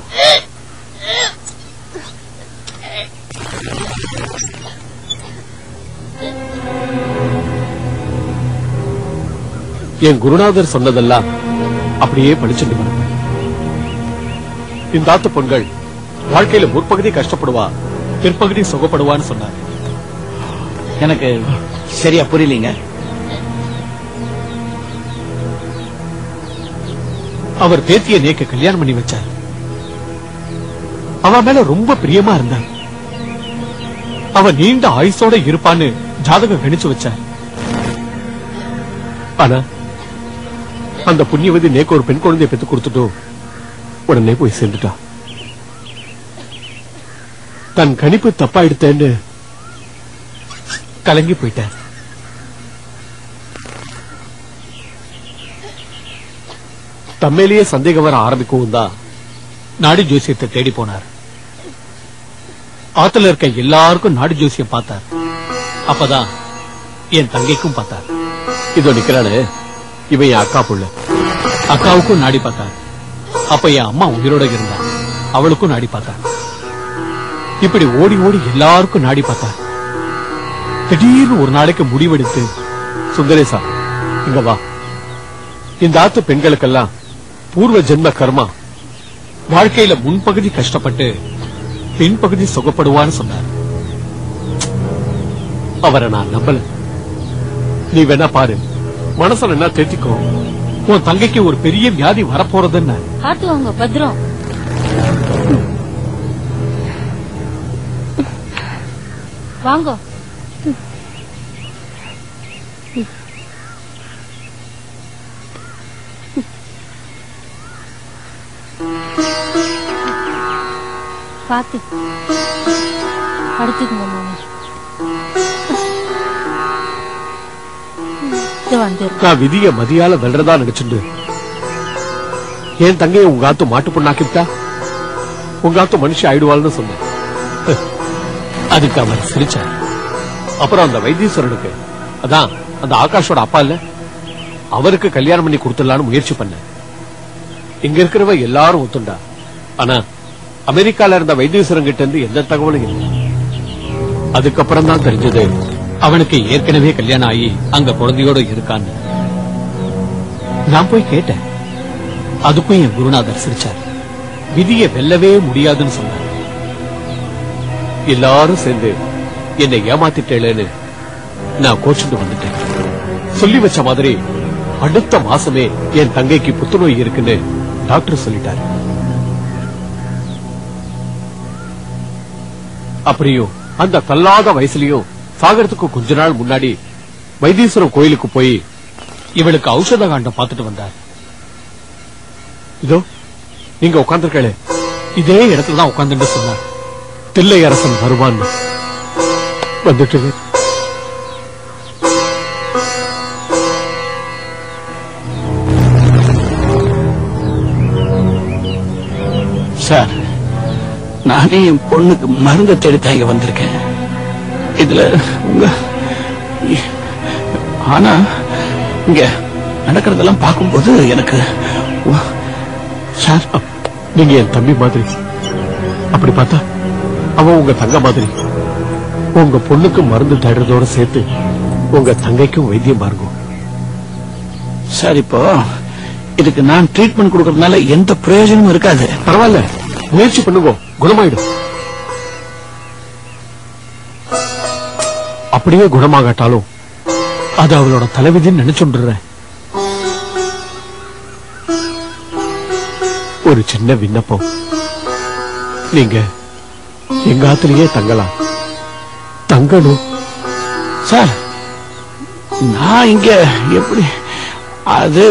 என் குருநாதர் சொன்னதெல்லாம் அப்படியே படிச்சுட்டு வரேன். இந்த ஆத்து பொண்கள் வாழ்க்கையில முற்பகுதி கஷ்டப்படுவா, பிற்பகுதி சுகப்படுவான்னு சொன்னார். எனக்கு சரியா புரியலீங்க. அவர் பேத்திய நேக்கு கல்யாணம் பண்ணி வச்சார். அவன் மேல ரொம்ப பிரியமா இருந்தார். அவன் நீண்ட ஆயுசோட இருப்பான்னு ஜாதகம் கணிச்சு வச்சார். ஆனா அந்த புண்ணியவதி நேக்கு ஒரு பெண் குழந்தையை பெற்று கொடுத்துட்டோம். உடனே போய் சேர்ந்துட்டா. தன் கணிப்பு தப்பா எடுத்தேன்னு கலங்கி போயிட்டேன். தம்மேலேயே சந்தேகம் வர ஆரம்பிக்கவும் தான் நாடி ஜோசியத்தை தேடி போனார். ஆத்துல இருக்க எல்லாருக்கும் நாடி ஜோசியம் பார்த்தார். அப்பதான் என் தங்கைக்கும் பார்த்தார். இதோ நிக்கிறானே, இவன் என் அக்கா புள்ள. அக்காவுக்கும் நாடி பார்த்தார். அப்ப என் அம்மா உயிரோட இருந்தா அவளுக்கும் நாடி பார்த்தா. இப்படி ஓடி ஓடி எல்லாருக்கும் நாடி பார்த்தா. திடீர்னு ஒரு நாளைக்கு முடிவெடுத்து, சுந்தரேசா இங்க வா, இந்த ஆத்து பெண்களுக்கெல்லாம் பூர்வ ஜென்ம கர்மா, வாழ்க்கையில முன்பகுதி கஷ்டப்பட்டு பின்பகுதி சுகப்படுவான்னு சொன்னார். அவரை நான் நம்பல. நீ வேணா பாரு, மனசுல என்ன தேத்திக்கோ, உன் தங்கைக்கு ஒரு பெரிய வியாதி வரப்போறதுன்னு. பார்த்து வாங்க, பத்திரம். வாங்க. பாத்து படுத்துக்குங்க மாமா. நான் விதிய மதியால வெல்றதா நினைச்சுண்டு என் தங்கைய உங்க ஆத்து மாட்டு பொண்ணாக்கிட்டா உங்க ஆத்து மனுஷன் ஆயிடுவாள்னு சொன்னேன். அதுக்கு அவர் சிரிச்சார். அப்புறம் அந்த வைத்தீஸ்வரனுக்கு, அதான் அந்த ஆகாஷோட அப்பா இல்ல, அவருக்கு கல்யாணம் பண்ணி கொடுத்துடலான்னு முயற்சி பண்ண. இங்க இருக்கிறவ எல்லாரும் ஒத்துண்டா. ஆனா அமெரிக்கால இருந்த வைத்தீஸ்வரன் கிட்ட இருந்து எந்த தகவலும் இல்லை. அதுக்கப்புறம் தான் தெரிஞ்சது அவனுக்கு ஏற்கனவே கல்யாணம் ஆகி அங்க குழந்தையோட இருக்கான்னு. நான் போய் கேட்டேன். அதுக்கும் என் குருநாதர் சிரிச்சார். விதியை வெல்லவே முடியாதுன்னு சொன்னார். எல்லாரும் சேர்ந்து என்னை ஏமாத்திட்டேன்னு நான் கோச்சுட்டு வந்துட்டேன். சொல்லி வச்ச மாதிரி அடுத்த மாசமே என் தங்கைக்கு புத்துநோய் இருக்குன்னு டாக்டர் சொல்லிட்டாரு. அப்படியும் அந்த தள்ளாத வயசுலயும் சாகரத்துக்கு கொஞ்ச நாள் முன்னாடி வைத்தீஸ்வரம் கோயிலுக்கு போய் இவளுக்கு ஔஷத காண்டம் பார்த்துட்டு வந்தார். இதோ நீங்க உட்கார்ந்துருக்கே, இதே இடத்துலதான் உட்கார்ந்து சொன்னார். தில்லை அரசன் வருவான்னு. வந்துட்டு சார், நானே என் பொண்ணுக்கு மருந்து தேடித்தான் இங்க வந்திருக்கேன். இதுல உங்க ஆனா இங்க நடக்கிறதெல்லாம் பார்க்கும்போது எனக்கு சார், நீங்க என் தம்பி மாதிரி. அப்படி பார்த்தா அவன் உங்க தங்க மாதிரி. உங்க பொண்ணுக்கு மருந்து தேடுறதோட சேர்த்து உங்க தங்கைக்கும் வைத்தியம் பாருங்க சார். இப்போ இதுக்கு நான் ட்ரீட்மெண்ட் கொடுக்கறதுனால எந்த பிரயோஜனமும் இருக்காது. பரவாயில்ல, முயற்சி பண்ணுங்க, குணமாயிடும். அப்படியே குணமாகட்டாலும் அது அவளோட தலைவிதின்னு நினைச்சுடுறேன். ஒரு சின்ன விண்ணப்பம், நீங்க எங்க ஆத்திலேயே தங்கலாம். தங்கணும் சார். நான் இங்க எப்படி அது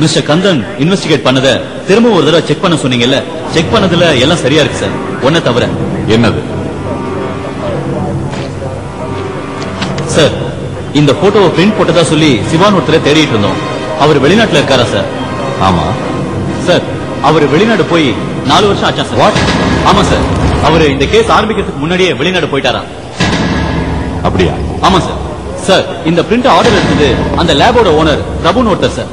மிஸ்டர் கந்தன் இன்வெஸ்டிகேட் பண்ணத திரும்ப ஒரு தடவை செக் பண்ண சொன்னீங்கல்ல, செக் பண்ணதுல எல்லாம் சரியா இருக்கு சார். ஒன்ன தவிர. என்னது சார்? இந்த போட்டோவை பிரிண்ட் போட்டதா சொல்லி சிவான் ஒருத்தர தேடிட்டு இருந்தோம். அவர் வெளிநாட்டுல இருக்காரா சார்? ஆமா சார், அவர் வெளிநாடு போய் 4 வருஷம் ஆச்சா சார்? வாட்? ஆமா சார், அவரு இந்த கேஸ் ஆரம்பிக்கிறதுக்கு முன்னாடியே வெளிநாடு போயிட்டாரா? அப்படியா? ஆமா சார். சார், இந்த பிரிண்ட் ஆர்டர் எடுத்தது அந்த லேபோட ஓனர் பிரபுன்னு ஒருத்தர் சார்.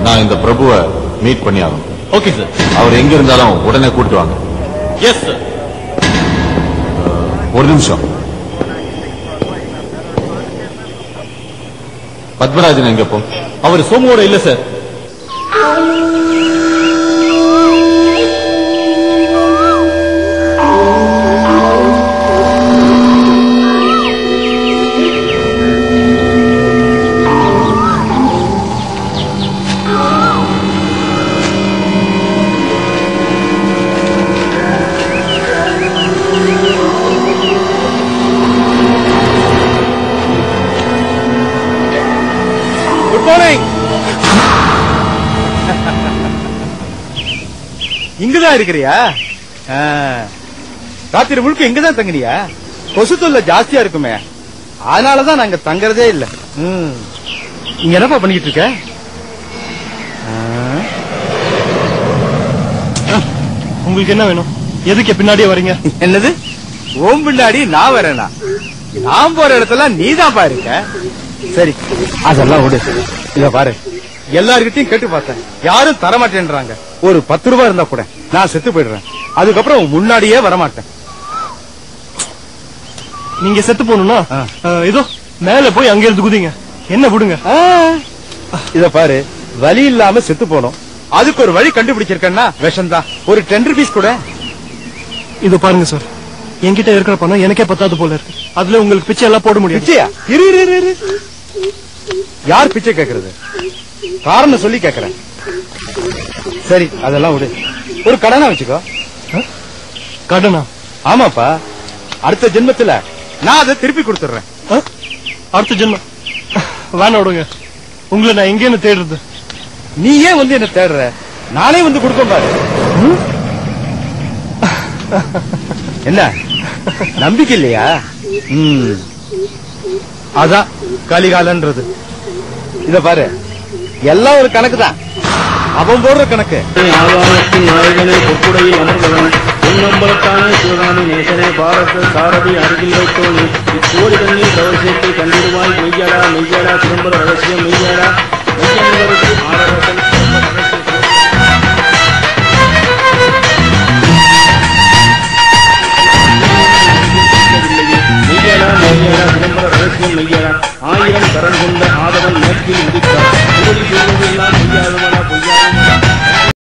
நான் இந்த பிரபுவை மீட் பண்ணி ஆகும். Okay sir. அவர் எங்க இருந்தாலும் உடனே கூட்டிட்டு வாங்க. Yes sir. ஒரு நிமிஷம். பத்மராஜன் எங்க போ? அவர் சோமுவோட இல்ல சார். இருக்கிறியா? ராத்திரி முழுக்க இங்கதான் தங்குறியா? கொசு தொல்லை ஜாஸ்தியா இருக்குமே, அதனாலதான் நாங்க தங்கறதே இல்ல. இங்க என்னப்பா பண்ணிக்கிட்டு இருக்க? உங்களுக்கு என்ன வேணும்? எதுக்கு பின்னாடியே வரீங்க? என்னது ஓம் பின்னாடி நான் வரேனா? நான் போற இடத்துல நீதான்ப்பா இருக்க. சரி அதெல்லாம் விடு. இத பாரு, எல்லார்கிட்டையும் கேட்டு பார்த்தேன், யாரும் தரமாட்டேன்றாங்க. ஒரு 10 ரூபாய் இருந்தா கூட நான் செத்து போயிடுறேன். அதுக்கப்புறம் முன்னாடியே வரமாட்டேன். நீங்க செத்து போகணும்னா இதோ மேல போய் அங்க இருந்து குதிங்க. என்ன விடுங்க. இத பாரு, வலி இல்லாம செத்து போனோம், அதுக்கு ஒரு வழி கண்டுபிடிச்சிருக்கேன்னா விஷம் தான். ஒரு 10 rupees கூட. இது பாருங்க சார், என்கிட்ட இருக்கிற பணம் எனக்கே பத்தாது போல இருக்கு. அதுல உங்களுக்கு பிச்சை எல்லாம் போட முடியும். பிச்சையா? இரு, யார் பிச்சை கேக்குறது? காரணம் சொல்லி கேக்குறேன். சரி அதெல்லாம் விடு, ஒரு கடனா வச்சுக்கோ. கடனா? ஆமாப்பா, அடுத்த ஜென்மத்துல நான் அதை திருப்பி கொடுத்துறேன். அடுத்த ஜென்மம் வேணா விடுங்க. உங்களை நான் எங்கேன்னு தேடுறது? நீ ஏன் வந்து என்ன தேடுற? நானே வந்து கொடுப்பேன் பாரு. என்ன நம்பிக்கை இல்லையா? அதான் கலிகாலன்றது. இத பாரு, எல்லாம் ஒரு கணக்கு தான், அவன் போடுற கணக்கு. ஆவானத்தின் நாயகனே பொற்குடையில் அமர்ந்தவன் பொன்னம்பலத்தான சிவகாமி நேசனே பாரத சாரதி அருகில் வைத்தோனே இக்கோடி தண்ணீர் கவசத்தை கண்டிடுவாய் மெய்யாடா மெய்யாடா சிதம்பர ரகசியம் மெய்யாடா மெய்யன்பருக்கு ஆரவசன்